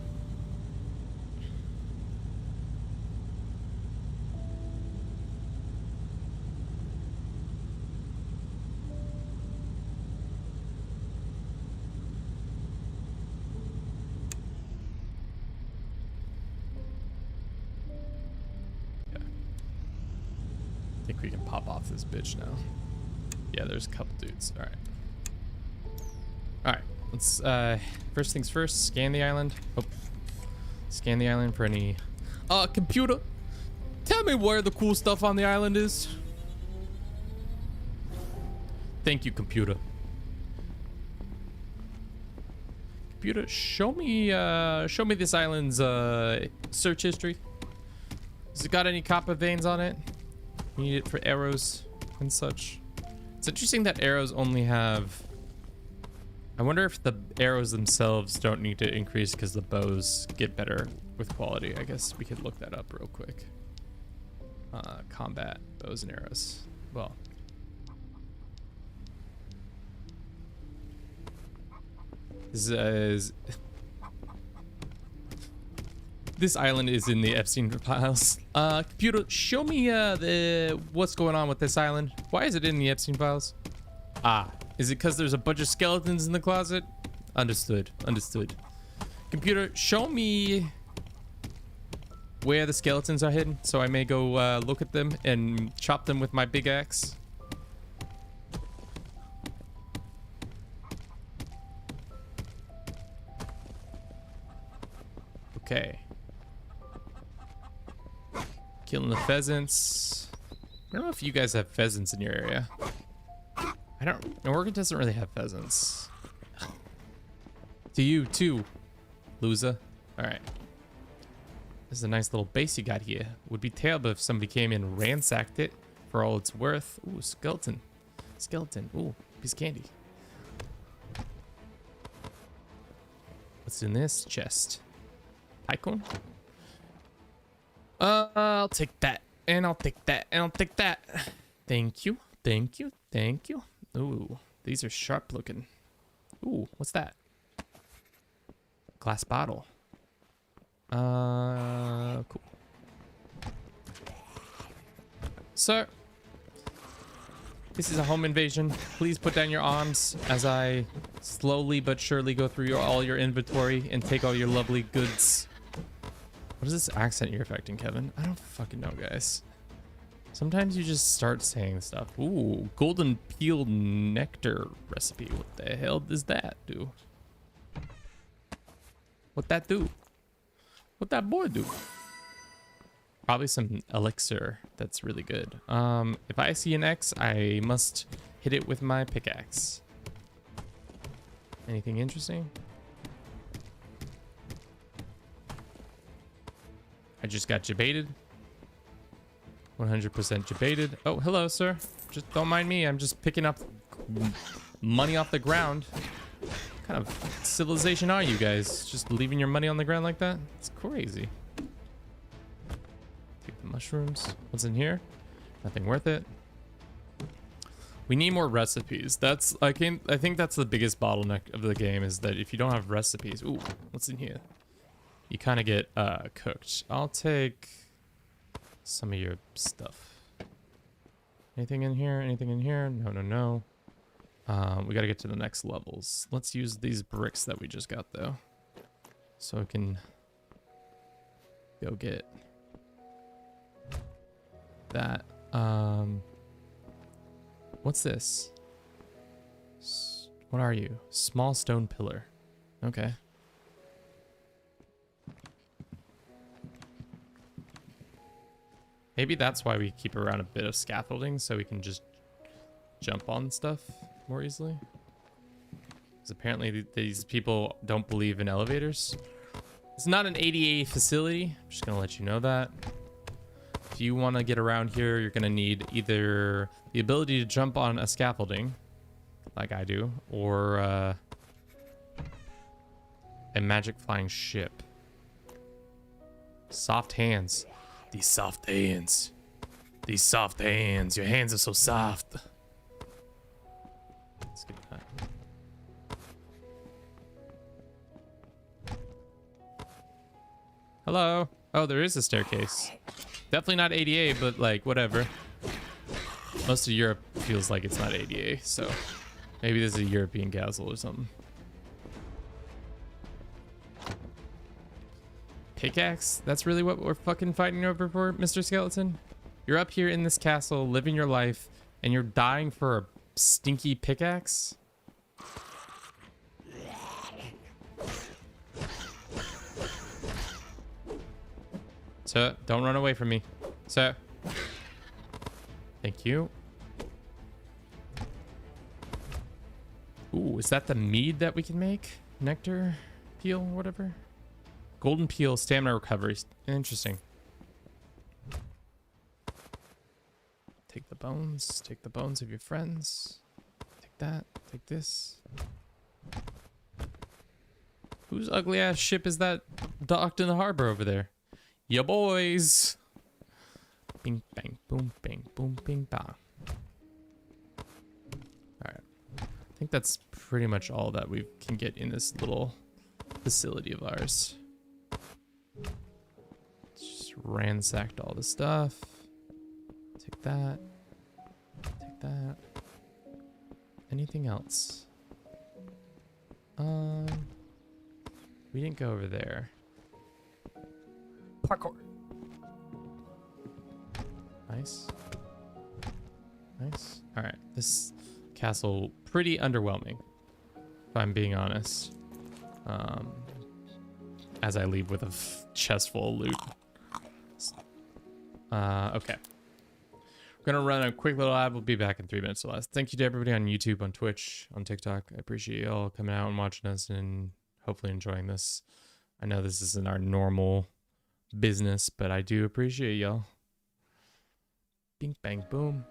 A: I think we can pop off this bitch now. Yeah, there's a couple dudes. All right, let's first things first, scan the island. Scan the island for any computer, tell me where the cool stuff on the island is. Thank you, computer. Computer, show me this island's search history. Has it got any copper veins on it? We need it for arrows and such. It's interesting that arrows only have... I wonder if the arrows themselves don't need to increase because the bows get better with quality. I guess we could look that up real quick. Combat, bows and arrows. Well. This island is in the Epstein files. Computer, show me what's going on with this island. Why is it in the Epstein files? Ah, is it because there's a bunch of skeletons in the closet? Understood, understood. Computer, show me where the skeletons are hidden so I may go look at them and chop them with my big axe. Okay. Killing the pheasants. I don't know if you guys have pheasants in your area. I don't. Oregon doesn't really have pheasants. To you too, loser. All right. This is a nice little base you got here. Would be terrible if somebody came in and ransacked it for all it's worth. Ooh, skeleton. Skeleton. Ooh, piece of candy. What's in this chest? Icon. I'll take that, and I'll take that, and I'll take that. Thank you. Thank you. Thank you. Ooh, these are sharp looking. Ooh, what's that? Glass bottle. Cool. Sir, this is a home invasion. Please put down your arms as I slowly but surely go through all your inventory and take all your lovely goods. What is this accent you're affecting, Kevin? I don't fucking know, guys. Sometimes you just start saying stuff. Ooh, golden peel nectar recipe. What the hell does that do? What that do? What that boy do? Probably some elixir that's really good. If I see an X, I must hit it with my pickaxe. Anything interesting? I just got jebaited. 100% jebaited. Oh, hello, sir. Just don't mind me. I'm just picking up money off the ground. What kind of civilization are you guys? Just leaving your money on the ground like that? It's crazy. Take the mushrooms. What's in here? Nothing worth it. We need more recipes. I think that's the biggest bottleneck of the game, is that if you don't have recipes. Ooh, what's in here? You kind of get cooked. I'll take some of your stuff. Anything in here? Anything in here? No, no, no. We got to get to the next levels. Let's use these bricks that we just got, though. So I can go get that. What's this? What are you? Small stone pillar. Okay. Maybe that's why we keep around a bit of scaffolding, so we can just jump on stuff more easily. Because apparently these people don't believe in elevators. It's not an ADA facility. I'm just gonna let you know that. If you want to get around here, you're gonna need either the ability to jump on a scaffolding, like I do, or a magic flying ship. Soft hands. These soft hands. These soft hands. Your hands are so soft. Let's get that. Hello. Oh, there is a staircase. Definitely not ADA, but like, whatever. Most of Europe feels like it's not ADA, so maybe this is a European castle or something. Pickaxe? That's really what we're fucking fighting over for, Mr. Skeleton? You're up here in this castle, living your life, and you're dying for a stinky pickaxe? Sir, don't run away from me. Sir. Thank you. Ooh, is that the mead that we can make? Nectar? Peel? Whatever? Golden peel, stamina recovery. Interesting. Take the bones. Take the bones of your friends. Take that. Take this. Whose ugly ass ship is that docked in the harbor over there? Ya boys. Bing, bang, boom, bing, boom, bing, bang. Alright. I think that's pretty much all that we can get in this little facility of ours. Just ransacked all the stuff. Take that. Take that. Anything else? We didn't go over there. Parkour. Nice. Nice. All right. This castle pretty underwhelming, if I'm being honest. As I leave with a chest full of loot. Okay. We're gonna run a quick little ad. We'll be back in 3 minutes or less. Thank you to everybody on YouTube, on Twitch, on TikTok. I appreciate y'all coming out and watching us and hopefully enjoying this. I know this isn't our normal business, but I do appreciate y'all. Bing, bang, boom.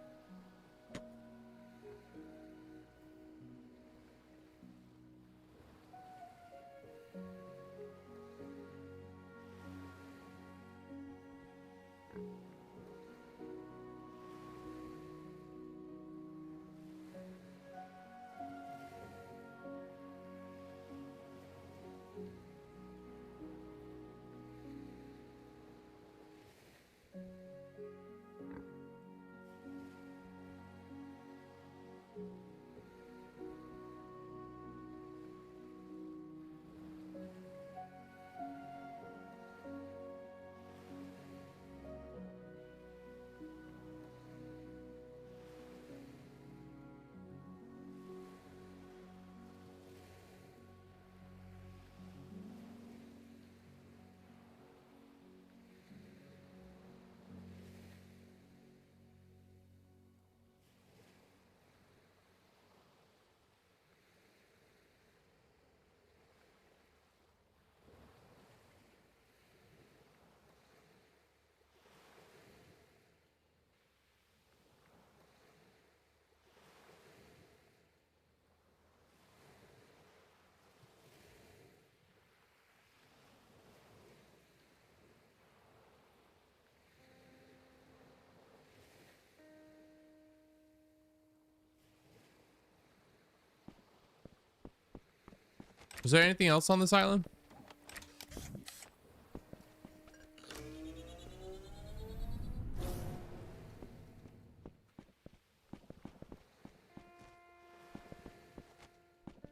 A: Is there anything else on this island?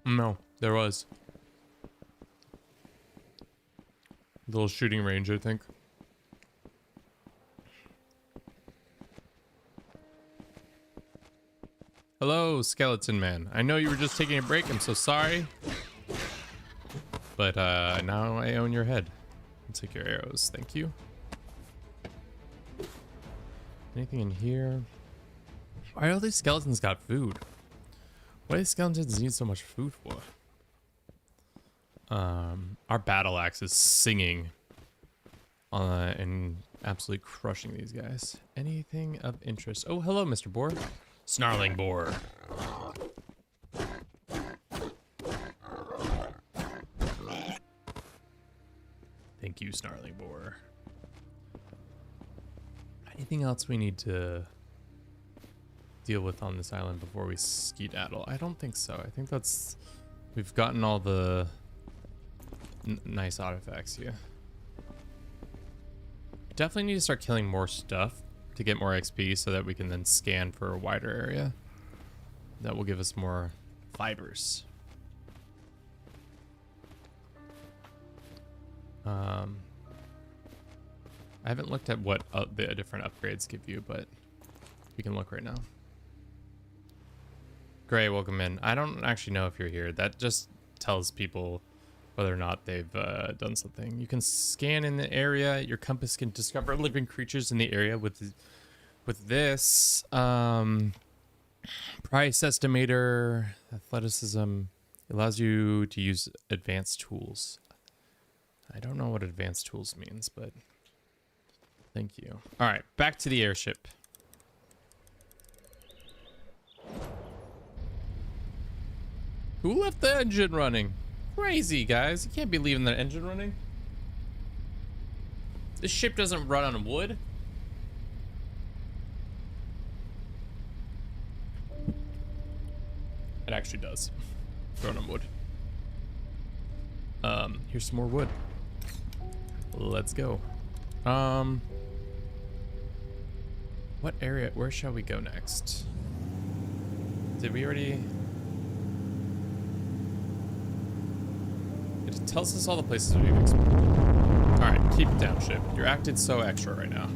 A: No, there was. Little shooting range, I think. Hello, Skeleton Man. I know you were just taking a break. I'm so sorry. But now I own your head. I'll take your arrows. Thank you. Anything in here? Why all these skeletons got food? Why do skeletons need so much food for? Our battle axe is singing and absolutely crushing these guys. Anything of interest? Oh, hello, Mr. Boar. Snarling boar. Thank you, Snarling boar. Anything else we need to deal with on this island before we skedaddle? I don't think so. I think that's... We've gotten all the nice artifacts here. Definitely need to start killing more stuff to get more XP so that we can then scan for a wider area. That will give us more fibers. I haven't looked at what the different upgrades give you, but we can look right now. Gray, welcome in. I don't actually know if you're here. That just tells people whether or not they've done something. You can scan in the area. Your compass can discover living creatures in the area with this. Price estimator, athleticism. It allows you to use advanced tools. I don't know what advanced tools means, but thank you. All right, back to the airship. Who left the engine running? Crazy, guys. You can't be leaving the engine running. This ship doesn't run on wood. It actually does run on wood. Here's some more wood. Let's go. What area? Where shall we go next? Did we already? It tells us all the places we've explored. All right, keep it down, ship. You're acting so extra right now.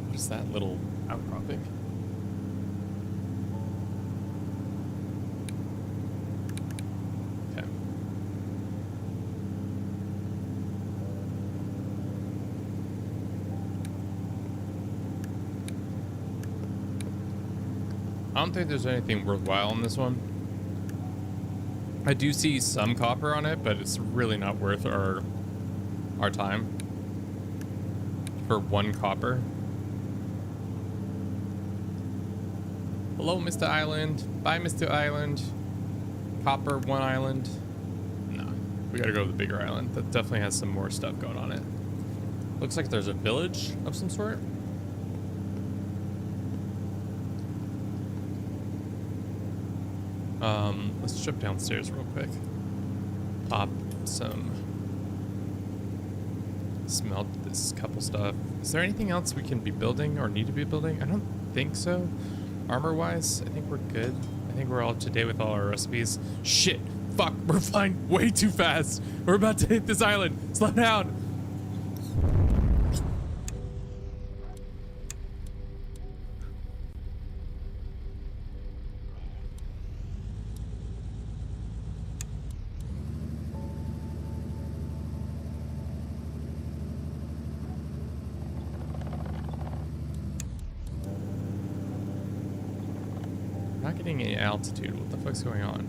A: What is that little outcropping? Okay. I don't think there's anything worthwhile on this one. I do see some copper on it, but it's really not worth our time for 1 copper. Hello, Mr. Island. Bye, Mr. Island. Copper, 1 island. No, we gotta go to the bigger island. That definitely has some more stuff going on it. Looks like there's a village of some sort. Let's jump downstairs real quick. Pop some. Smelt this couple stuff. Is there anything else we can be building or need to be building? I don't think so. Armor-wise, I think we're good. I think we're all up to date with all our recipes. Shit! Fuck! We're flying way too fast! We're about to hit this island! Slow down! Not getting any altitude. What the fuck's going on?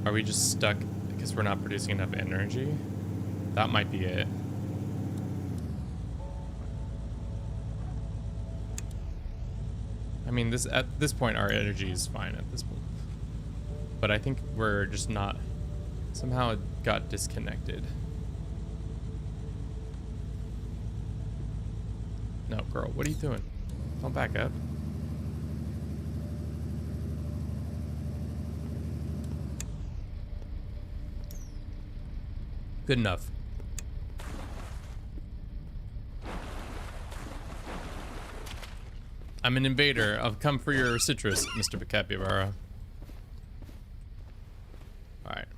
A: Are we just stuck because we're not producing enough energy? That might be it. I mean, at this point, our energy is fine at this point. But I think we're just not... Somehow it got disconnected. No, girl, what are you doing? Don't back up. Good enough. I'm an invader. I've come for your citrus, Mr. Capybara. Alright.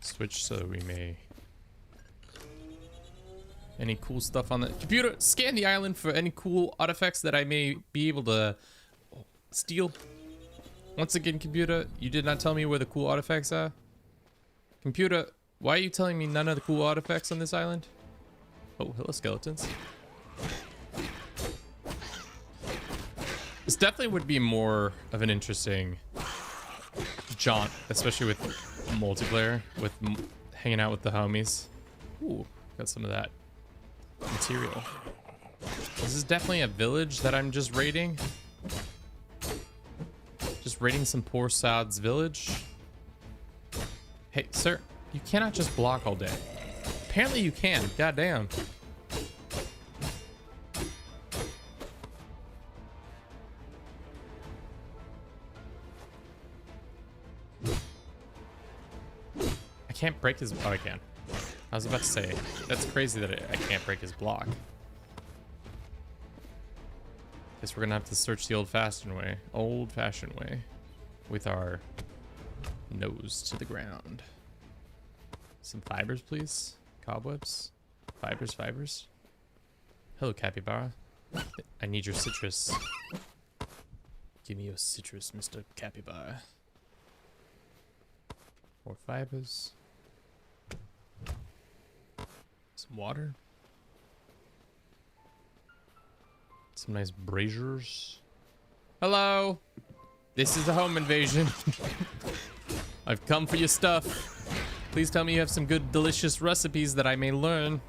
A: Switch so we may... Any cool stuff on the computer? Scan the island for any cool artifacts that I may be able to steal. Once again, computer, you did not tell me where the cool artifacts are. Computer, why are you telling me none of the cool artifacts on this island? Oh, hello, skeletons. This definitely would be more of an interesting jaunt, especially with multiplayer, with hanging out with the homies. Ooh, got some of that material. This is definitely a village that I'm just raiding. Just raiding some poor sod's village. Hey, sir, you cannot just block all day. Apparently you can. Goddamn. I can't break his... Oh, I can. I was about to say, that's crazy that I can't break his block. Guess we're gonna have to search the old-fashioned way. Old-fashioned way. With our nose to the ground. Some fibers, please. Cobwebs. Fibers, fibers. Hello, Capybara. I need your citrus. Give me your citrus, Mr. Capybara. More fibers. Some water. Some nice braziers. Hello! This is a home invasion. I've come for your stuff. Please tell me you have some good, delicious recipes that I may learn.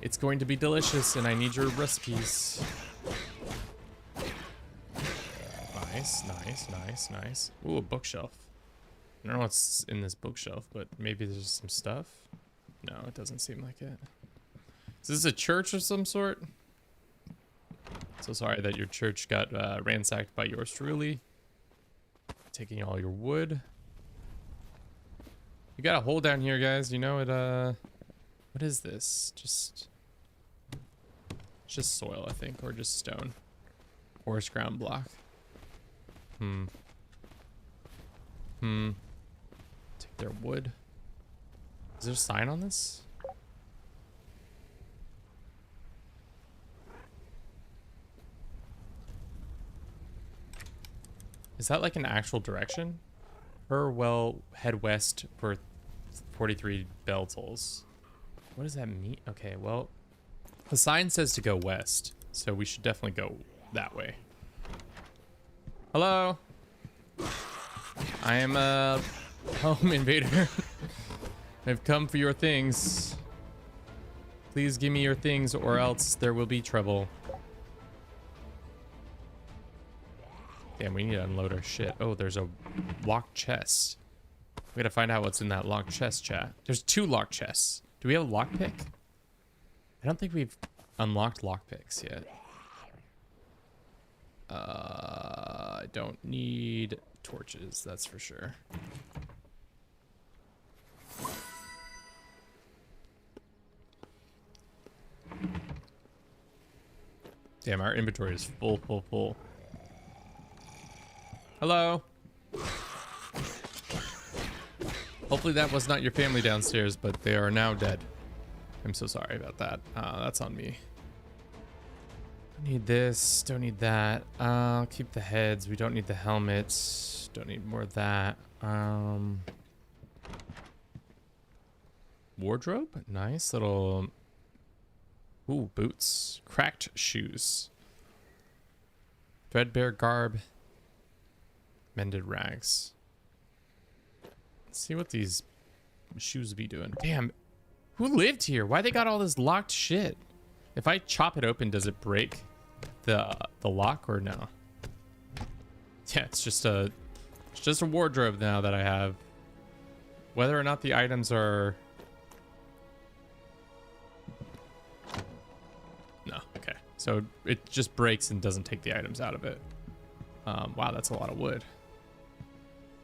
A: It's going to be delicious, and I need your recipes. Nice, nice, nice, nice. Ooh, a bookshelf. I don't know what's in this bookshelf, but maybe there's some stuff. No, it doesn't seem like it. Is this a church of some sort? So sorry that your church got ransacked by yours truly. Taking all your wood. You got a hole down here, guys. You know it, what is this? Just soil, I think, or just stone. Forest ground block. Take their wood. Is there a sign on this? Is that like an actual direction? Well, head west for 43 bell tolls. What does that mean? Okay, well, the sign says to go west, so we should definitely go that way. Hello? I am a home invader. I've come for your things. Please give me your things or else there will be trouble. Damn, we need to unload our shit. Oh, there's a locked chest. We gotta find out what's in that locked chest, chat. There's 2 locked chests. Do we have a lockpick? I don't think we've unlocked lockpicks yet. I don't need torches, that's for sure. Damn, our inventory is full, full, full. Hello. Hopefully that was not your family downstairs, but they are now dead. I'm so sorry about that. That's on me. Don't need this. Don't need that. I'll keep the heads. We don't need the helmets. Don't need more of that. Wardrobe. Nice little... Ooh, boots. Cracked shoes. Threadbare garb. Mended rags. Let's see what these shoes be doing. Damn, who lived here? Why they got all this locked shit? If I chop it open, does it break the lock or no? Yeah, it's just a wardrobe now that I have. Whether or not the items are So it just breaks and doesn't take the items out of it. Wow, that's a lot of wood.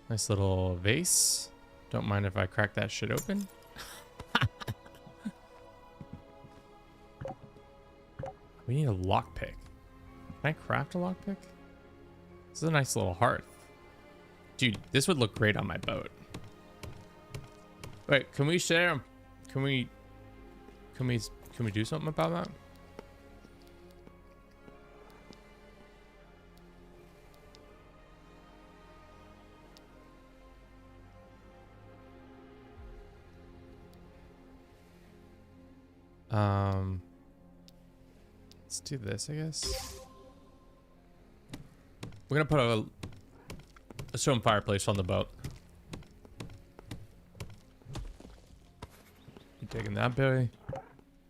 A: Nice little vase. Don't mind if I crack that shit open. We need a lockpick. Can I craft a lockpick? This is a nice little hearth. Dude, this would look great on my boat. Wait, can we share? Can we do something about that? Let's do this, I guess. We're gonna put a stone fireplace on the boat. You taking that, Billy?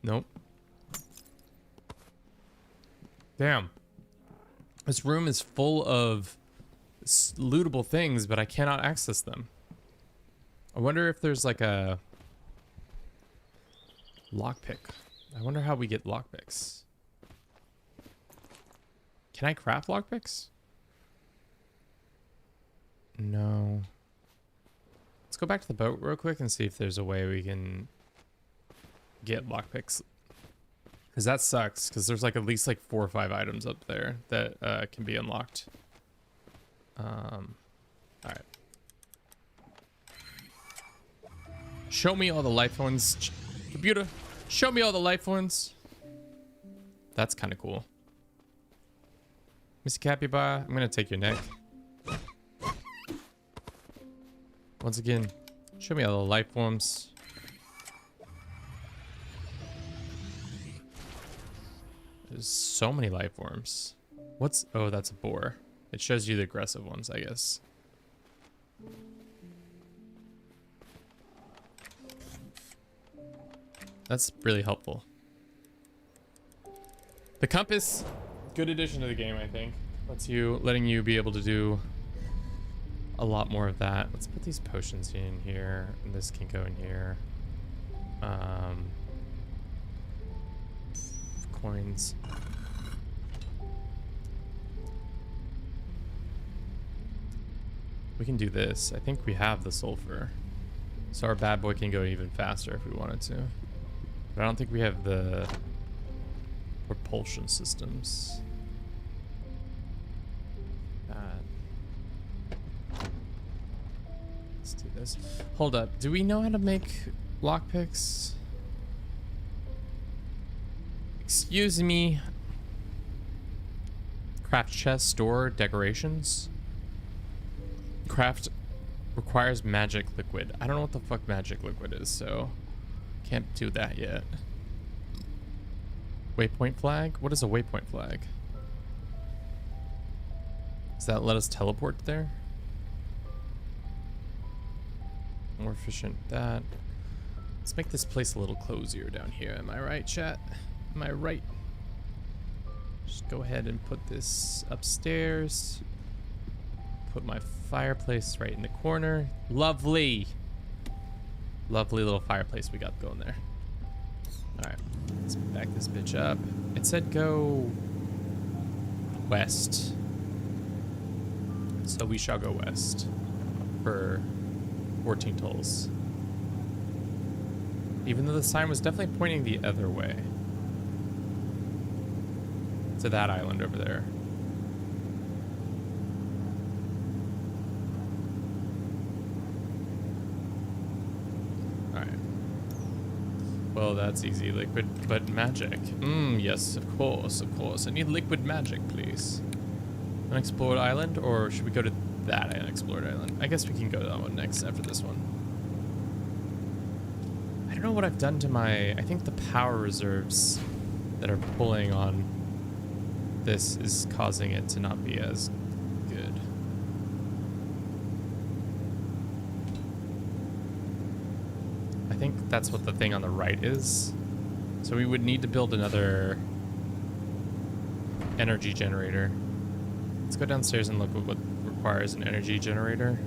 A: Nope. Damn. This room is full of lootable things, but I cannot access them. I wonder if there's like a lockpick. I wonder how we get lockpicks. Can I craft lockpicks? No. Let's go back to the boat real quick and see if there's a way we can get lockpicks. Because that sucks, because there's like at least like 4 or 5 items up there that can be unlocked. Alright. Show me all the life ones. Computer, show me all the life ones. That's kind of cool. Mr. Capybara, I'm going to take your neck. Once again, show me all the life forms. There's so many life forms. What's... Oh, that's a boar. It shows you the aggressive ones, I guess. That's really helpful. The compass, good addition to the game, I think. Letting you be able to do a lot more of that. Let's put these potions in here, and this can go in here. Coins. We can do this. I think we have the sulfur, so our bad boy can go even faster if we wanted to. But I don't think we have the propulsion systems. Let's do this. Hold up. Do we know how to make lockpicks? Excuse me. Craft chest, store, decorations. Craft requires magic liquid. I don't know what the fuck magic liquid is, so can't do that yet. Waypoint flag? What is a waypoint flag? Does that let us teleport there? More efficient that. Let's make this place a little cozier down here. Am I right, chat? Am I right? Just go ahead and put this upstairs. Put my fireplace right in the corner. Lovely. Lovely little fireplace we got going there. Alright, let's back this bitch up. It said go west. So we shall go west for 14 tolls. Even though the sign was definitely pointing the other way. To that island over there. Well, that's easy. Liquid, but magic. Yes, of course, of course. I need liquid magic, please. Unexplored island, or should we go to that unexplored island? I guess we can go to that one next after this one. I don't know what I've done to my... I think the power reserves that are pulling on this is causing it to not be as good. I think that's what the thing on the right is. So we would need to build another energy generator. Let's go downstairs and look at what requires an energy generator.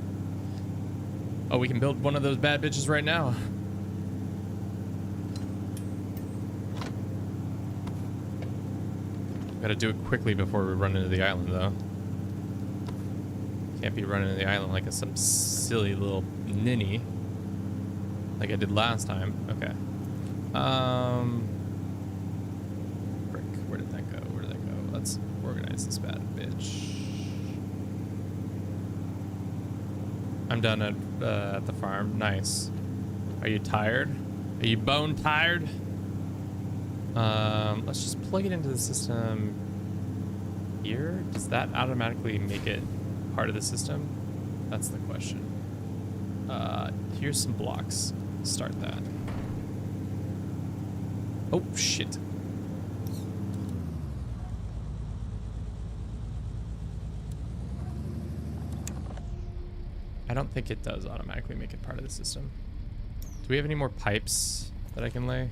A: Oh, we can build one of those bad bitches right now. Gotta do it quickly before we run into the island, though. Can't be running into the island like some silly little ninny. Like I did last time. Okay. Frick. Where did that go? Where did that go? Let's organize this bad bitch. I'm done at the farm. Nice. Are you tired? Are you bone tired? Let's just plug it into the system here. Does that automatically make it part of the system? That's the question. Here's some blocks. Start that. Oh, shit. I don't think it does automatically make it part of the system. Do we have any more pipes that I can lay?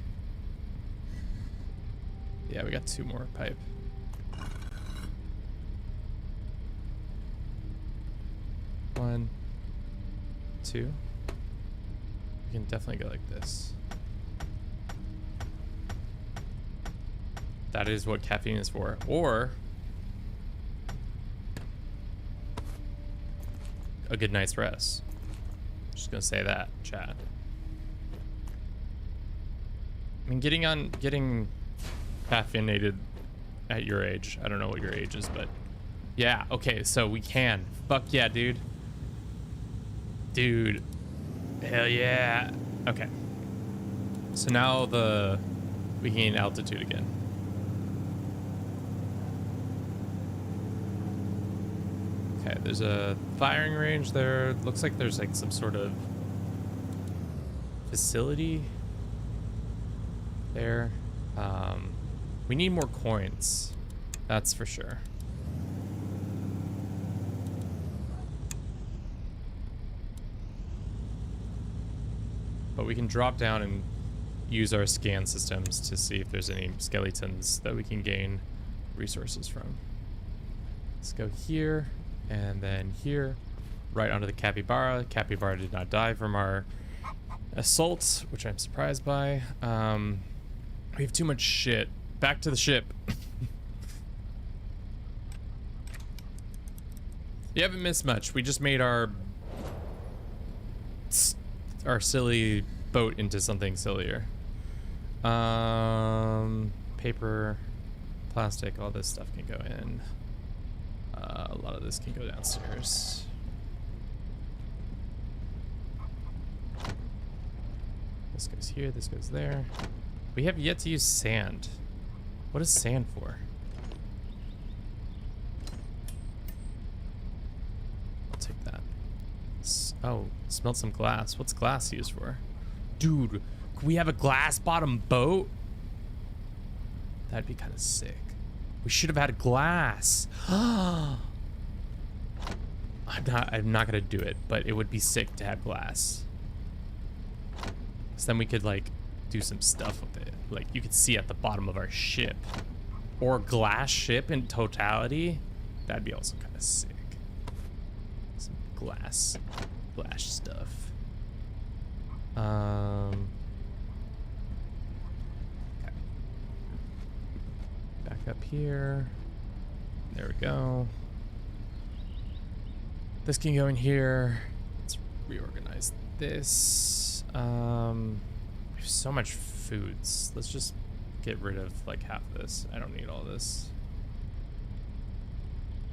A: Yeah, we got 2 more pipe. One, 2. We can definitely go like this. That is what caffeine is for. Or a good night's rest. Just gonna say that, chat. I mean, getting caffeinated at your age. I don't know what your age is, but yeah. Okay, so we can. Fuck yeah, dude. Dude. Hell yeah. Okay. So now we can gain altitude again. Okay, there's a firing range there. Looks like there's like some sort of facility there. We need more coins. That's for sure. But we can drop down and use our scan systems to see if there's any skeletons that we can gain resources from. Let's go here and then here, right onto the capybara. Capybara did not die from our assault, which I'm surprised by. We have too much shit. Back to the ship. You haven't missed much. We just made our silly boat into something sillier. Paper, plastic, all this stuff can go in. A lot of this can go downstairs. This goes here, this goes there. We have yet to use sand. What is sand for? I'll take that. Oh, smelt some glass. What's glass used for? Dude, could we have a glass bottom boat? That'd be kind of sick. We should have had glass. I'm not gonna do it, but it would be sick to have glass. So then we could like do some stuff with it. Like you could see at the bottom of our ship. Or glass ship in totality. That'd be also kind of sick. Some glass stuff. Okay. Back up here. There we go. This can go in here. Let's reorganize this. We have so much foods. Let's just get rid of like half of this. I don't need all this.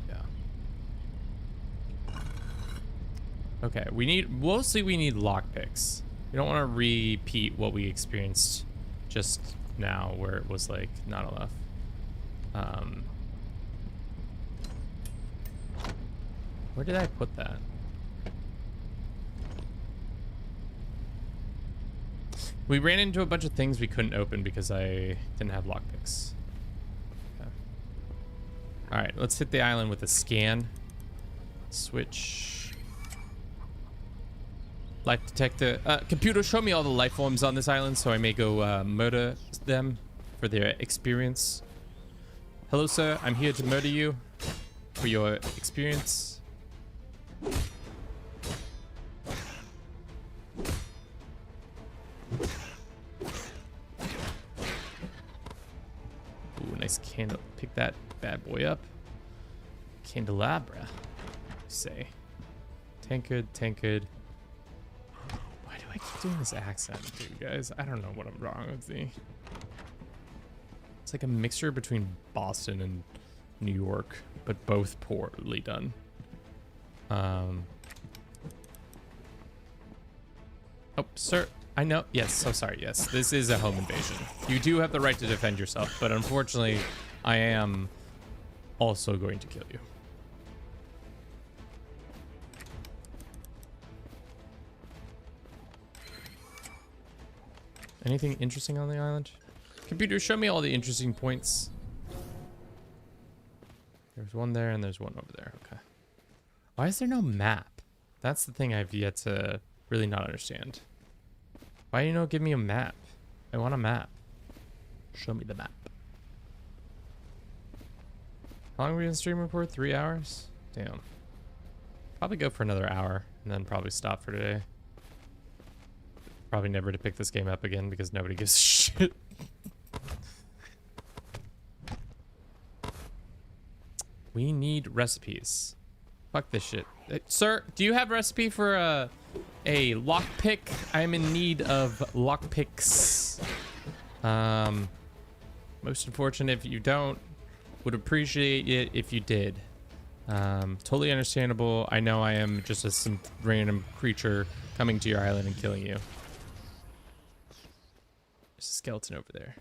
A: Yeah. Okay, mostly we need lockpicks. We don't want to repeat what we experienced just now where it was like not enough. Where did I put that? We ran into a bunch of things we couldn't open because I didn't have lockpicks. Okay. All right, let's hit the island with a scan. Switch. Life detector. Computer, show me all the life forms on this island so I may go murder them for their experience. Hello, sir. I'm here to murder you for your experience. Ooh, nice candle. Pick that bad boy up. Candelabra, say. Tankard, tankard. Why do I keep doing this accent, dude, guys? I don't know what I'm wrong with the... It's like a mixture between Boston and New York, but both poorly done. Oh, sir. I know. Yes, so sorry. Yes, this is a home invasion. You do have the right to defend yourself, but unfortunately, I am also going to kill you. Anything interesting on the island? Computer, show me all the interesting points. There's one there and there's one over there. Okay. Why is there no map? That's the thing I've yet to really not understand. Why do you not give me a map? I want a map. Show me the map. How long have we been streaming for? 3 hours? Damn. Probably go for another hour and then probably stop for today. Probably never to pick this game up again because nobody gives a shit. We need recipes. Fuck this shit. Sir, do you have a recipe for a lockpick? I'm in need of lockpicks. Most unfortunate if you don't. Would appreciate it if you did. Totally understandable. I know I am just some random creature coming to your island and killing you. There's a skeleton over there.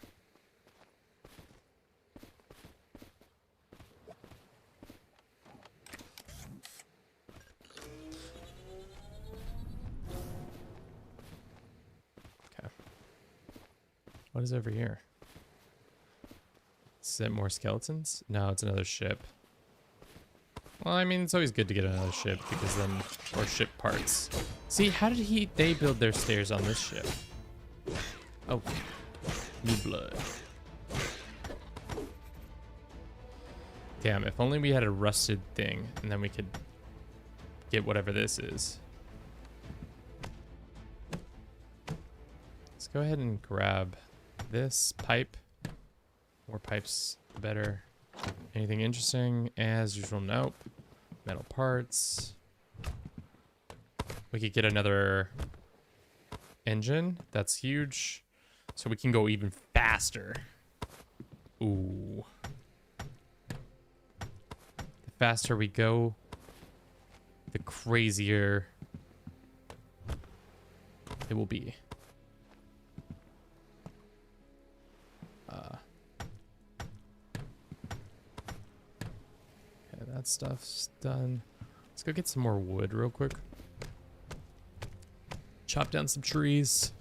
A: Okay. What is over here? Is it more skeletons? No, it's another ship. Well, I mean, it's always good to get another ship because then, or ship parts. See, how did they build their stairs on this ship? Oh, new blood. Damn, if only we had a rusted thing and then we could get whatever this is. Let's go ahead and grab this pipe. More pipes, the better. Anything interesting? As usual, nope. Metal parts. We could get another engine. That's huge. So we can go even faster. Ooh. The faster we go, the crazier it will be. Okay, that stuff's done. Let's go get some more wood real quick. Chop down some trees.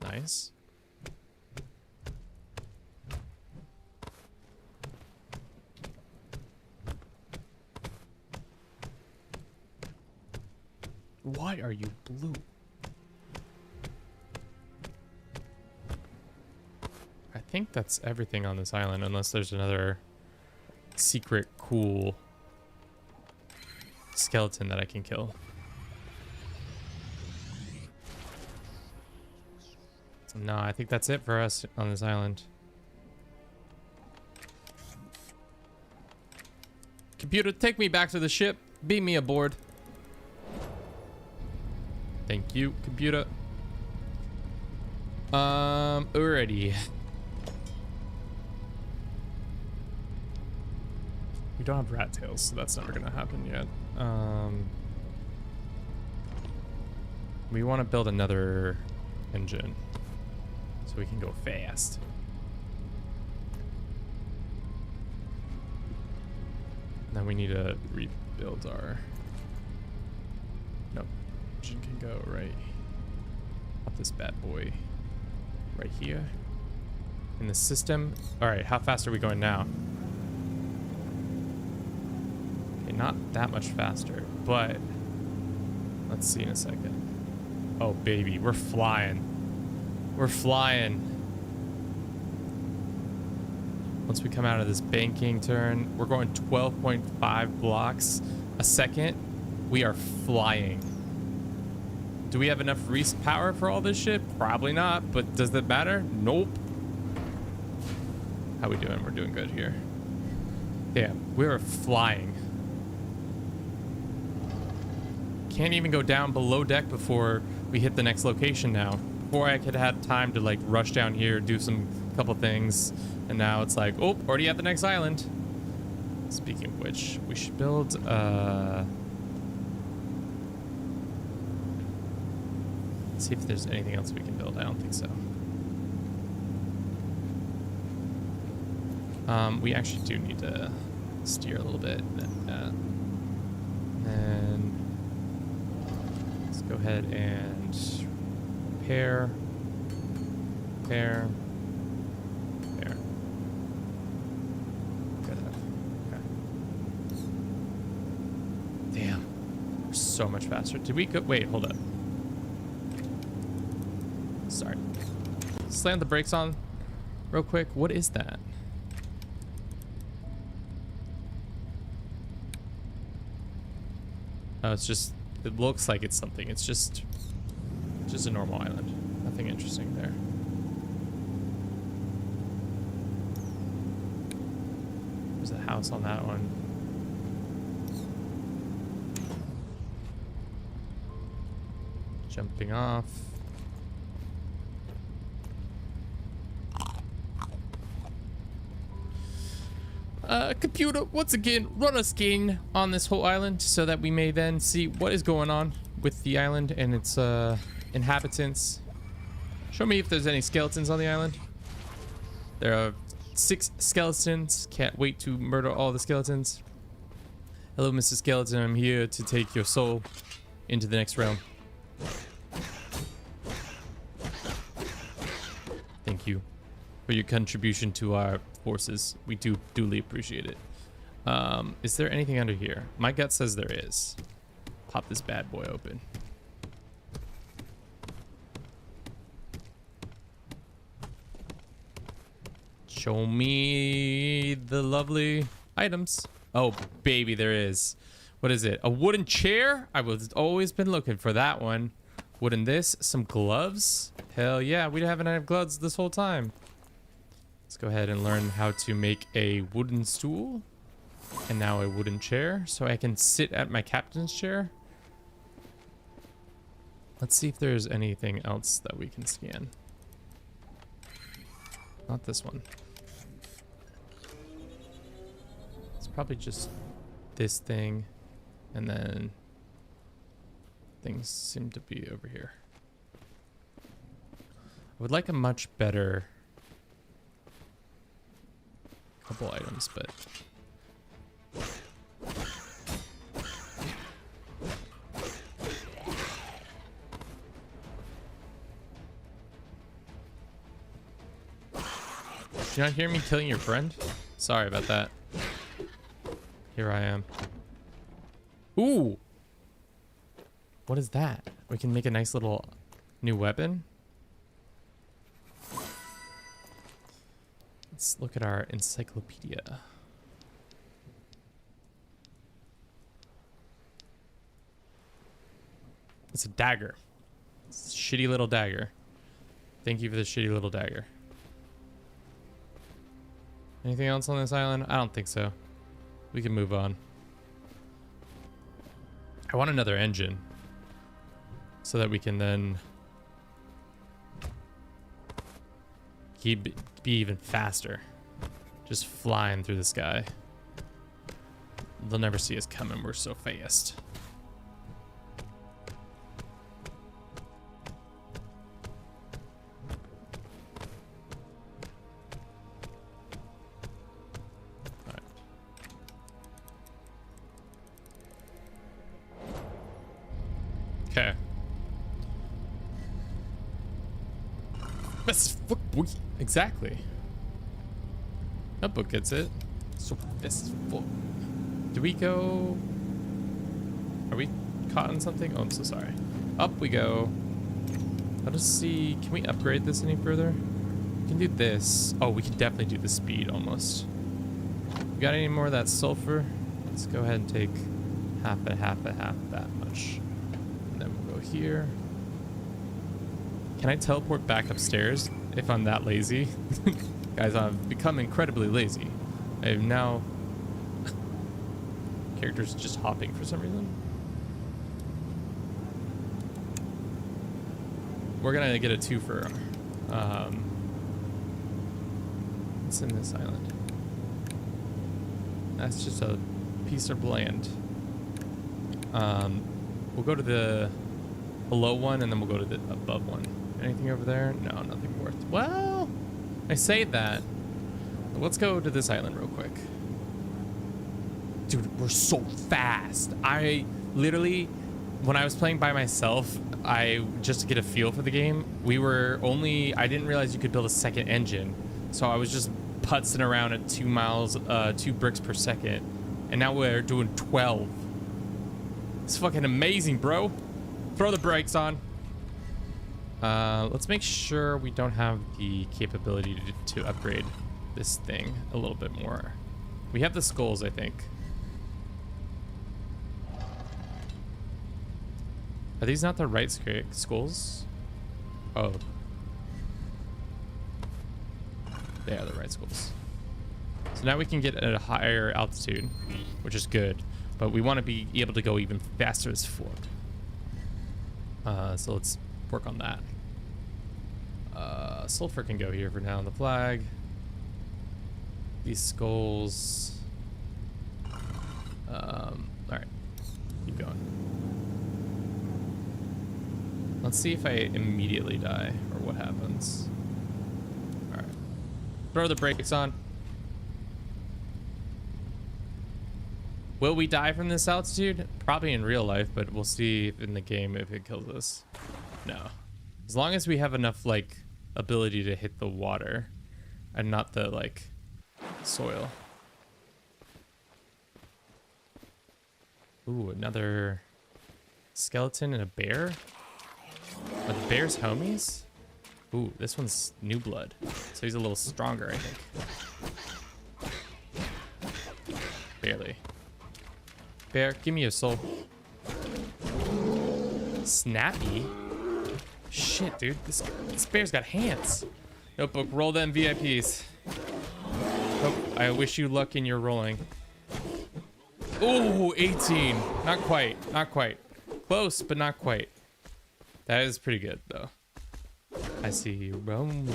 A: Nice. Why are you blue? I think that's everything on this island, unless there's another secret cool skeleton that I can kill. No, I think that's it for us on this island. Computer, take me back to the ship. Beam me aboard. Thank you, computer. Alrighty. We don't have rat tails, so that's never gonna happen yet. We want to build another engine so we can go fast. Then we need to rebuild our... Nope. Engine can go right up this bad boy right here in the system. All right, how fast are we going now? Okay, not that much faster, but let's see in a second. Oh baby, we're flying. We're flying. Once we come out of this banking turn, we're going 12.5 blocks a second. We are flying. Do we have enough power for all this shit? Probably not, but does that matter? Nope. How we doing? We're doing good here. Damn, we're flying. Can't even go down below deck before we hit the next location now. Before I could have time to like rush down here, do some couple things, and now it's like, oh, already at the next island. Speaking of which, we should build let's see if there's anything else we can build. I don't think so. We actually do need to steer a little bit. And let's go ahead and repair. Good. Okay. Damn. We're so much faster. Did we go? Wait, hold up. Sorry. Slam the brakes on real quick. What is that? Oh, it's just, it looks like it's something. It's just a normal island. Nothing interesting there. There's a house on that one. Jumping off. Computer, once again, run a scan on this whole island so that we may then see what is going on with the island and its inhabitants. Show me if there's any skeletons on the island. There are 6 skeletons. Can't wait to murder all the skeletons. Hello, Mr. Skeleton. I'm here to take your soul into the next realm. Thank you for your contribution to our forces. We do duly appreciate it. Is there anything under here? My gut says there is. Pop this bad boy open. Show me the lovely items. Oh, baby, there is. What is it? A wooden chair? I've always been looking for that one. Wooden this. Some gloves? Hell yeah, we haven't had gloves this whole time. Let's go ahead and learn how to make a wooden stool. And now a wooden chair, so I can sit at my captain's chair. Let's see if there's anything else that we can scan. Not this one. It's probably just this thing, and then things seem to be over here. I would like a much better couple items, but did you not hear me killing your friend? Sorry about that. Here I am. Ooh! What is that? We can make a nice little new weapon. Let's look at our encyclopedia. It's a dagger. It's a shitty little dagger. Thank you for the shitty little dagger. Anything else on this island? I don't think so. We can move on. I want another engine so that we can then be even faster. Just flying through the sky. They'll never see us coming. We're so fast. Okay. Best foot boy. Exactly. That book gets it. So best foot. Do we go? Are we caught in something? Oh, I'm so sorry. Up we go. I'll just see. Can we upgrade this any further? We can do this. Oh, we can definitely do the speed almost. We got any more of that sulfur? Let's go ahead and take half that much. And then we'll go here. Can I teleport back upstairs if I'm that lazy? Guys, I've become incredibly lazy. I have now... Character's just hopping for some reason. We're gonna get a twofer. What's in this island? That's just a piece of land. We'll go to the below one and then we'll go to the above one. Anything over there? No, nothing worth. Well, I say that. Let's go to this island real quick. Dude, we're so fast. I literally, when I was playing by myself, just to get a feel for the game, I didn't realize you could build a second engine. So I was just putzing around at 2 bricks per second. And now we're doing 12. It's fucking amazing, bro. Throw the brakes on. Let's make sure we don't have the capability to upgrade this thing a little bit more. We have the skulls, I think. Are these not the right skulls? Oh. They are the right skulls. So now we can get at a higher altitude, which is good. But we want to be able to go even faster as fuck. So let's work on that. Sulfur can go here for now. The flag. These skulls. Alright. Keep going. Let's see if I immediately die or what happens. Alright. Throw the brakes on. Will we die from this altitude? Probably in real life, but we'll see in the game if it kills us. No. As long as we have enough, like, ability to hit the water and not the, like, soil. Ooh, another skeleton and a bear? Are the bears homies? Ooh, this one's new blood. So he's a little stronger, I think. Barely. Bear, give me your soul. Snappy? Shit, dude. This bear's got hands. Notebook, roll them VIPs. Oh, I wish you luck in your rolling. Ooh, 18. Not quite. Not quite. Close, but not quite. That is pretty good, though. I see you rolling.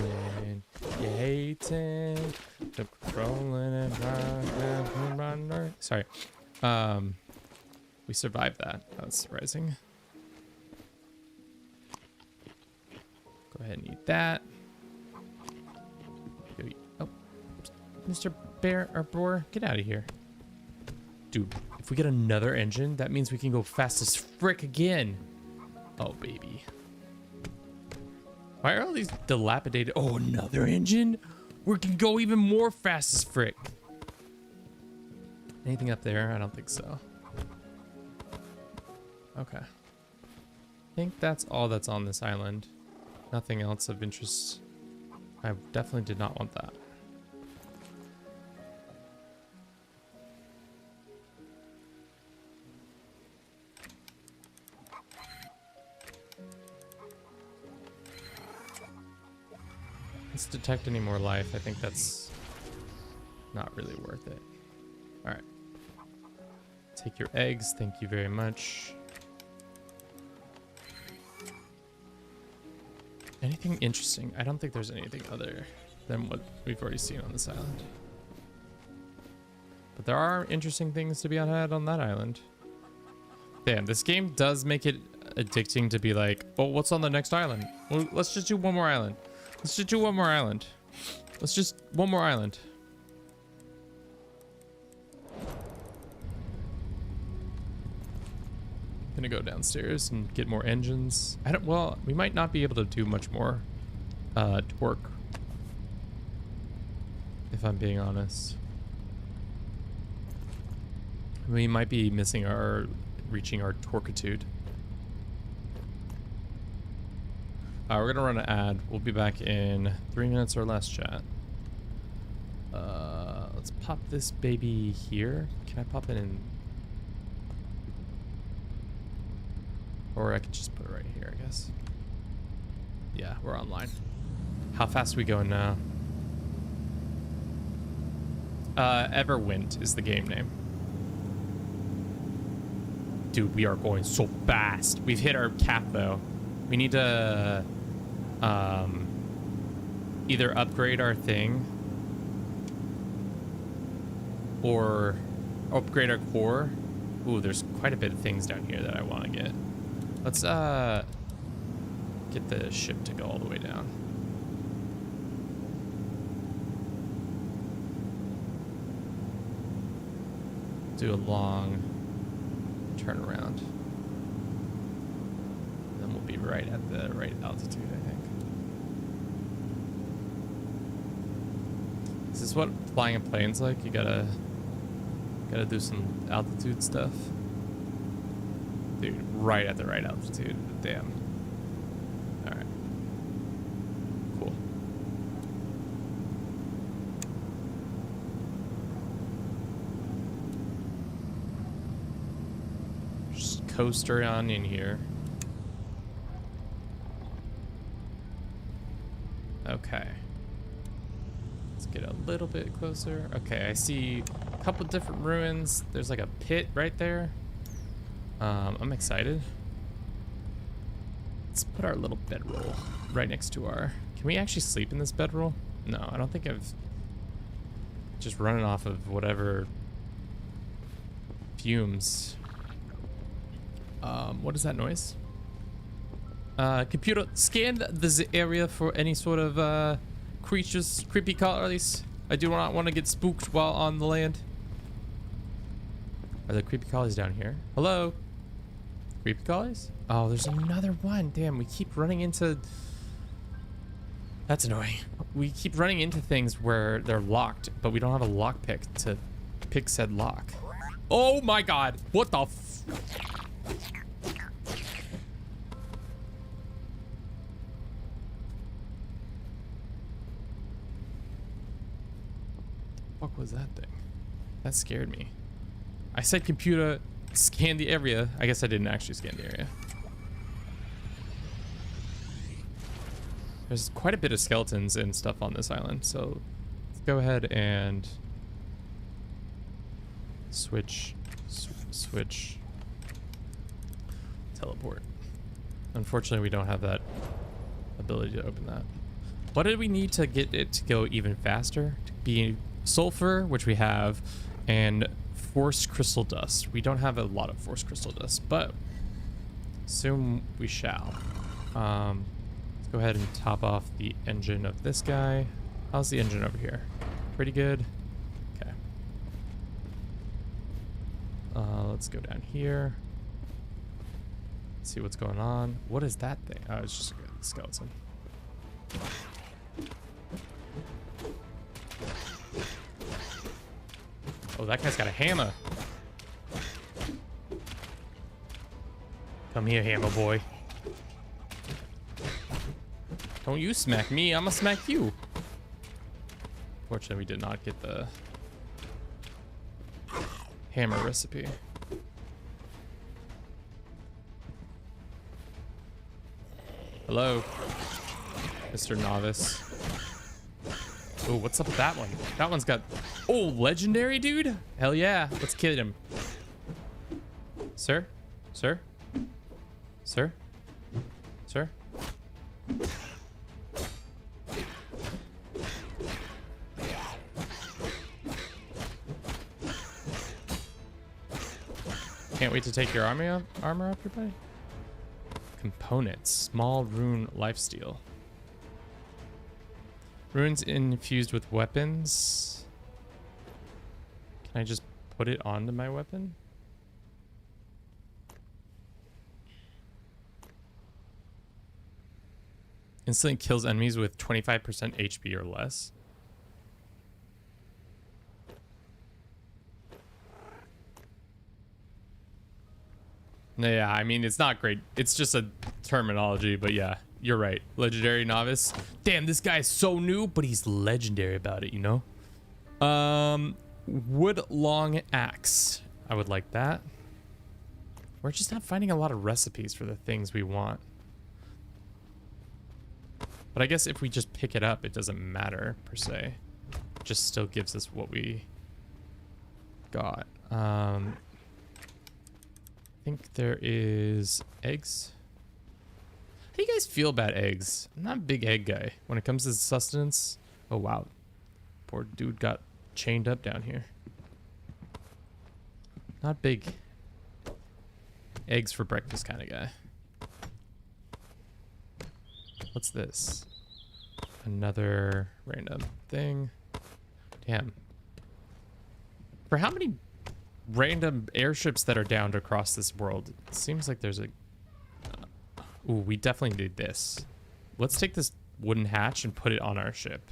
A: You hating. Rolling and sorry. We survived that. That's surprising. Go ahead and eat that. Oh, Mr. Bear or Boar, get out of here. Dude, if we get another engine, that means we can go fast as frick again. Oh, baby. Why are all these dilapidated? Oh, another engine? We can go even more fast as frick. Anything up there? I don't think so. Okay. I think that's all that's on this island. Nothing else of interest. I definitely did not want that. Let's detect any more life. I think that's not really worth it. All right. Take your eggs. Thank you very much. Anything interesting? I don't think there's anything other than what we've already seen on this island. But there are interesting things to be had on that island. Damn, this game does make it addicting to be like, oh, what's on the next island? Well, let's just do one more island. Let's just do one more island. Let's just one more island. Gonna go downstairs and get more engines. Well, we might not be able to do much more torque, if I'm being honest. We might be missing reaching our torquitude. We're gonna run an ad. We'll be back in 3 minutes or less, chat. Let's pop this baby here. Can I pop it in? Or I could just put it right here, I guess. Yeah, we're online. How fast are we going now? Everwind is the game name. Dude, we are going so fast. We've hit our cap though. We need to either upgrade our thing or upgrade our core. Ooh, there's quite a bit of things down here that I want to get. Let's get the ship to go all the way down. Do a long turnaround. Then we'll be right at the right altitude, I think. Is this what flying a plane's like? You gotta do some altitude stuff. Dude, right at the right altitude. Damn. Alright. Cool. Just coaster on in here. Okay. Let's get a little bit closer. Okay, I see a couple different ruins. There's like a pit right there. I'm excited. Let's put our little bedroll right next to our... Can we actually sleep in this bedroll? No, I don't think I've... Just running off of whatever fumes. What is that noise? Computer, scan this area for any sort of creatures, creepy crawlies. I do not want to get spooked while on the land. Are there creepy crawlies down here? Hello? Creepy crawlies? Oh, there's another one. Damn, we keep running into... That's annoying. We keep running into things where they're locked, but we don't have a lockpick to pick said lock. Oh my god! What the f... What was that thing? That scared me. I said computer, scan the area. I guess I didn't actually scan the area. There's quite a bit of skeletons and stuff on this island, so let's go ahead and switch, teleport. Unfortunately, we don't have that ability to open that. What did we need to get it to go even faster? To be sulfur, which we have, and force crystal dust. We don't have a lot of force crystal dust, but soon we shall. Let's go ahead and top off the engine of this guy. How's the engine over here? Pretty good. Okay. Let's go down here. See what's going on. What is that thing? Oh, it's just a skeleton. Oh, that guy's got a hammer. Come here, hammer boy. Don't you smack me, I'ma smack you. Fortunately, we did not get the hammer recipe. Hello, Mr. Novice. Oh, what's up with that one? That one's got... Oh, legendary, dude? Hell yeah. Let's kill him. Sir? Sir? Sir? Sir? Can't wait to take your armor off your buddy. Components. Small rune lifesteal. Runes infused with weapons. Can I just put it onto my weapon? Instantly kills enemies with 25% HP or less. Yeah, I mean, it's not great. It's just a terminology, but yeah, you're right. Legendary novice. Damn, this guy is so new, but he's legendary about it, you know? Wood long axe. I would like that. We're just not finding a lot of recipes for the things we want. But I guess if we just pick it up, it doesn't matter per se. It just still gives us what we got. I think there is eggs. How do you guys feel about eggs? I'm not a big egg guy when it comes to sustenance. Oh wow, poor dude got chained up down here. Not big eggs for breakfast kind of guy. What's this? Another random thing. Damn. For how many random airships that are downed across this world, it seems like there's a... ooh, we definitely need this. Let's take this wooden hatch and put it on our ship.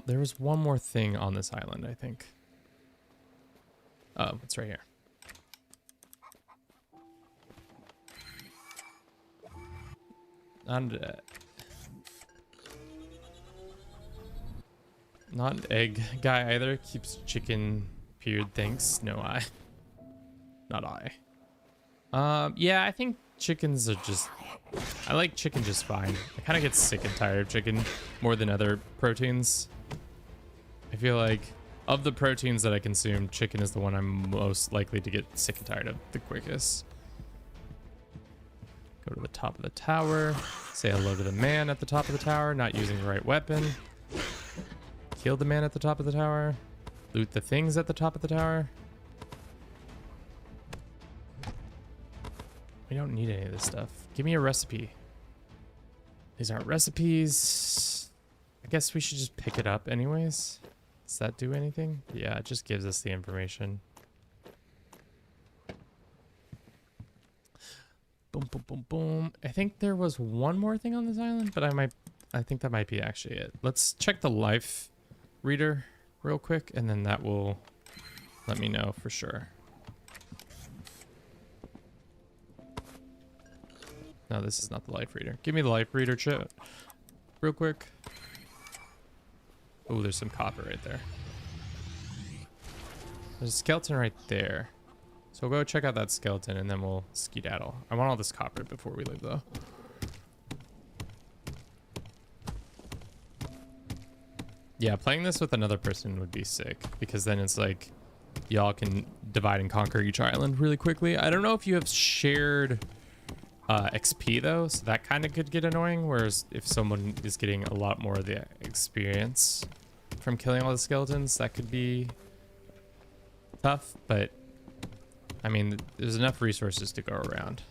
A: There was one more thing on this island, I think. Oh, it's right here. Not an egg guy either. Keeps chicken period thanks. No, not I. Yeah, I think chickens are just... I like chicken just fine. I kind of get sick and tired of chicken more than other proteins. I feel like of the proteins that I consume, chicken is the one I'm most likely to get sick and tired of the quickest. Go to the top of the tower. Say hello to the man at the top of the tower, not using the right weapon. Kill the man at the top of the tower. Loot the things at the top of the tower. We don't need any of this stuff. Give me a recipe. These aren't recipes. I guess we should just pick it up anyways. Does that do anything? Yeah, it just gives us the information. Boom, boom, boom, boom. I think there was one more thing on this island, but I think that might be actually it. Let's check the life reader real quick, and then that will let me know for sure. No, this is not the life reader. Give me the life reader, chat, real quick. Oh, there's some copper right there. There's a skeleton right there. So we'll go check out that skeleton and then we'll skedaddle. I want all this copper before we leave though. Yeah, playing this with another person would be sick because then it's like y'all can divide and conquer each island really quickly. I don't know if you have shared XP though, so that kind of could get annoying, whereas if someone is getting a lot more of the experience from killing all the skeletons, that could be tough. But I mean, there's enough resources to go around.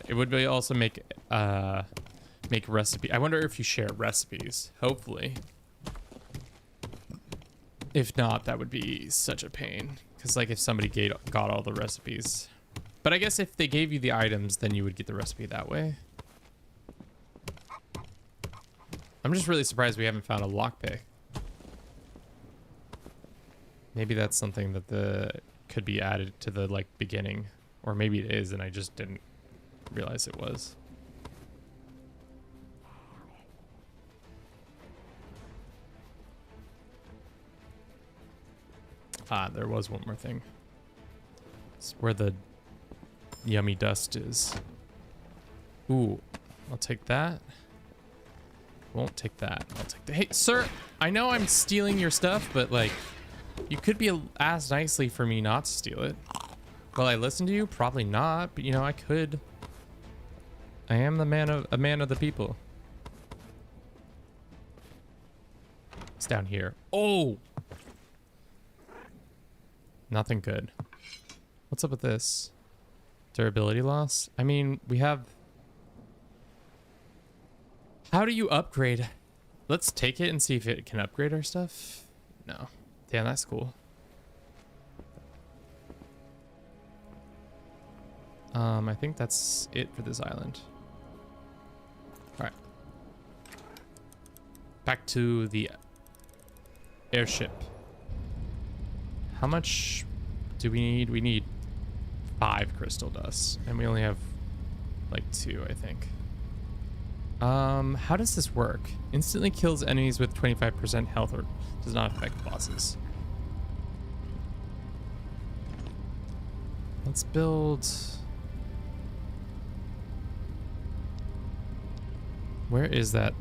A: It would be also make recipe. I wonder if you share recipes. Hopefully. If not, that would be such a pain, because like if somebody got all the recipes. But I guess if they gave you the items, then you would get the recipe that way. I'm just really surprised we haven't found a lockpick. Maybe that's something that could be added to the like beginning, or maybe it is and I just didn't realize it was. Ah, there was one more thing. It's where the yummy dust is. Ooh, I'll take that. Won't take that. I'll take the... Hey, sir, I know I'm stealing your stuff, but like, you could be asked nicely for me not to steal it. Will I listen to you? Probably not, but you know, I could. I am a man of the people. It's down here. Oh! Nothing good. What's up with this? Durability loss? I mean, we have... How do you upgrade? Let's take it and see if it can upgrade our stuff. No. Damn, that's cool. I think that's it for this island. All right. Back to the airship. How much do we need? We need 5 crystal dust, and we only have like 2, I think. How does this work? Instantly kills enemies with 25% health or does not affect bosses. Let's build... Where is that?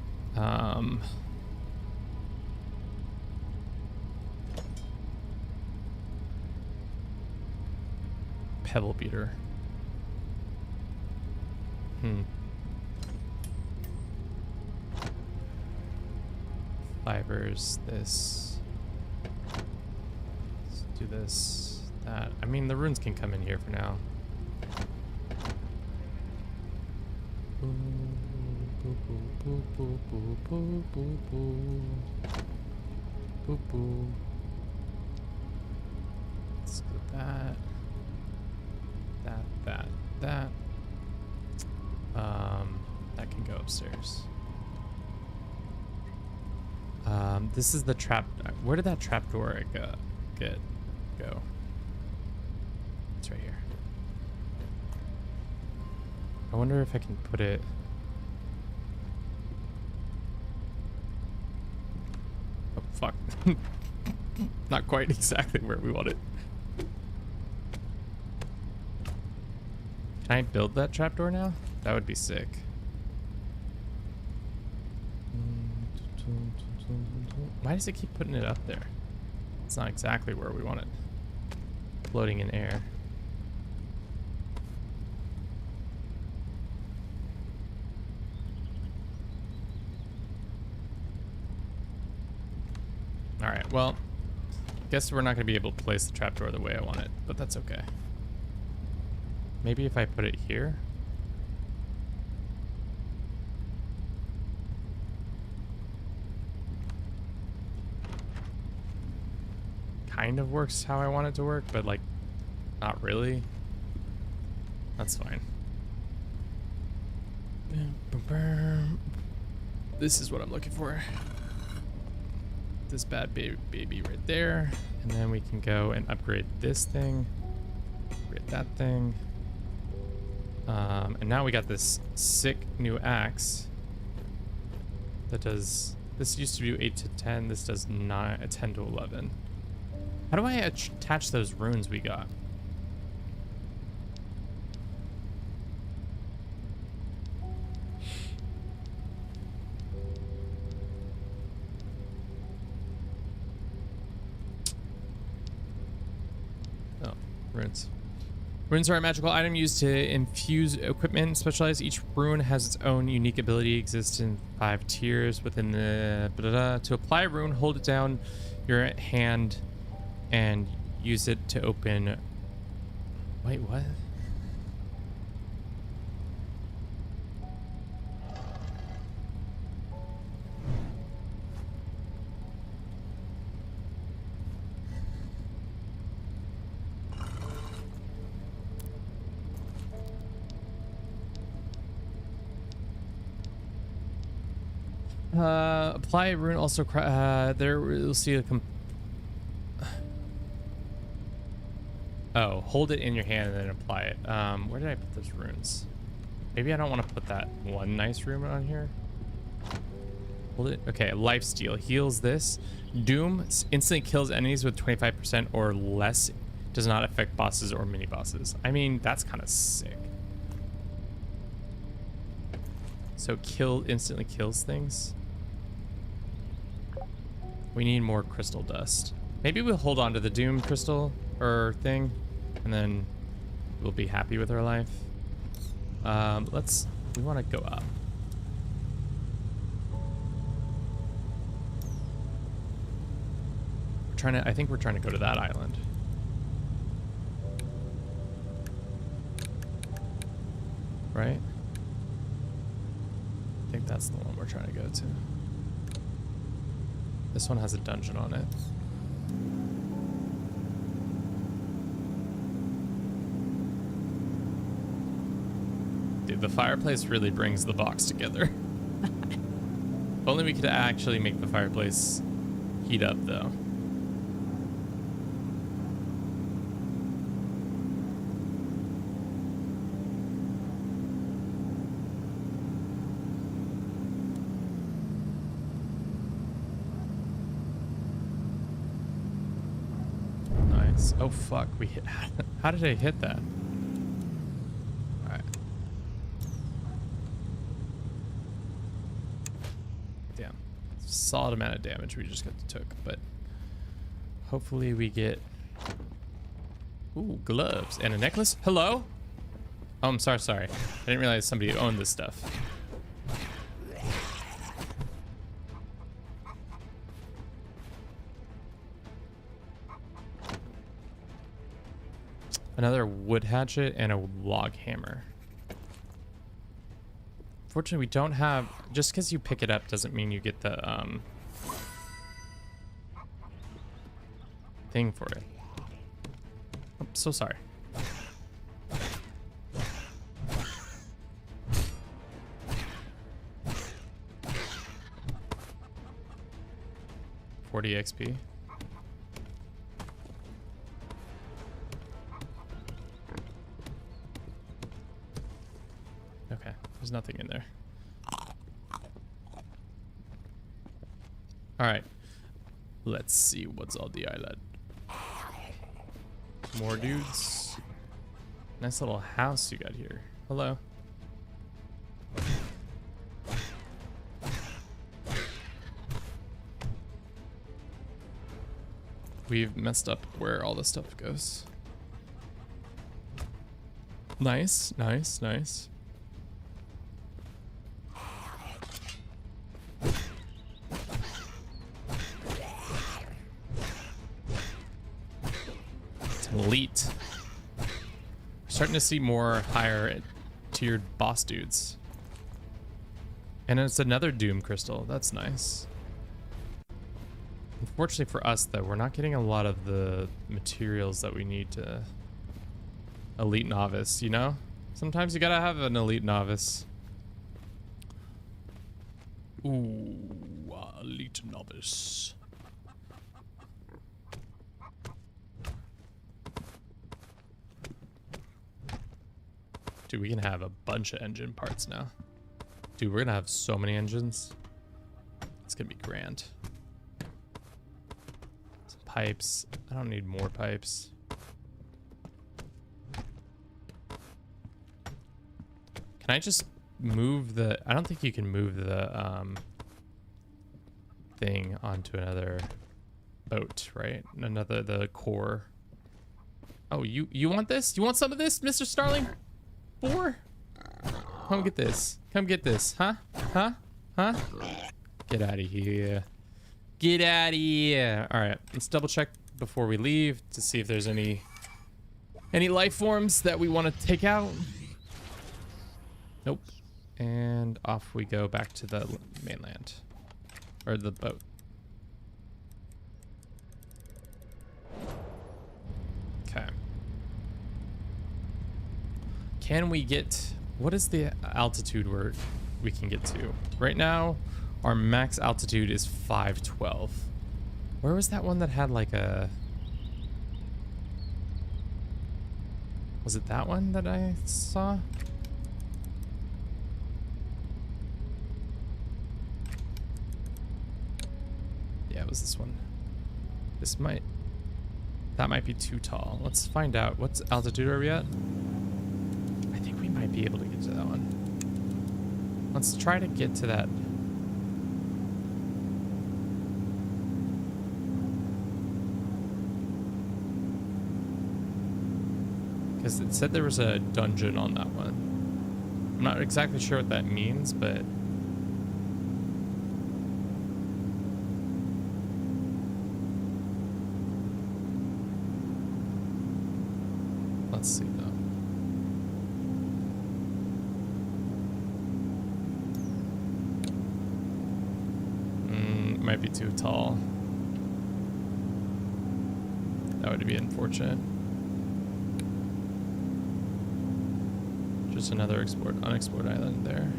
A: Pebble beater. Fibers, this. Let's do this, that. I mean, the runes can come in here for now. Let's do that. That. That can go upstairs. This is the trap. Where did that trap door go? It's right here. I wonder if I can put it. Oh, fuck. Not quite exactly where we want it. Can I build that trapdoor now? That would be sick. Why does it keep putting it up there? It's not exactly where we want it. Floating in air. Alright, well, guess we're not going to be able to place the trapdoor the way I want it, but that's okay. Maybe if I put it here? Kind of works how I want it to work, but like, not really. That's fine. This is what I'm looking for. This bad baby right there. And then we can go and upgrade this thing. Upgrade that thing. And now we got this sick new axe that does, this used to do 8 to 10, this does 10 to 11. How do I attach those runes we got? Oh, runes. Runes are a magical item used to infuse equipment. Specialized. Each rune has its own unique ability. Exists in 5 tiers within the. To apply a rune, hold it down your hand and use it to open. Wait, what? Apply a rune also. There we'll see a. Oh, hold it in your hand and then apply it. Where did I put those runes? Maybe I don't want to put that one nice rune on here. Hold it. Okay, lifesteal heals this. Doom instantly kills enemies with 25% or less. Does not affect bosses or mini bosses. I mean, that's kind of sick. So kill instantly kills things. We need more crystal dust. Maybe we'll hold on to the Doom crystal or thing, and then we'll be happy with our life. We want to go up. I think we're trying to go to that island. Right? I think that's the one we're trying to go to. This one has a dungeon on it. Dude, the fireplace really brings the box together. If only we could actually make the fireplace heat up, though. Oh fuck, we hit. How did I hit that? Alright. solid amount of damage we just took, but hopefully we get... Ooh, gloves and a necklace. Hello? Oh, I'm sorry. I didn't realize somebody owned this stuff. Another wood hatchet and a log hammer. Fortunately, we don't have... Just because you pick it up doesn't mean you get the thing for it. I'm so sorry. $40 XP. Okay, there's nothing in there. All right, let's see what's on the island. More dudes. Nice little house you got here. Hello. We've messed up where all this stuff goes. Nice. Elite. Starting to see more higher tiered boss dudes. And it's another Doom crystal. That's nice. Unfortunately for us, though, we're not getting a lot of the materials that we need to elite novice, you know? Sometimes you gotta have an elite novice. Ooh, elite novice. Dude, we can have a bunch of engine parts now. Dude, we're gonna have so many engines. It's gonna be grand. Some pipes. I don't need more pipes. Can I just move the... I don't think you can move the thing onto another boat, right? The core. Oh, you want this? You want some of this, Mr. Starling? Come get this. Come get this. Huh? Get out of here. Get out of here. All right, let's double check before we leave to see if there's any life forms that we want to take out. Nope. And off we go back to the mainland. Or the boat. Okay. Can we get... What is the altitude where we can get to? Right now, our max altitude is 512. Where was that one that had like a... Was it that one that I saw? Yeah, it was this one. That might be too tall. Let's find out. What altitude are we at? I think we might be able to get to that one. Let's try to get to that. Because it said there was a dungeon on that one. I'm not exactly sure what that means, but... Let's see, though. It might be too tall. That would be unfortunate. Just another unexplored island there.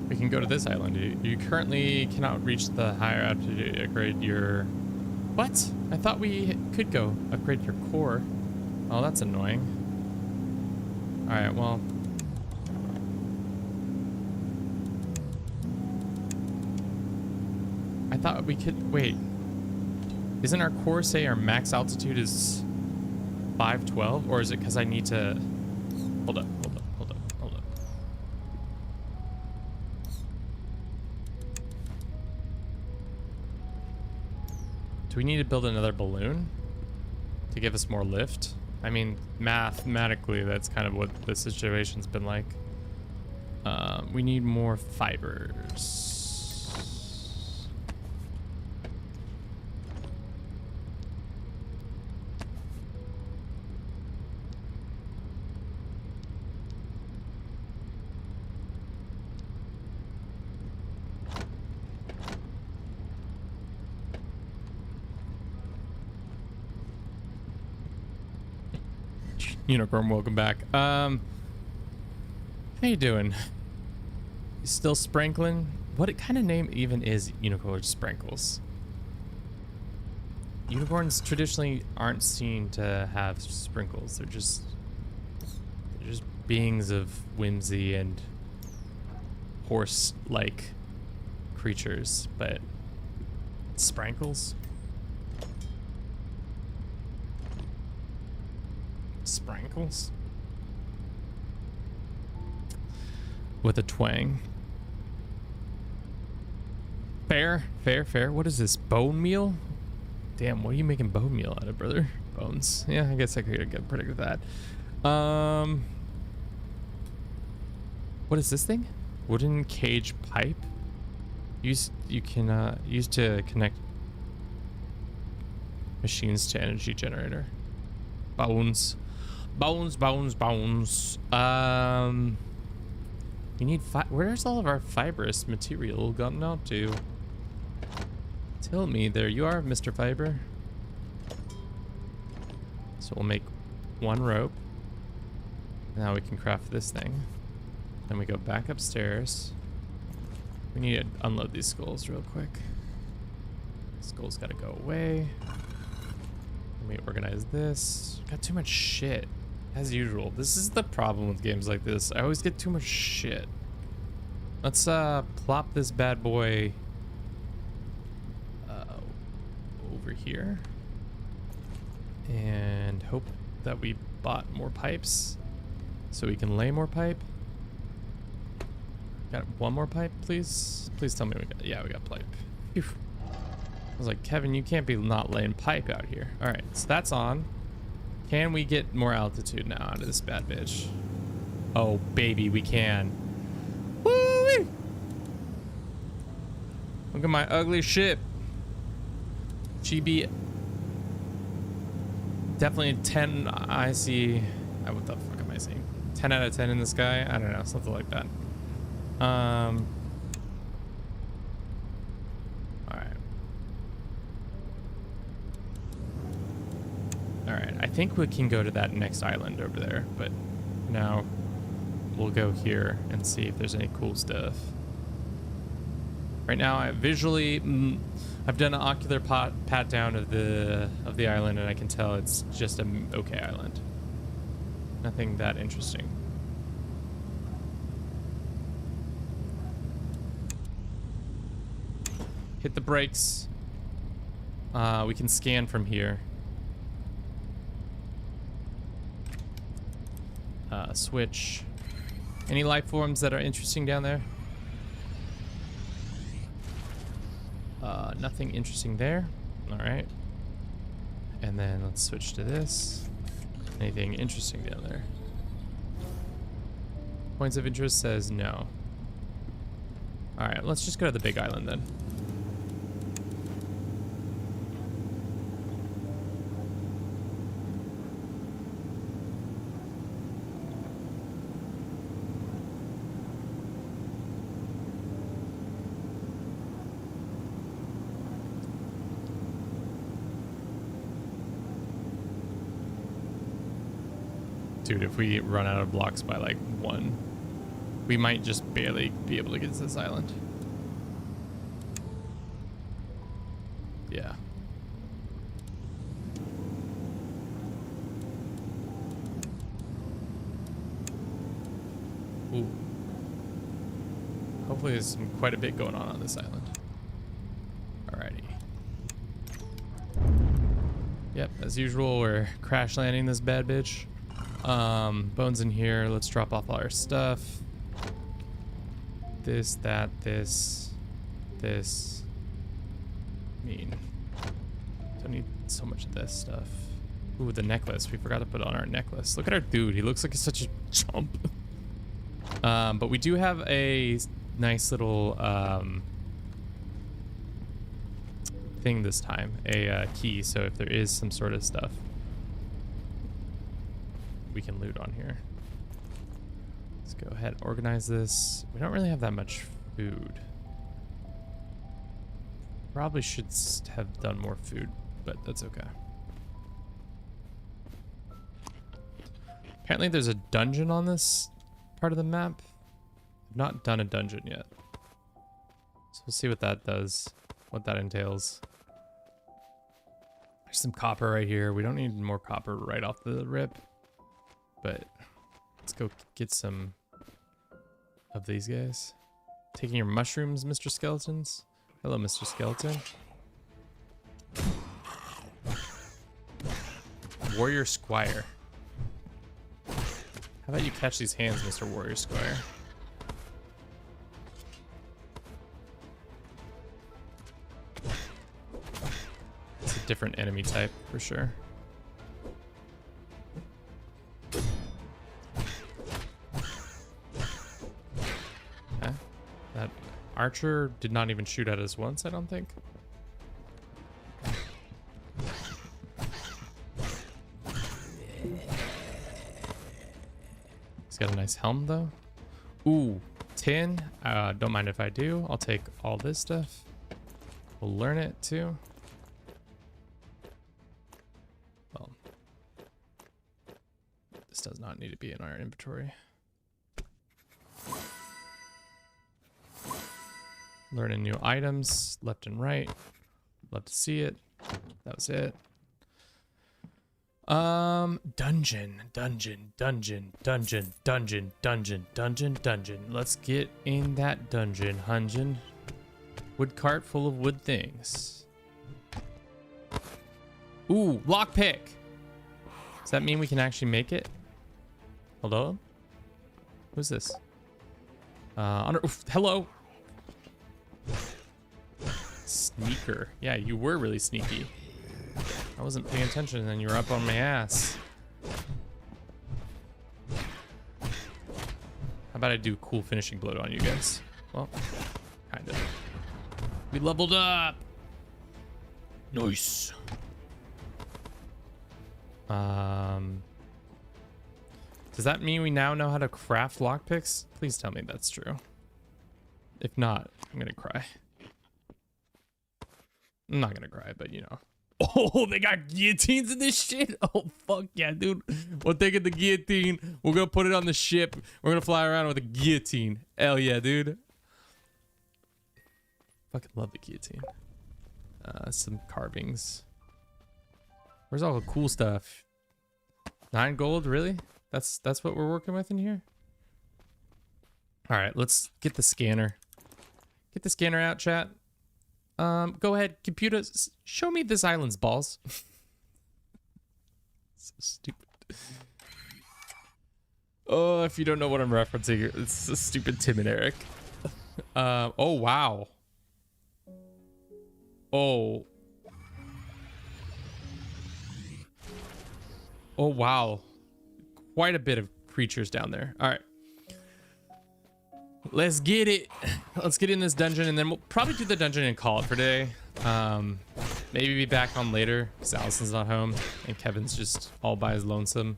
A: We can go to this island. You currently cannot reach the higher altitude to upgrade your... What? I thought we could go upgrade your core. Oh, that's annoying. Alright, well, thought we could... Wait. Isn't our core say our max altitude is 512? Or is it because I need to... Hold up. Do we need to build another balloon to give us more lift? I mean, mathematically, that's kind of what the situation's been like. We need more fibers. Unicorn, welcome back. How you doing? You still sprinkling? What kind of name even is Unicorn Sprinkles? Unicorns traditionally aren't seen to have sprinkles. They're just beings of whimsy and horse-like creatures, but sprinkles? Sprinkles? With a twang. Fair. What is this? Bone meal? Damn, what are you making bone meal out of, brother? Bones. Yeah, I guess I could get predict that. What is this thing? Wooden cage pipe? You can use to connect machines to energy generator. Bones. You need where's all of our fibrous material gotten out to? Tell me, there you are, Mr. Fiber. So we'll make one rope. Now we can craft this thing. Then we go back upstairs. We need to unload these skulls real quick. Skulls gotta go away. Let me organize this. Got too much shit. As usual. This is the problem with games like this. I always get too much shit. Let's plop this bad boy over here. And hope that we bought more pipes so we can lay more pipe. Got one more pipe, please? Please tell me we got... Yeah, we got pipe. Phew. I was like, Kevin, you can't be not laying pipe out here. All right, so that's on. Can we get more altitude now out of this bad bitch? Oh, baby, we can. Woo-wee! Look at my ugly ship. GB. Definitely 10. I see. What the fuck am I seeing? 10 out of 10 in the sky? I don't know, something like that. All right, I think we can go to that next island over there, but now we'll go here and see if there's any cool stuff. Right now, I've done an ocular pat down of the island, and I can tell it's just an okay island. Nothing that interesting. Hit the brakes. We can scan from here. Switch. Any life forms that are interesting down there? Nothing interesting there. All right. And then let's switch to this. Anything interesting down there? Points of interest says no. All right, let's just go to the big island then. Dude, if we run out of blocks by like 1, we might just barely be able to get to this island. Yeah. Ooh. Hopefully there's quite a bit going on this island. All Yep, as usual, we're crash landing this bad bitch. Bones in here. Let's drop off all our stuff. This, that, this. Don't need so much of this stuff. Ooh, the necklace. We forgot to put on our necklace. Look at our dude. He looks like he's such a chump. But we do have a nice little thing this time. A key. So if there is some sort of stuff, we can loot on here. Let's go ahead and organize this. We don't really have that much food. Probably should have done more food, but that's okay. Apparently there's a dungeon on this part of the map. I've not done a dungeon yet. So we'll see what that does, what that entails. There's some copper right here. We don't need more copper right off the rip, but let's go get some of these guys. Taking your mushrooms, Mr. Skeletons. Hello, Mr. Skeleton. Warrior Squire. How about you catch these hands, Mr. Warrior Squire? It's a different enemy type for sure. Okay. That archer did not even shoot at us once, I don't think. He's got a nice helm though. Ooh, tin. Don't mind if I do. I'll take all this stuff. We'll learn it too. Well, this does not need to be in our inventory. Learning new items left and right. Love to see it. That was it. Dungeon. Let's get in that dungeon. Wood cart full of wood things. Ooh, lockpick. Does that mean we can actually make it? Hello? Who's this? Hello. Sneaker. Yeah, you were really sneaky. I wasn't paying attention and then you were up on my ass. How about I do cool finishing blow on you guys? Well, kind of. We leveled up. Nice. Does that mean we now know how to craft lockpicks? Please tell me that's true. If not, I'm gonna cry. I'm not gonna cry, but you know. Oh, they got guillotines in this shit. Oh, fuck yeah, dude. We're taking the guillotine. We're gonna put it on the ship. We're gonna fly around with a guillotine. Hell yeah, dude. Fucking love the guillotine. Some carvings. Where's all the cool stuff? 9 gold, really? That's what we're working with in here? All right, let's get the scanner. Get the scanner out, chat. Go ahead, computer, show me this island's balls. So stupid. Oh, if you don't know what I'm referencing, it's a stupid Tim and Eric. Oh, wow. Oh. Oh, wow. Quite a bit of creatures down there. All right. Let's get it. Let's get in this dungeon and then we'll probably do the dungeon and call it for today. Maybe be back on later because Allison's not home and Kevin's just all by his lonesome.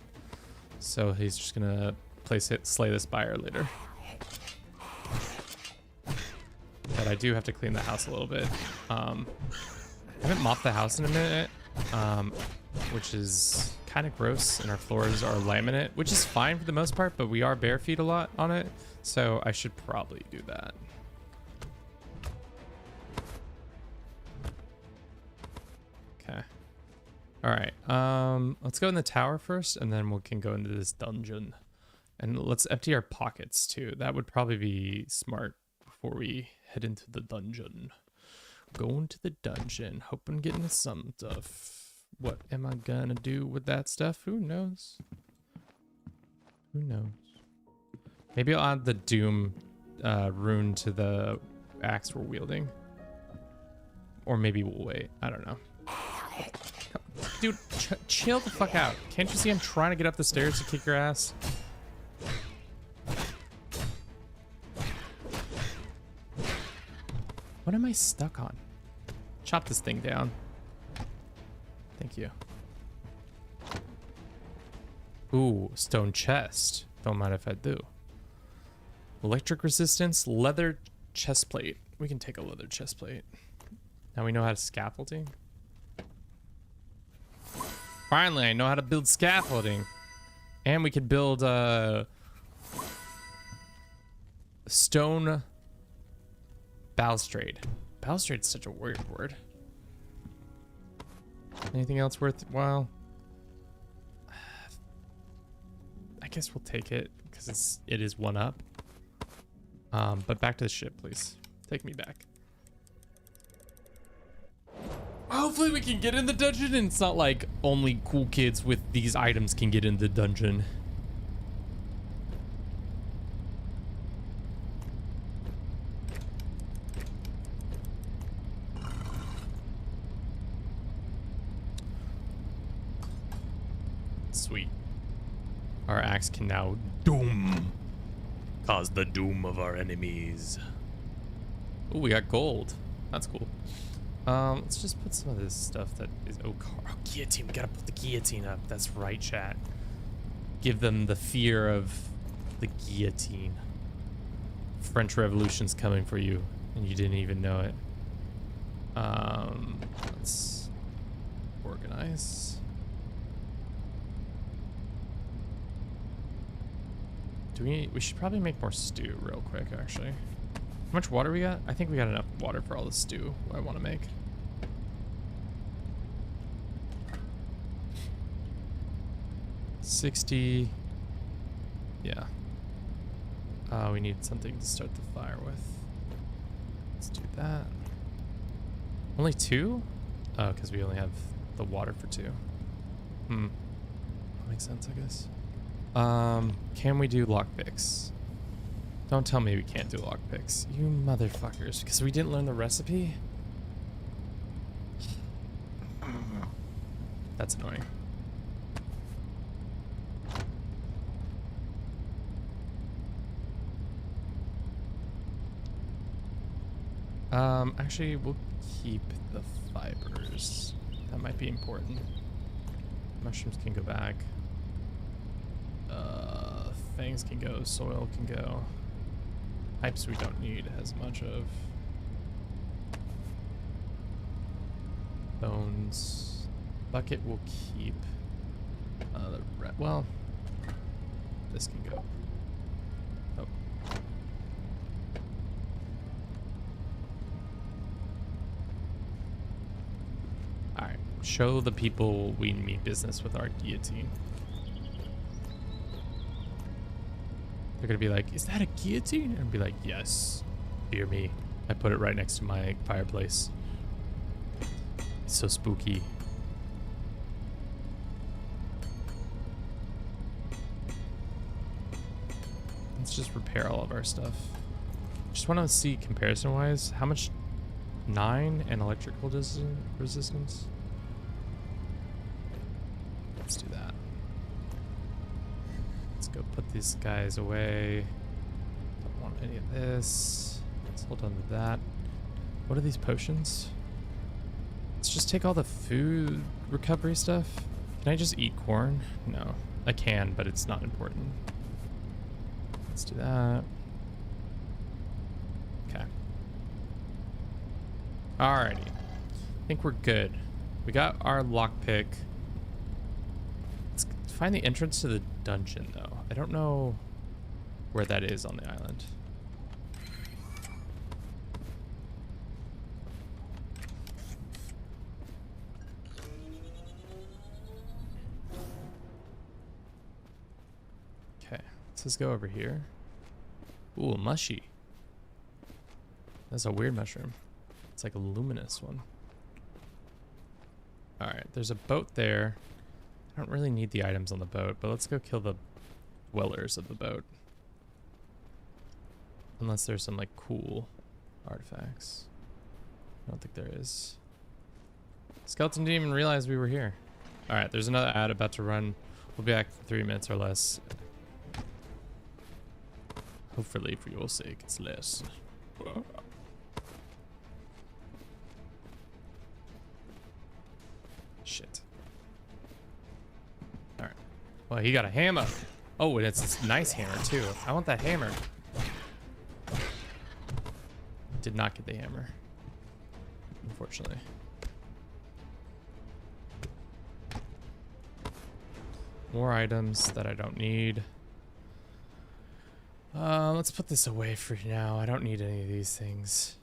A: So he's just gonna slay the spire later. But I do have to clean the house a little bit. I haven't mopped the house in a minute, which is kind of gross, and our floors are laminate, which is fine for the most part, but we are bare feet a lot on it, so I should probably do that. Okay. All right. Let's go in the tower first, and then we can go into this dungeon. And let's empty our pockets too. That would probably be smart before we head into the dungeon. Going to the dungeon, hoping getting some stuff. What am I gonna do with that stuff? Who knows? Who knows? Maybe I'll add the Doom rune to the axe we're wielding. Or maybe we'll wait. I don't know. Dude, chill the fuck out. Can't you see I'm trying to get up the stairs to kick your ass? What am I stuck on? Chop this thing down. Thank you. Ooh, stone chest. Don't mind if I do. Electric resistance, leather chest plate. We can take a leather chest plate. Now we know how to scaffolding. Finally, I know how to build scaffolding. And we could build stone balustrade. Balustrade's such a weird word. Anything else worthwhile? I guess we'll take it because it is one up. But back to the ship, please. Take me back. Hopefully we can get in the dungeon and it's not like only cool kids with these items can get in the dungeon. Sweet. Our axe can now cause the doom of our enemies. Oh, we got gold. That's cool. Let's just put some of this stuff that is... Oh, guillotine. We gotta put the guillotine up. That's right, chat. Give them the fear of the guillotine. French Revolution's coming for you, and you didn't even know it. Let's organize. We should probably make more stew real quick, actually. How much water we got? I think we got enough water for all the stew I want to make. $60. Yeah. We need something to start the fire with. Let's do that. Only 2? Oh, because we only have the water for 2. That makes sense, I guess. Can we do lockpicks? Don't tell me we can't do lockpicks. You motherfuckers. Because we didn't learn the recipe? That's annoying. Actually, we'll keep the fibers. That might be important. Mushrooms can go back. Fangs can go. Soil can go. Pipes we don't need as much of. Bones. Bucket we'll keep. Well, this can go. Oh. Alright. Show the people we mean business with our guillotine. They're gonna be like, is that a guillotine? And be like, yes. Dear me. I put it right next to my fireplace. It's so spooky. Let's just repair all of our stuff. Just want to see comparison wise how much 9 and electrical resistance. Let's do that. Let's go put these guys away. Don't want any of this. Let's hold on to that. What are these potions? Let's just take all the food recovery stuff. Can I just eat corn? No. I can, but it's not important. Let's do that. Okay. Alrighty. I think we're good. We got our lockpick. Let's find the entrance to the dungeon, though. I don't know where that is on the island. Okay, let's just go over here. Ooh, mushy. That's a weird mushroom. It's like a luminous one. All right, there's a boat there. I don't really need the items on the boat, but let's go kill the dwellers of the boat. Unless there's some like cool artifacts. I don't think there is. Skeleton didn't even realize we were here. All right, there's another ad about to run. We'll be back in 3 minutes or less. Hopefully, for your sake, it's less. Shit. All right. Well, he got a hammer. Oh, and it's this nice hammer too. I want that hammer. Did not get the hammer, unfortunately. More items that I don't need. Let's put this away for now. I don't need any of these things.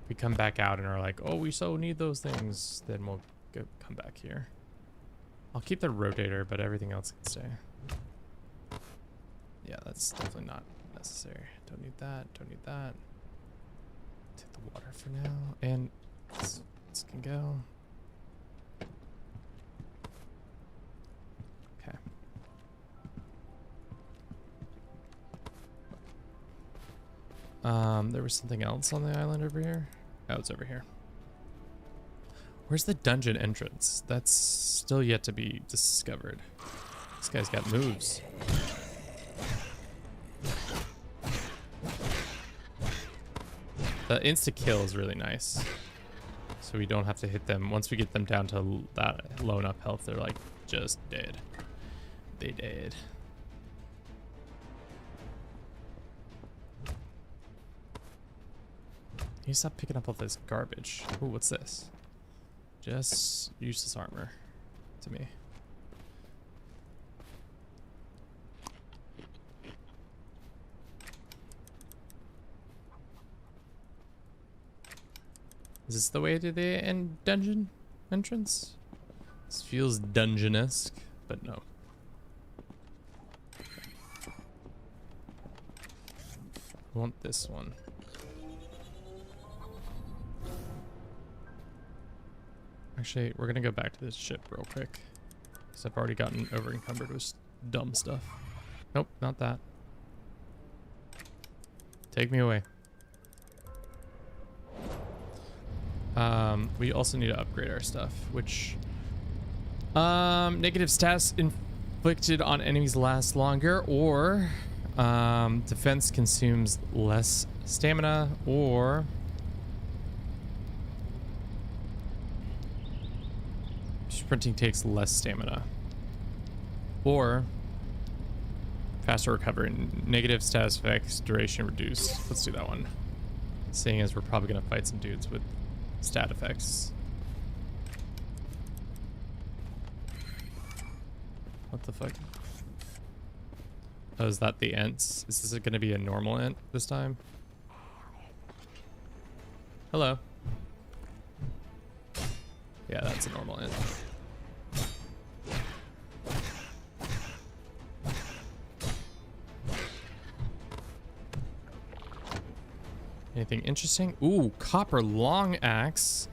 A: We come back out and are like, oh, we so need those things. Then we'll come back here. I'll keep the rotator, but everything else can stay. Yeah, that's definitely not necessary. Don't need that. Don't need that. Take the water for now. And this can go. Okay. There was something else on the island over here. Oh, it's over here. Where's the dungeon entrance? That's still yet to be discovered. This guy's got moves. The insta-kill is really nice. So we don't have to hit them. Once we get them down to that low enough health, they're like just dead. They dead. You stop picking up all this garbage. Ooh, what's this? Just useless armor to me. Is this the way to the end dungeon entrance? This feels dungeon-esque, but no. I want this one. Actually, we're gonna go back to this ship real quick, because I've already gotten over encumbered with dumb stuff. Nope, not that. Take me away. We also need to upgrade our stuff, which negative stats inflicted on enemies last longer, or defense consumes less stamina, or sprinting takes less stamina, or faster recovery. Negative status effects duration reduced. Let's do that one, seeing as we're probably gonna fight some dudes with stat effects. What the fuck? Oh, is that the ents? Is this gonna be a normal ent this time? Hello. Yeah, that's a normal ent. Anything interesting? Ooh, copper long axe.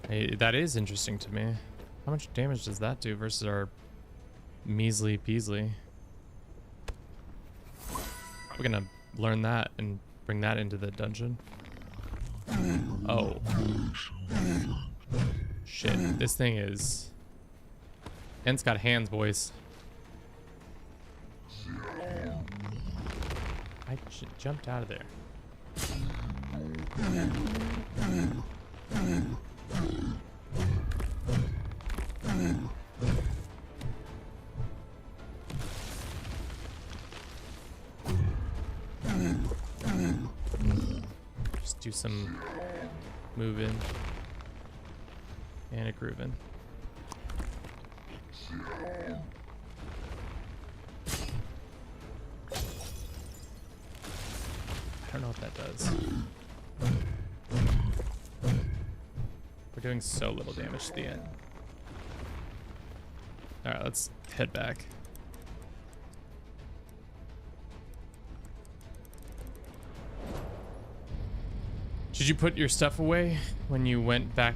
A: Hey, that is interesting to me. How much damage does that do versus our measly peasly? We're gonna learn that and bring that into the dungeon. Oh. Shit, this thing is... Ent's got hands, boys. I jumped out of there. Just do some moving and a grooving. I don't know what that does. We're doing so little damage to the end. Alright, let's head back. Did you put your stuff away when you went back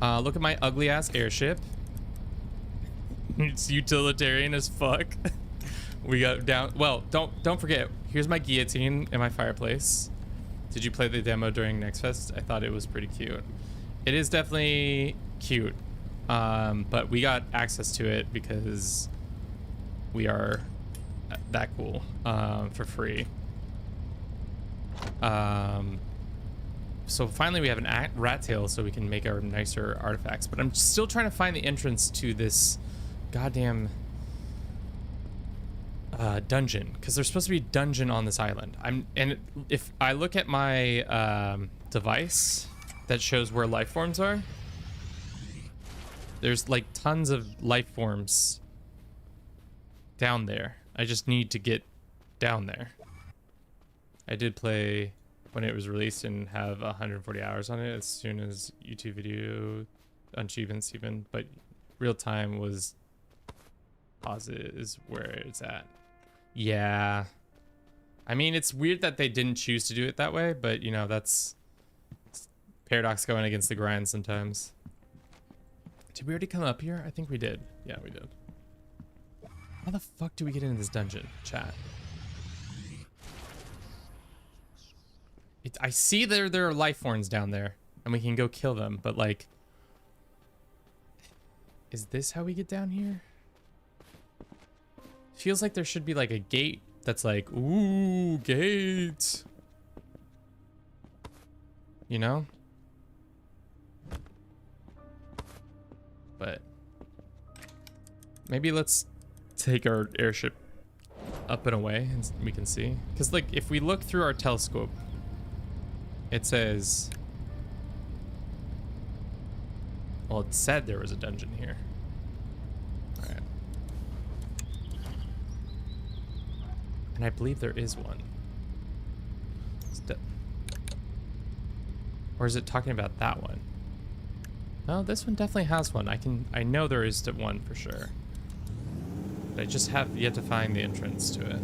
A: Look at my ugly ass airship. It's utilitarian as fuck. We got down. Well, don't forget. Here's my guillotine and my fireplace. Did you play the demo during Next Fest? I thought it was pretty cute. It is definitely cute, but we got access to it because we are that cool for free. So finally we have an rat tail so we can make our nicer artifacts, but I'm still trying to find the entrance to this goddamn dungeon, because there's supposed to be a dungeon on this island. If I look at my device that shows where life forms are, there's like tons of life forms down there. I just need to get down there. I did play when it was released and have 140 hours on it as soon as YouTube video achievements even, but real time was pause is where it's at. Yeah. I mean, it's weird that they didn't choose to do it that way, but you know, that's Paradox going against the grind sometimes. Did we already come up here? I think we did. Yeah, we did. How the fuck do we get into this dungeon, chat? I see there are life forms down there, and we can go kill them, but like, is this how we get down here? Feels like there should be like a gate that's like, ooh, gate. You know? But maybe let's take our airship up and away and we can see. Because like, if we look through our telescope, it says, well, it said there was a dungeon here. All right. And I believe there is one. Or is it talking about that one? No, this one definitely has one. I know there is one for sure. But I just have yet to find the entrance to it.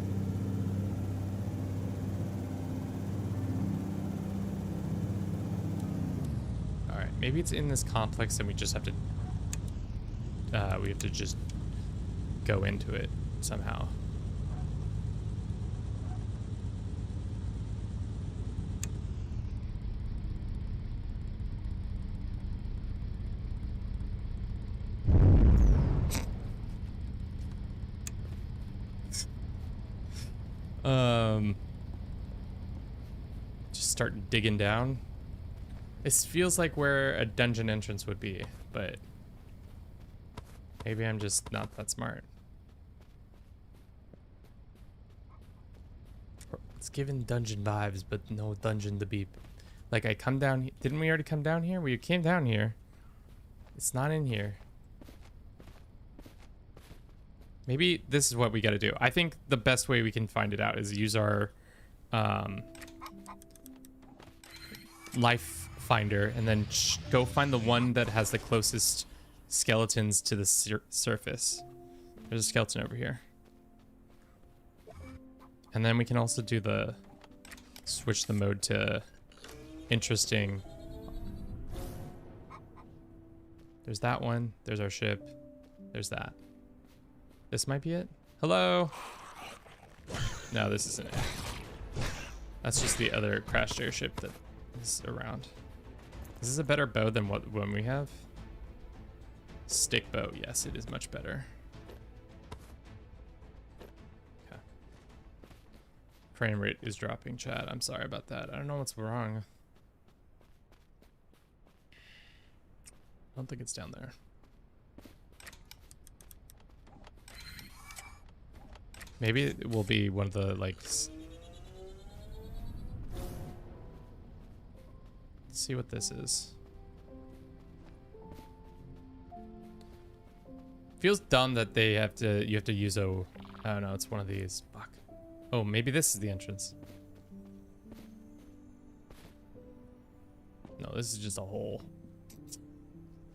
A: Alright, maybe it's in this complex and we just have to just go into it somehow. Just start digging down. This feels like where a dungeon entrance would be, but maybe I'm just not that smart. It's giving dungeon vibes, but no dungeon to be. Like, I come down. Didn't we already come down here? We came down here. It's not in here. Maybe this is what we got to do. I think the best way we can find it out is use our life finder and then go find the one that has the closest skeletons to the surface. There's a skeleton over here. And then we can also do the switch the mode to interesting. There's that one. There's our ship. There's that. This might be it. Hello? No, this isn't it. That's just the other crashed airship that is around. Is this a better bow than what one we have? Stick bow. Yes, it is much better. Okay. Frame rate is dropping, chat. I'm sorry about that. I don't know what's wrong. I don't think it's down there. Maybe it will be one of the, like... Let's see what this is. Feels dumb that they have to... You have to use a... I don't know, it's one of these. Fuck. Oh, maybe this is the entrance. No, this is just a hole.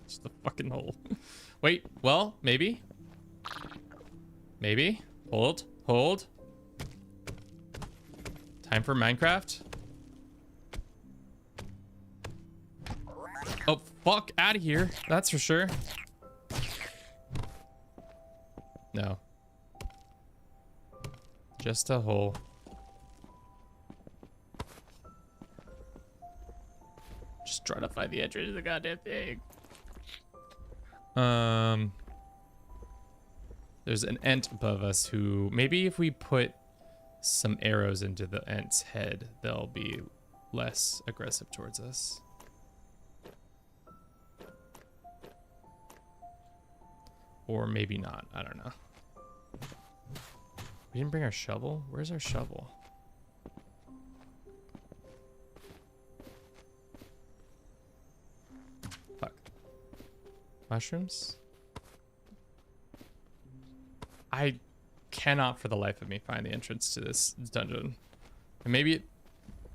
A: Just a fucking hole. Wait, well, maybe. Maybe. Hold. Hold. Time for Minecraft. Oh, fuck out of here. That's for sure. No. Just a hole. Just trying to find the entrance to the goddamn thing. There's an ant above us who, maybe if we put some arrows into the ant's head, they'll be less aggressive towards us. Or maybe not. I don't know. We didn't bring our shovel? Where's our shovel? Fuck. Mushrooms? I cannot for the life of me find the entrance to this dungeon. And maybe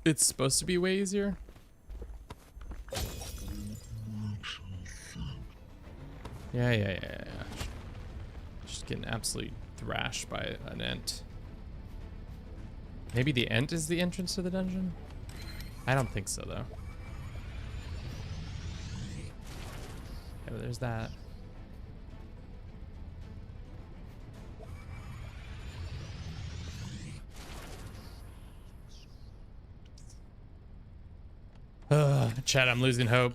A: it's supposed to be way easier. Yeah. Just getting absolutely thrashed by an ant. Maybe the ant is the entrance to the dungeon? I don't think so, though. Yeah, there's that. Chat, I'm losing hope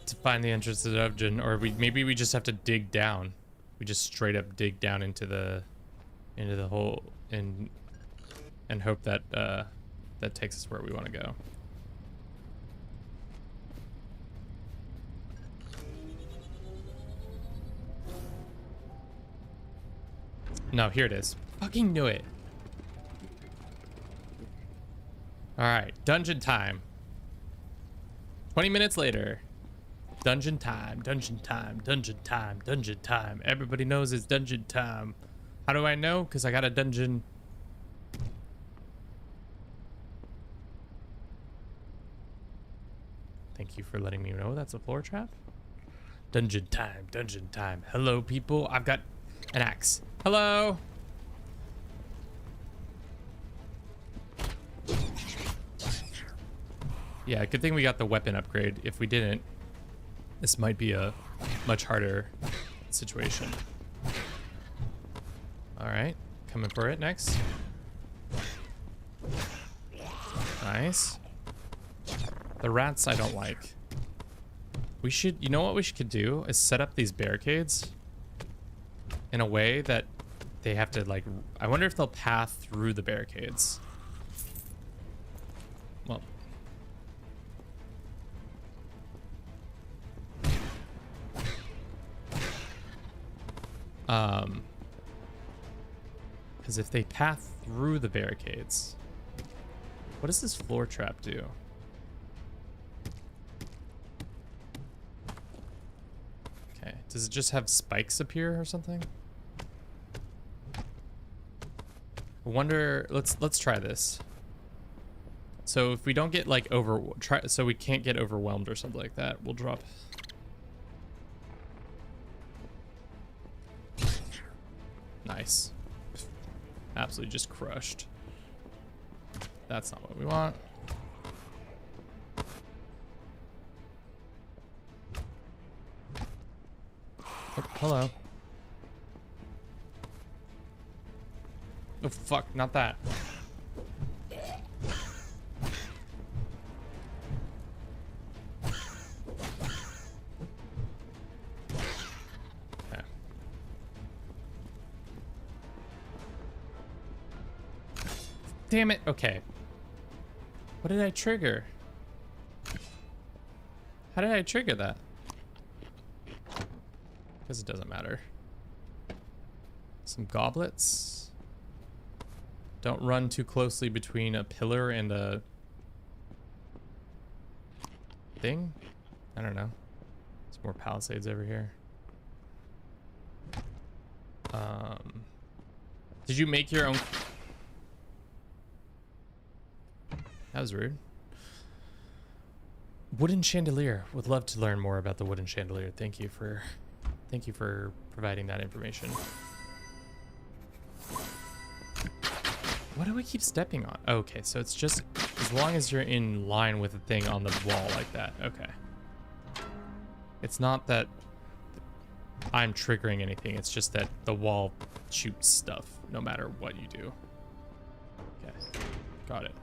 A: to find the entrance to the dungeon, or maybe we just have to dig down. We just straight up dig down into the hole and hope that that takes us where we want to go. No, here it is. Fucking knew it. All right, dungeon time. 20 minutes later. Dungeon time, dungeon time, dungeon time, dungeon time. Everybody knows it's dungeon time. How do I know? Because I got a dungeon. Thank you for letting me know that's a floor trap. Dungeon time, dungeon time. Hello, people. I've got an axe. Hello. Yeah, good thing we got the weapon upgrade. If we didn't, this might be a much harder situation. All right, coming for it next. Nice. The rats I don't like. We should, you know what we could do is set up these barricades in a way that they have to like, I wonder if they'll path through the barricades. Well. Because if they path through the barricades, what does this floor trap do? Okay, does it just have spikes appear or something? I wonder, let's try this. So if we don't get like so we can't get overwhelmed or something like that, we'll drop. Nice. Absolutely just crushed. That's not what we want. Oh, hello. Oh, fuck, not that. Damn it. Okay. What did I trigger? How did I trigger that? Because it doesn't matter. Some goblets. Don't run too closely between a pillar and a thing. I don't know. Some more palisades over here. Did you make your own? That was rude. Wooden chandelier. Would love to learn more about the wooden chandelier. Thank you for providing that information. What do I keep stepping on? Okay, so it's just as long as you're in line with the thing on the wall like that. Okay. It's not that I'm triggering anything. It's just that the wall shoots stuff no matter what you do. Okay, got it.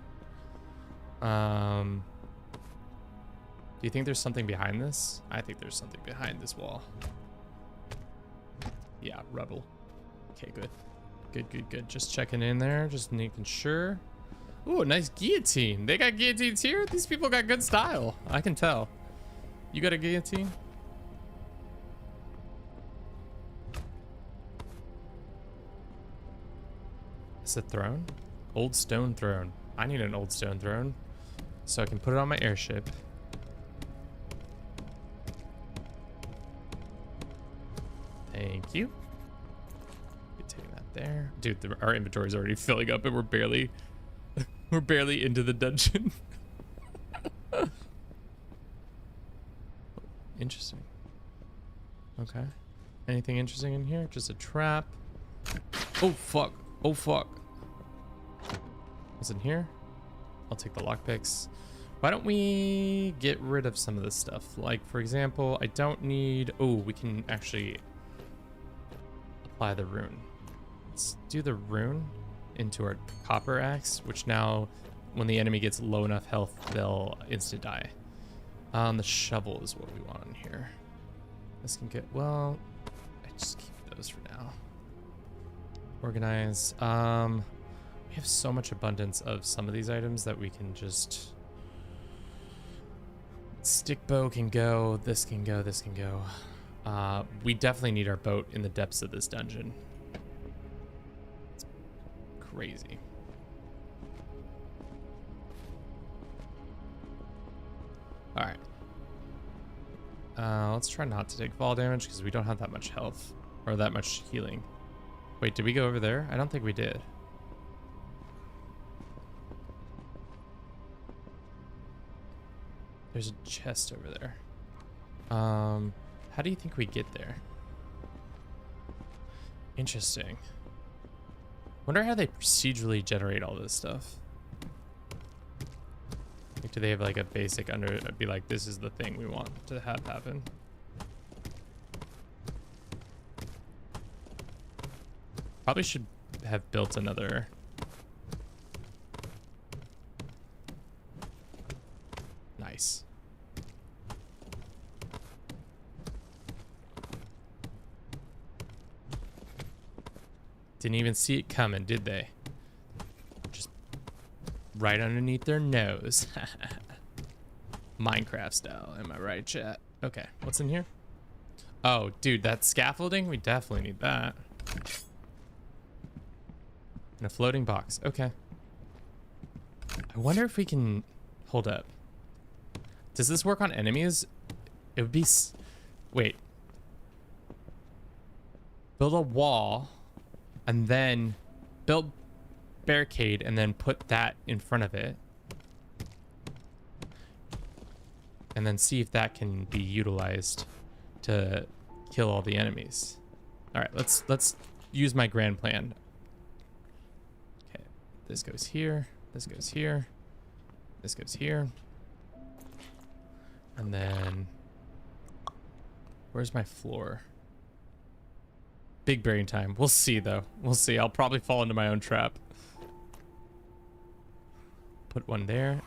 A: Do you think there's something behind this? I think there's something behind this wall. Yeah, rubble. Okay, good. Good. Just checking in there, just making sure. Ooh, a nice guillotine. They got guillotines here? These people got good style. I can tell. You got a guillotine? It's a throne? Old stone throne. I need an old stone throne so I can put it on my airship. Thank you. Take that there. Dude, our inventory is already filling up and we're barely into the dungeon. Interesting. Okay. Anything interesting in here? Just a trap. Oh, fuck. Oh, fuck. What's in here? I'll take the lockpicks. Why don't we get rid of some of this stuff? Like, for example, I don't need... Oh, we can actually apply the rune. Let's do the rune into our copper axe, which now, when the enemy gets low enough health, they'll instant die. The shovel is what we want in here. This can get... Well, I just keep those for now. Organize. We have so much abundance of some of these items that we can just... Stick bow can go, this can go, this can go. We definitely need our boat in the depths of this dungeon. It's crazy. All right. Let's try not to take fall damage because we don't have that much health or that much healing. Wait, did we go over there? I don't think we did. There's a chest over there. How do you think we get there? Interesting. Wonder how they procedurally generate all this stuff. Like, do they have like a basic under, be like, this is the thing we want to have happen? Probably should have built another. Nice. Didn't even see it coming, did they? Just right underneath their nose. Minecraft style, am I right, chat? Okay, what's in here? Oh, dude, that scaffolding? We definitely need that. And a floating box. Okay. I wonder if we can... Hold up. Does this work on enemies? It would be... Wait. Build a wall. And then build barricade. And then put that in front of it. And then see if that can be utilized to kill all the enemies. All right, let's use my grand plan. Okay, this goes here. This goes here. This goes here. And then, where's my floor? Big brain time. We'll see though. We'll see. I'll probably fall into my own trap. Put one there.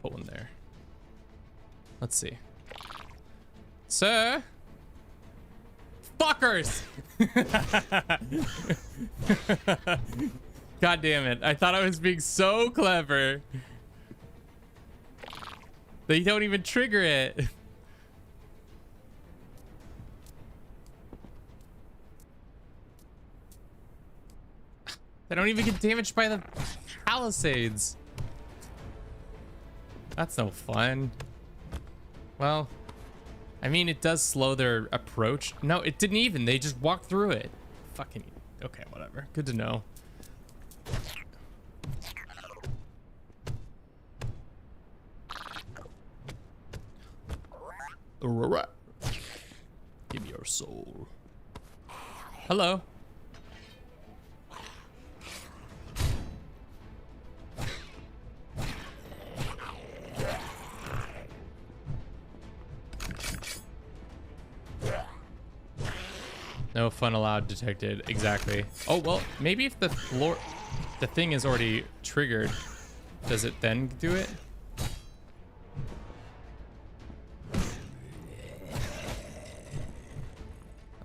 A: Put one there. Let's see. Sir? Fuckers! God damn it. I thought I was being so clever. They don't even trigger it. They don't even get damaged by the palisades. That's no fun. Well, I mean, it does slow their approach. No, it didn't even. They just walked through it. Fucking... Okay, whatever. Good to know. Give me your soul. Hello. No fun allowed detected. Exactly. Oh, well, maybe if the thing is already triggered, does it then do it?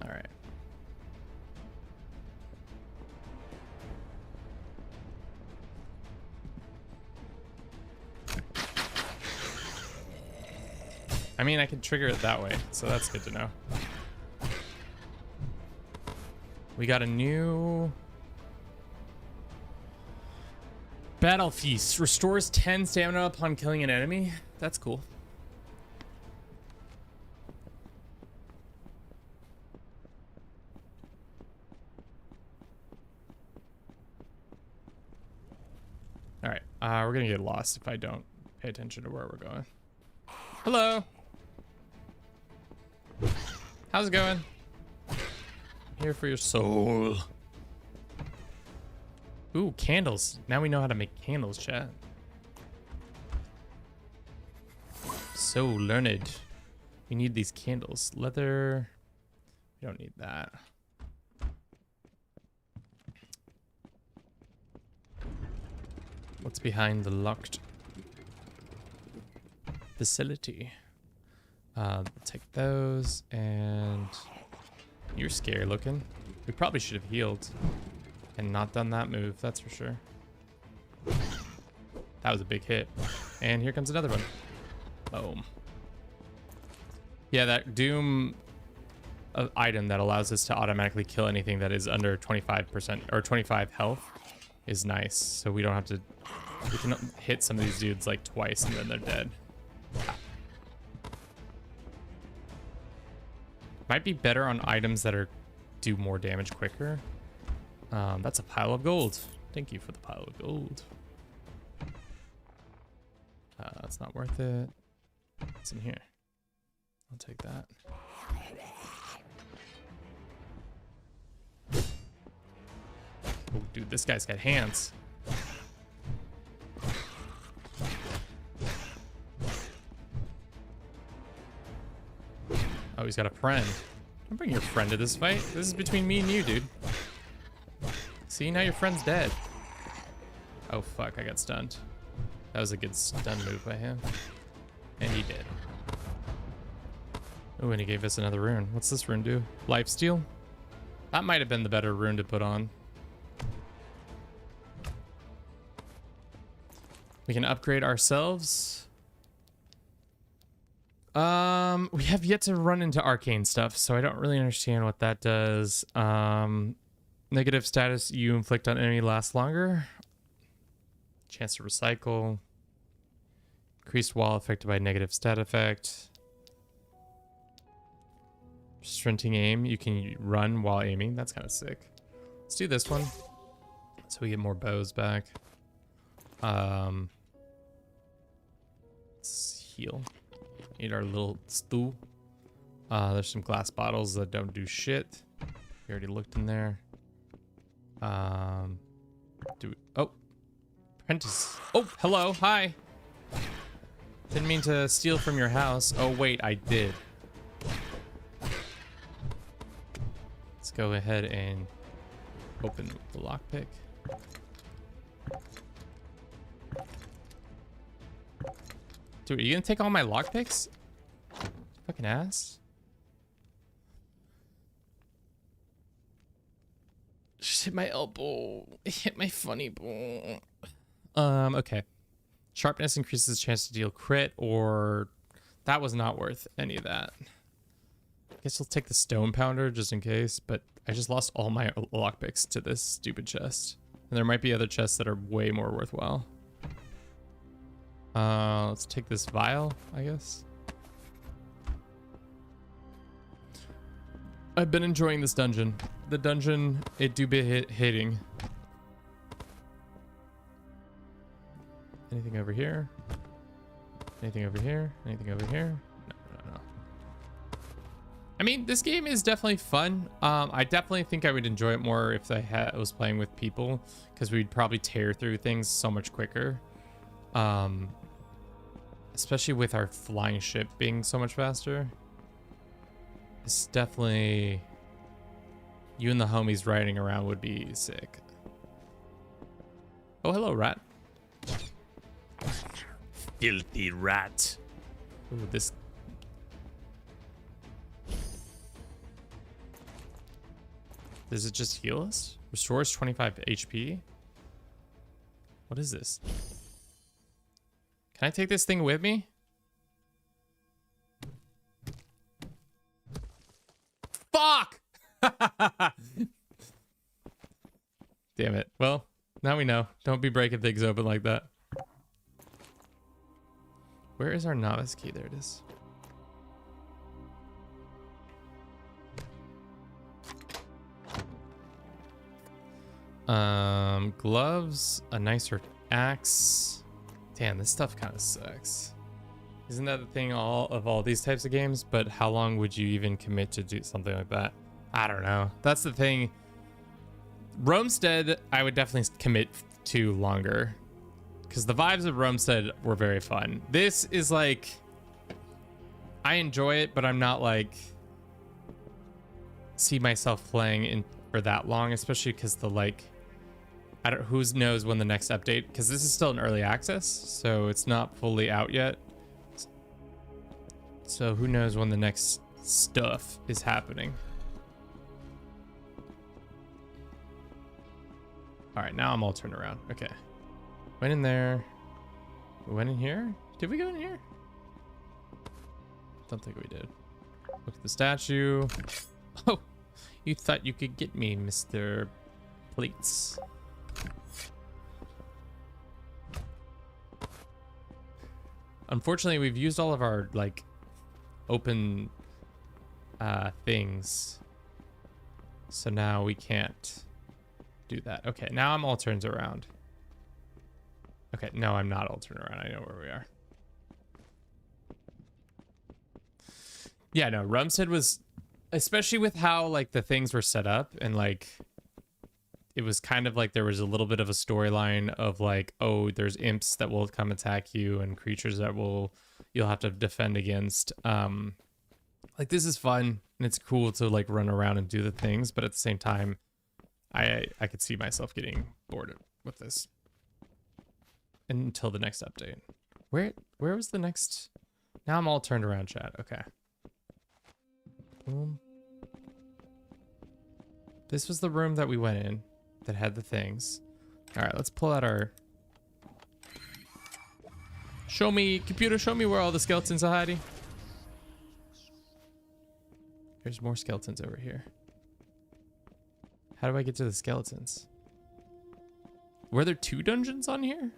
A: All right. I mean, I can trigger it that way, so that's good to know. We got a new Battle Feast. Restores 10 stamina upon killing an enemy. That's cool. All right, we're gonna get lost if I don't pay attention to where we're going. Hello. How's it going? Here for your soul. Ooh, candles. Now we know how to make candles, chat. So learned. We need these candles. Leather. We don't need that. What's behind the locked facility? We'll take those, and you're scary looking. We probably should have healed and not done that move, that's for sure. That was a big hit. And here comes another one. Boom. Yeah, that Doom item that allows us to automatically kill anything that is under 25% or 25 health is nice. So we don't have to, we can hit some of these dudes like twice and then they're dead. Might be better on items that do more damage quicker. That's a pile of gold. Thank you for the pile of gold. That's not worth it. What's in here? I'll take that. Oh, dude, this guy's got hands. Oh, he's got a friend. Don't bring your friend to this fight. This is between me and you, dude. See, now your friend's dead. Oh, fuck, I got stunned. That was a good stun move by him. And he did. Oh, and he gave us another rune. What's this rune do? Lifesteal? That might have been the better rune to put on. We can upgrade ourselves. We have yet to run into arcane stuff, so I don't really understand what that does. Negative status you inflict on enemy lasts longer. Chance to recycle. Increased while affected by negative stat effect. Sprinting aim. You can run while aiming. That's kind of sick. Let's do this one. So we get more bows back. Let's heal. Eat our little stew. There's some glass bottles that don't do shit. We already looked in there. Oh, apprentice. Oh, hello. Hi. Didn't mean to steal from your house. Oh, wait, I did. Let's go ahead and open the lockpick. Dude, are you gonna take all my lockpicks? Fucking ass. Just hit my elbow. It hit my funny bone. Okay. Sharpness increases chance to deal crit, or that was not worth any of that. I guess we'll take the stone pounder just in case, but I just lost all my lockpicks to this stupid chest. And there might be other chests that are way more worthwhile. Let's take this vial, I guess. I've been enjoying this dungeon. The dungeon, it do be hitting. Anything over here? Anything over here? Anything over here? No. I mean, this game is definitely fun. I definitely think I would enjoy it more if I was playing with people, because we'd probably tear through things so much quicker. Especially with our flying ship being so much faster. It's definitely You and the homies riding around would be sick. Oh, hello, rat. Filthy rat. Ooh, this. Does it just heal us? Restores 25 HP? What is this? Can I take this thing with me? Fuck! Damn it. Well, now we know. Don't be breaking things open like that. Where is our novice key? There it is. Gloves, a nicer axe. Damn, this stuff kind of sucks. Isn't that the thing of all these types of games? But how long would you even commit to do something like that? I don't know. That's the thing. Roamstead, I would definitely commit to longer, because the vibes of Roamstead were very fun. This is like, I enjoy it, but I'm not like see myself playing in for that long, especially because the like, I don't, who knows when the next update, because this is still in early access, so it's not fully out yet. So who knows when the next stuff is happening. All right, now I'm all turned around. Okay. Went in there. We went in here? Did we go in here? Don't think we did. Look at the statue. Oh, you thought you could get me, Mr. Plates. Unfortunately, we've used all of our like open things, so now we can't do that. Okay, now I'm all turned around. Okay, no, I'm not all turned around. I know where we are. Yeah, no, Rumstead was, especially with how like the things were set up, and like it was kind of like there was a little bit of a storyline of like, oh, there's imps that will come attack you and creatures that you'll have to defend against. Like this is fun and it's cool to like run around and do the things, but at the same time, I could see myself getting bored with this until the next update. Where was the next? Now I'm all turned around, chat. Okay. This was the room that we went in that had the things. All right, let's pull out our. Show me, computer, show me where all the skeletons are hiding. There's more skeletons over here. How do I get to the skeletons? Were there 2 dungeons on here?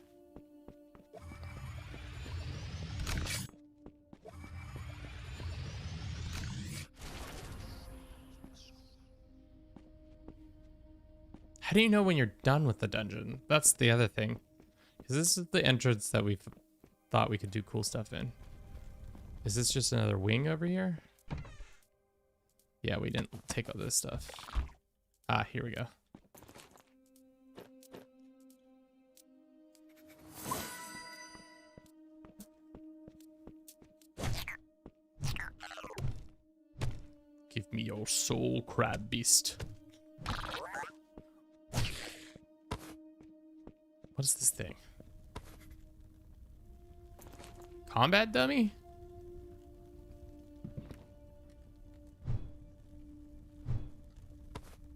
A: How do you know when you're done with the dungeon? That's the other thing. Because this is the entrance that we thought we could do cool stuff in. Is this just another wing over here? Yeah, we didn't take all this stuff. Ah, here we go. Give me your soul, crab beast. What is this thing? Combat dummy?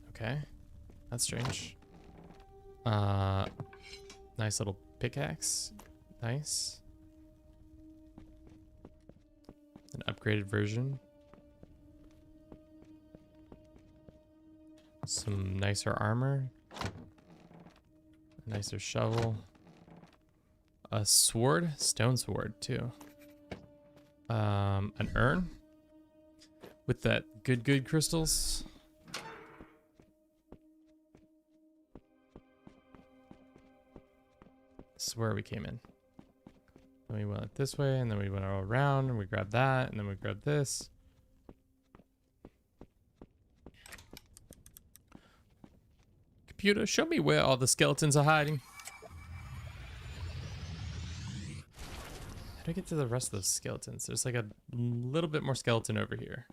A: Okay. That's strange. Nice little pickaxe. Nice. An upgraded version. Some nicer armor. A nicer shovel. A sword. Stone sword, too. An urn. With that good crystals. This is where we came in. Then we went this way, and then we went all around, and we grabbed that, and then we grabbed this. Computer, show me where all the skeletons are hiding. How do I get to the rest of those skeletons? There's like a little bit more skeleton over here.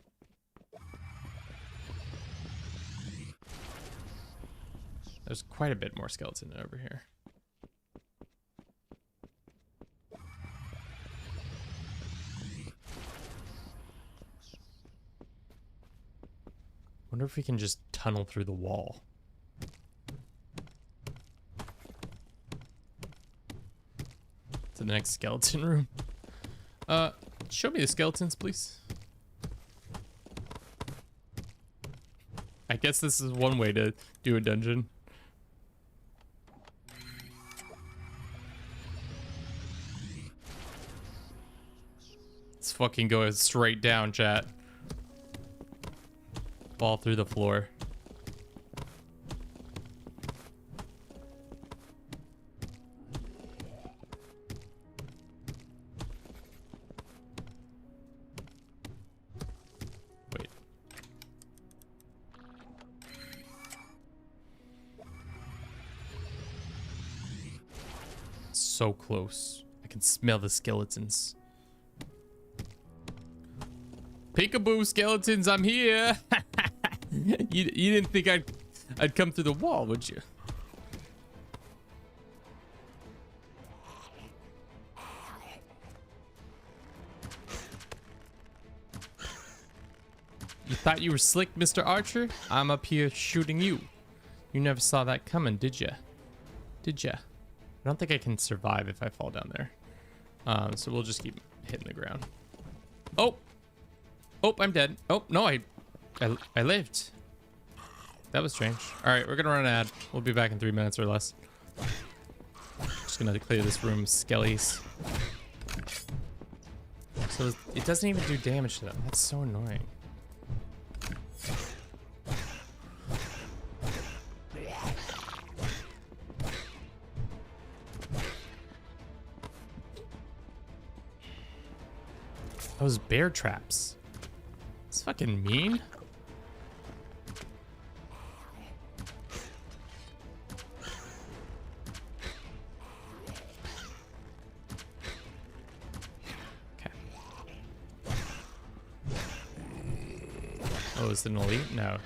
A: There's quite a bit more skeleton over here. Wonder if we can just tunnel through the wall. To the next skeleton room. Show me the skeletons, please. I guess this is one way to do a dungeon. Let's fucking go straight down, chat. Fall through the floor. Wait. So close. I can smell the skeletons. Peekaboo, skeletons, I'm here. You didn't think I'd come through the wall, would you? You thought you were slick, Mr. Archer? I'm up here shooting you. You never saw that coming, did ya? Did ya? I don't think I can survive if I fall down there. So we'll just keep hitting the ground. Oh! Oh, I'm dead. Oh, no, I lived. That was strange. All right, we're gonna run an ad. We'll be back in 3 minutes or less. Just gonna clear this room, skellies. So it doesn't even do damage to them. That's so annoying. Those bear traps. It's fucking mean. Okay. Oh, is it an elite? No.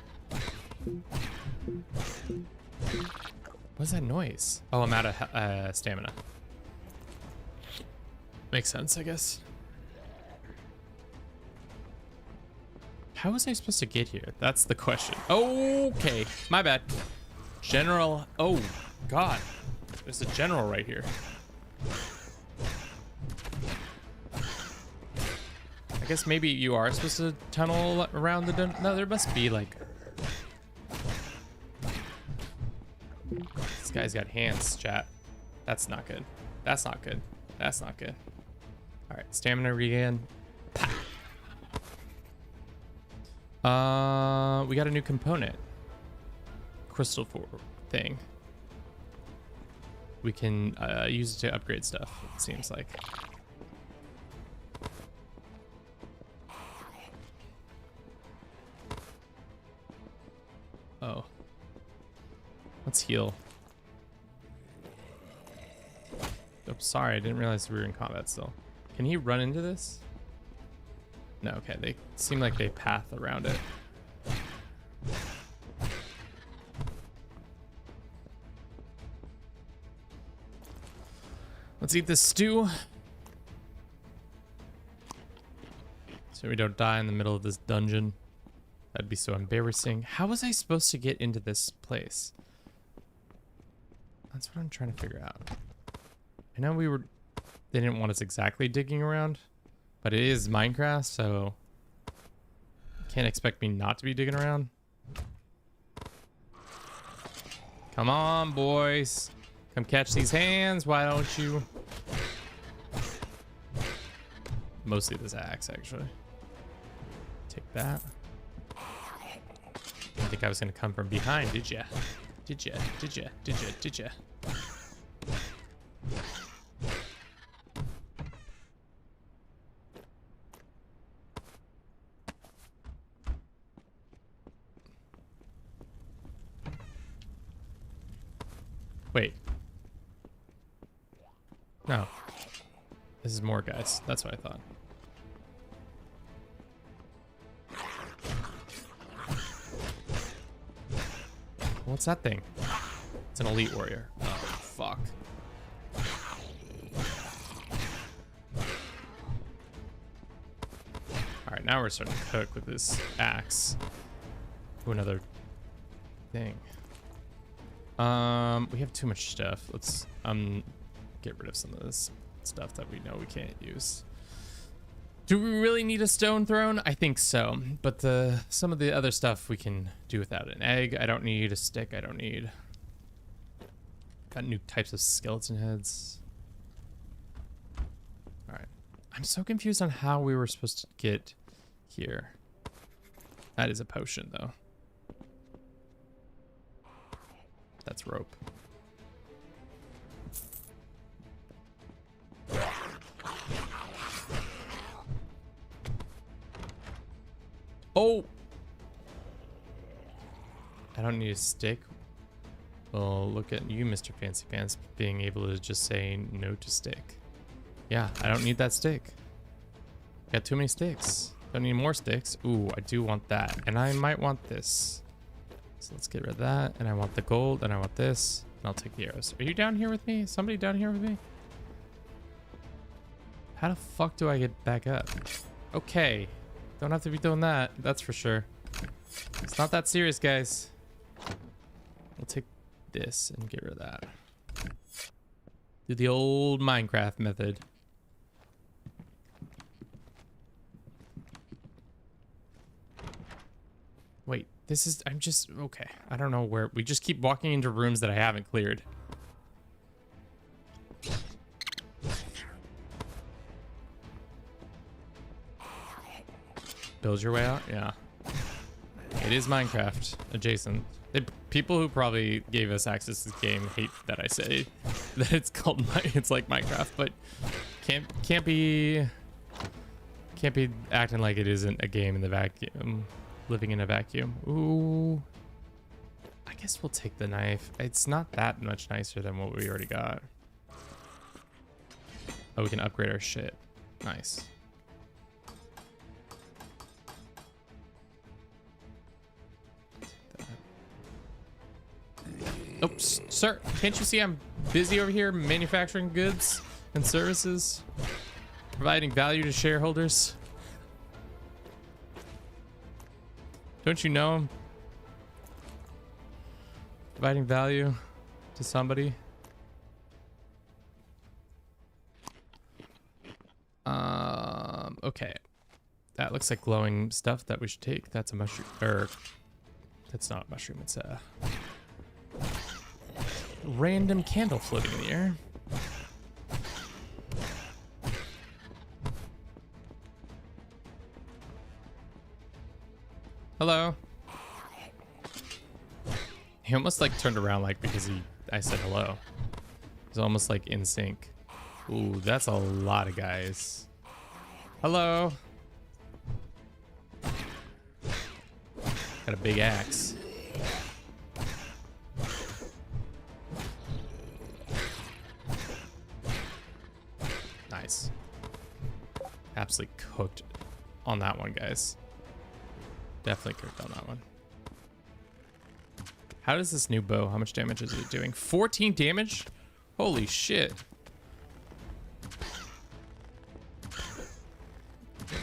A: What's that noise? Oh, I'm out of stamina. Makes sense, I guess. How was I supposed to get here? That's the question. Okay, my bad. General. Oh, God. There's a general right here. I guess maybe you are supposed to tunnel around the dungeon. No, there must be like... This guy's got hands, chat. That's not good. That's not good. That's not good. All right, stamina regain. We got a new component. Crystal thing. We can use it to upgrade stuff, it seems like. Oh. Let's heal. Oh, sorry, I didn't realize we were in combat still. Can he run into this? No, okay, they seem like they path around it. Let's eat this stew. So we don't die in the middle of this dungeon. That'd be so embarrassing. How was I supposed to get into this place? That's what I'm trying to figure out. I know they didn't want us exactly digging around. But it is Minecraft, so can't expect me not to be digging around. Come on, boys. Come catch these hands, why don't you? Mostly this axe, actually. Take that. I think I was gonna come from behind, did ya? Did ya? Did ya? Did ya? Did ya? Wait. No. This is more guys. That's what I thought. What's that thing? It's an elite warrior. Oh, fuck. All right, now we're starting to cook with this axe. Ooh, another thing. We have too much stuff. Let's get rid of some of this stuff that we know we can't use. Do we really need a stone throne? I think so, but some of the other stuff we can do without. An egg I don't need, a stick I don't need. Got new types of skeleton heads. All right, I'm so confused on how we were supposed to get here. That is a potion though. That's rope. Oh! I don't need a stick. Well, look at you, Mr. Fancy Pants, being able to just say no to stick. Yeah, I don't need that stick. Got too many sticks. Don't need more sticks. Ooh, I do want that. And I might want this. So let's get rid of that. And I want the gold, and I want this. And I'll take the arrows. Are you down here with me? Somebody down here with me? How the fuck do I get back up? Okay. Don't have to be doing that. That's for sure. It's not that serious, guys. We'll take this and get rid of that. Do the old Minecraft method. Wait, this is, I'm just, okay. I don't know where, we just keep walking into rooms that I haven't cleared. Build your way out? Yeah. It is Minecraft adjacent. People who probably gave us access to this game hate that I say that it's called it's like Minecraft, but can't be acting like it isn't a game in the vacuum, living in a vacuum. Ooh, I guess we'll take the knife. It's not that much nicer than what we already got. Oh, we can upgrade our shit. Nice. Oops, sir, can't you see I'm busy over here manufacturing goods and services, providing value to shareholders? Don't you know I'm providing value to somebody? Okay. That looks like glowing stuff that we should take. That's a mushroom, or that's not a mushroom, it's a random candle floating in the air. Hello. He almost like turned around like because I said hello. He's almost like in sync. Ooh, that's a lot of guys. Hello. Got a big axe. Nice. Absolutely cooked on that one, guys. Definitely cooked on that one. How does this new bow, how much damage is it doing? 14 damage? Holy shit.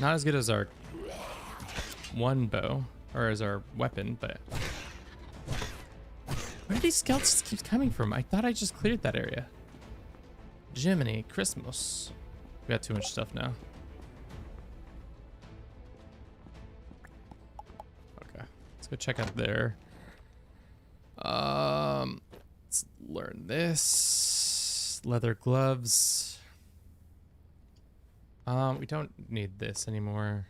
A: Not as good as our one bow, or as our weapon, but where do these skeletons keep coming from? I thought I just cleared that area. Jiminy Christmas. We got too much stuff now. Okay, let's go check out there. Let's learn this. Leather gloves. We don't need this anymore.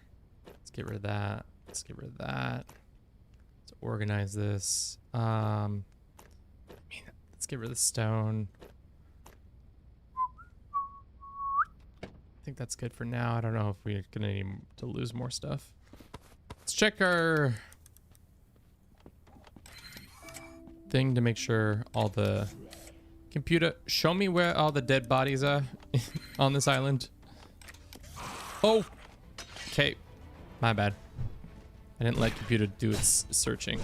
A: Let's get rid of that. Let's get rid of that. Let's organize this. Let's get rid of the stone. I think that's good for now. I don't know if we're gonna need to lose more stuff. Let's check our thing to make sure all the computer, show me where all the dead bodies are on this island. Oh, okay, my bad. I didn't let computer do its searching.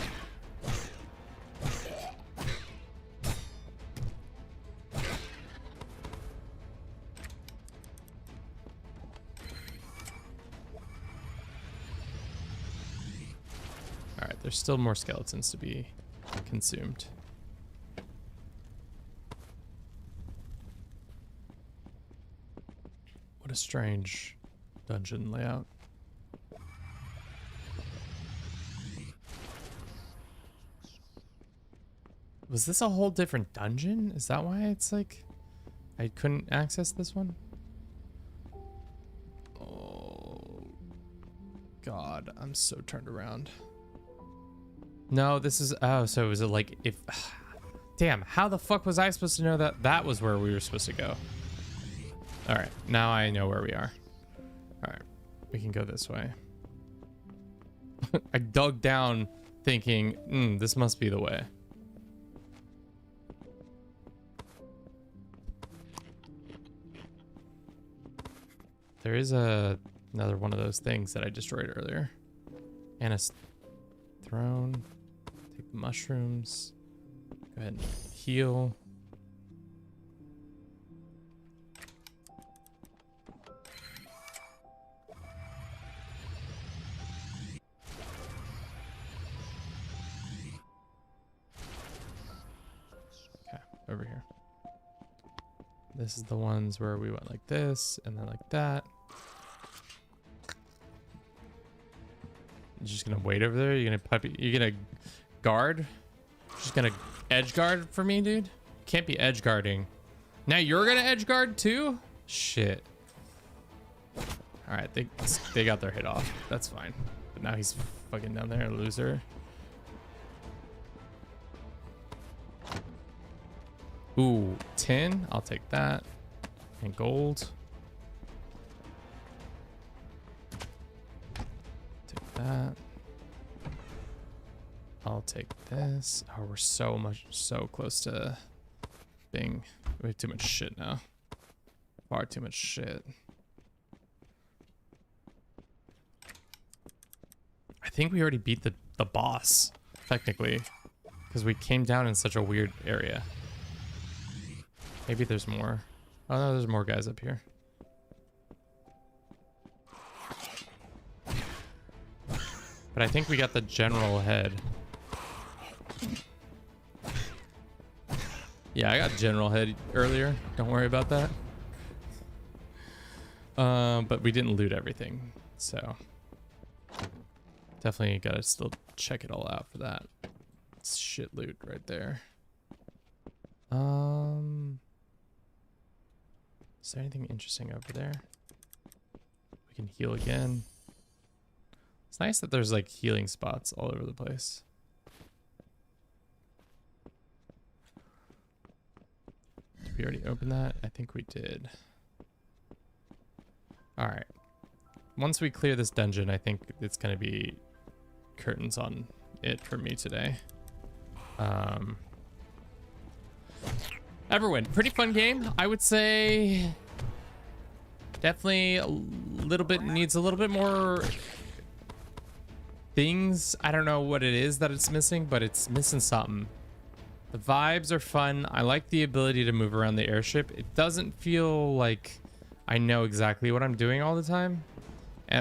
A: there's still more skeletons to be consumed. What a strange dungeon layout. Was this a whole different dungeon? Is that why it's like I couldn't access this one? Oh God, I'm so turned around. No, this is, oh, so is it like if, damn, how the fuck was I supposed to know that that was where we were supposed to go? All right, now I know where we are. All right, we can go this way. I dug down thinking, this must be the way. There is another one of those things that I destroyed earlier. And a throne. Take mushrooms. Go ahead and heal. Okay, over here. This is the ones where we went like this and then like that. You're just gonna wait over there? You're gonna guard? Just gonna edge guard for me, dude? Can't be edge guarding. Now you're gonna edge guard too? Shit. All right, they got their hit off. That's fine. But now he's fucking down there, loser. Ooh, tin. I'll take that. And gold. Take that. I'll take this. Oh, we're so close to being. We have too much shit now. Far too much shit. I think we already beat the boss, technically, because we came down in such a weird area. Maybe there's more. Oh no, there's more guys up here. But I think we got the general head. Yeah, I got general head earlier. Don't worry about that. But we didn't loot everything, so definitely gotta still check it all out for that. It's shit loot right there. Is there anything interesting over there? We can heal again. It's nice that there's like healing spots all over the place. Did we already open that? I think we did. All right. Once we clear this dungeon, I think it's gonna be curtains on it for me today. Everwind, pretty fun game. I would say definitely needs a little bit more things. I don't know what it is that it's missing, but it's missing something. The vibes are fun. I like the ability to move around the airship. It doesn't feel like I know exactly what I'm doing all the time.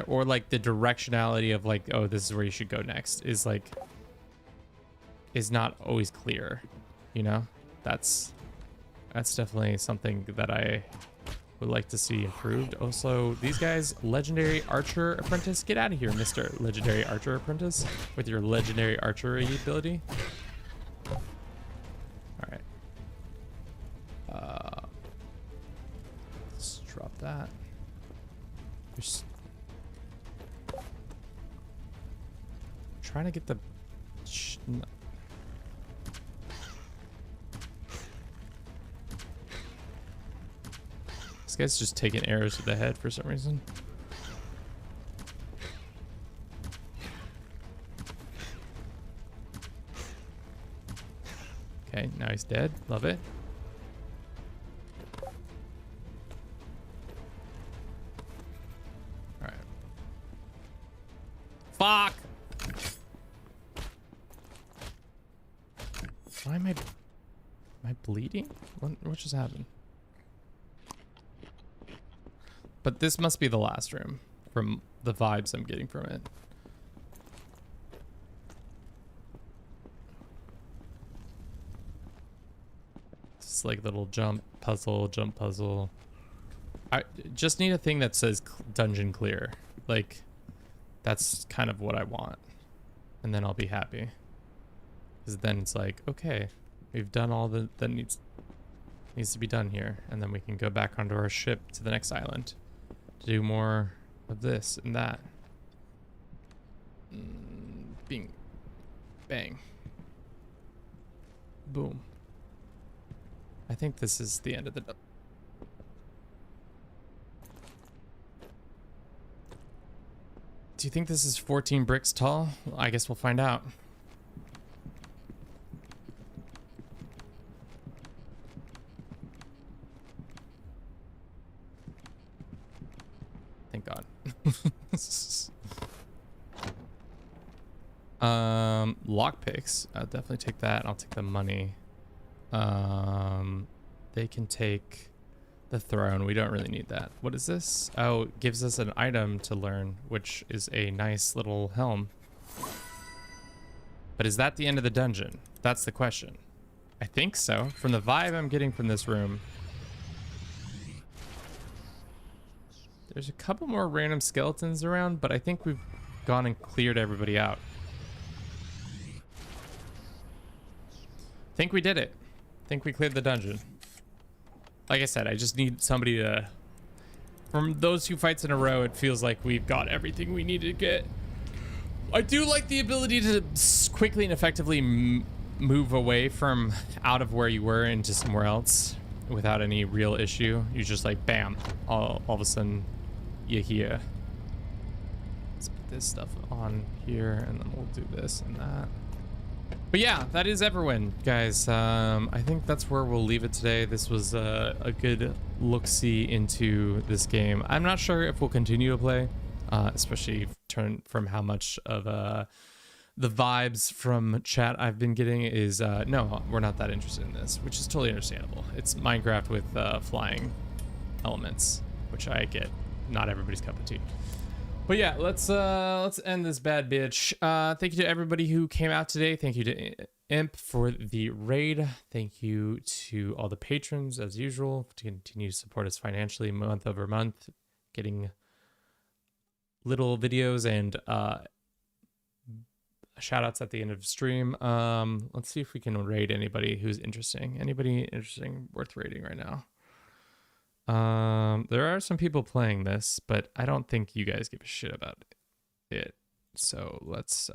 A: Or like the directionality of like, oh, this is where you should go next is not always clear, you know? That's definitely something that I would like to see improved. Also, these guys, Legendary Archer Apprentice, get out of here, Mr. Legendary Archer Apprentice, with your Legendary Archery ability. All right. Let's drop that. There's... trying to get the... This guy's just taking arrows to the head for some reason. Okay, now he's dead. Love it. All right. Fuck! Why am I bleeding? What just happened? But this must be the last room from the vibes I'm getting from it. this like little jump puzzle. I just need a thing that says dungeon clear. Like, that's kind of what I want. And then I'll be happy. Because then it's like, okay, we've done all that needs to be done here. And then we can go back onto our ship to the next island to do more of this and that. Bing. Bang. Boom. I think this is the end of the... Do you think this is 14 bricks tall? I guess we'll find out. Thank God. Lockpicks. I'll definitely take that. I'll take the money. They can take the throne. We don't really need that. What is this? Oh, it gives us an item to learn, which is a nice little helm. But is that the end of the dungeon? That's the question. I think so. From the vibe I'm getting from this room. There's a couple more random skeletons around, but I think we've gone and cleared everybody out. I think we did it. I think we cleared the dungeon. Like I said, I just need somebody to... From those 2 fights in a row, it feels like we've got everything we need to get. I do like the ability to quickly and effectively move away from out of where you were into somewhere else without any real issue. You just like, bam, all of a sudden you're here. Let's put this stuff on here, and then we'll do this and that. But yeah, that is Everwind, guys. I think that's where we'll leave it today. This was a good look-see into this game. I'm not sure if we'll continue to play, especially from how much of the vibes from chat I've been getting is, no, we're not that interested in this, which is totally understandable. It's Minecraft with flying elements, which I get. Not everybody's cup of tea. But yeah, let's end this bad bitch. Thank you to everybody who came out today. Thank you to Imp for the raid. Thank you to all the patrons, as usual, to continue to support us financially month over month, getting little videos and shout outs at the end of the stream. Let's see if we can raid anybody who's interesting. Anybody interesting worth raiding right now? There are some people playing this, but I don't think you guys give a shit about it. So let's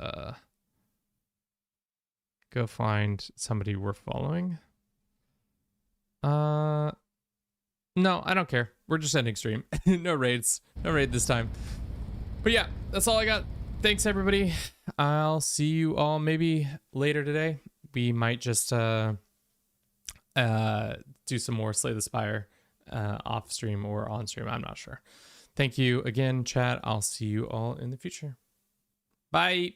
A: go find somebody we're following. No, I don't care. We're just ending stream. No raids. No raid this time. But yeah, that's all I got. Thanks everybody. I'll see you all maybe later today. We might just do some more Slay the Spire off stream or on stream. I'm not sure. Thank you again, chat. I'll see you all in the future. Bye.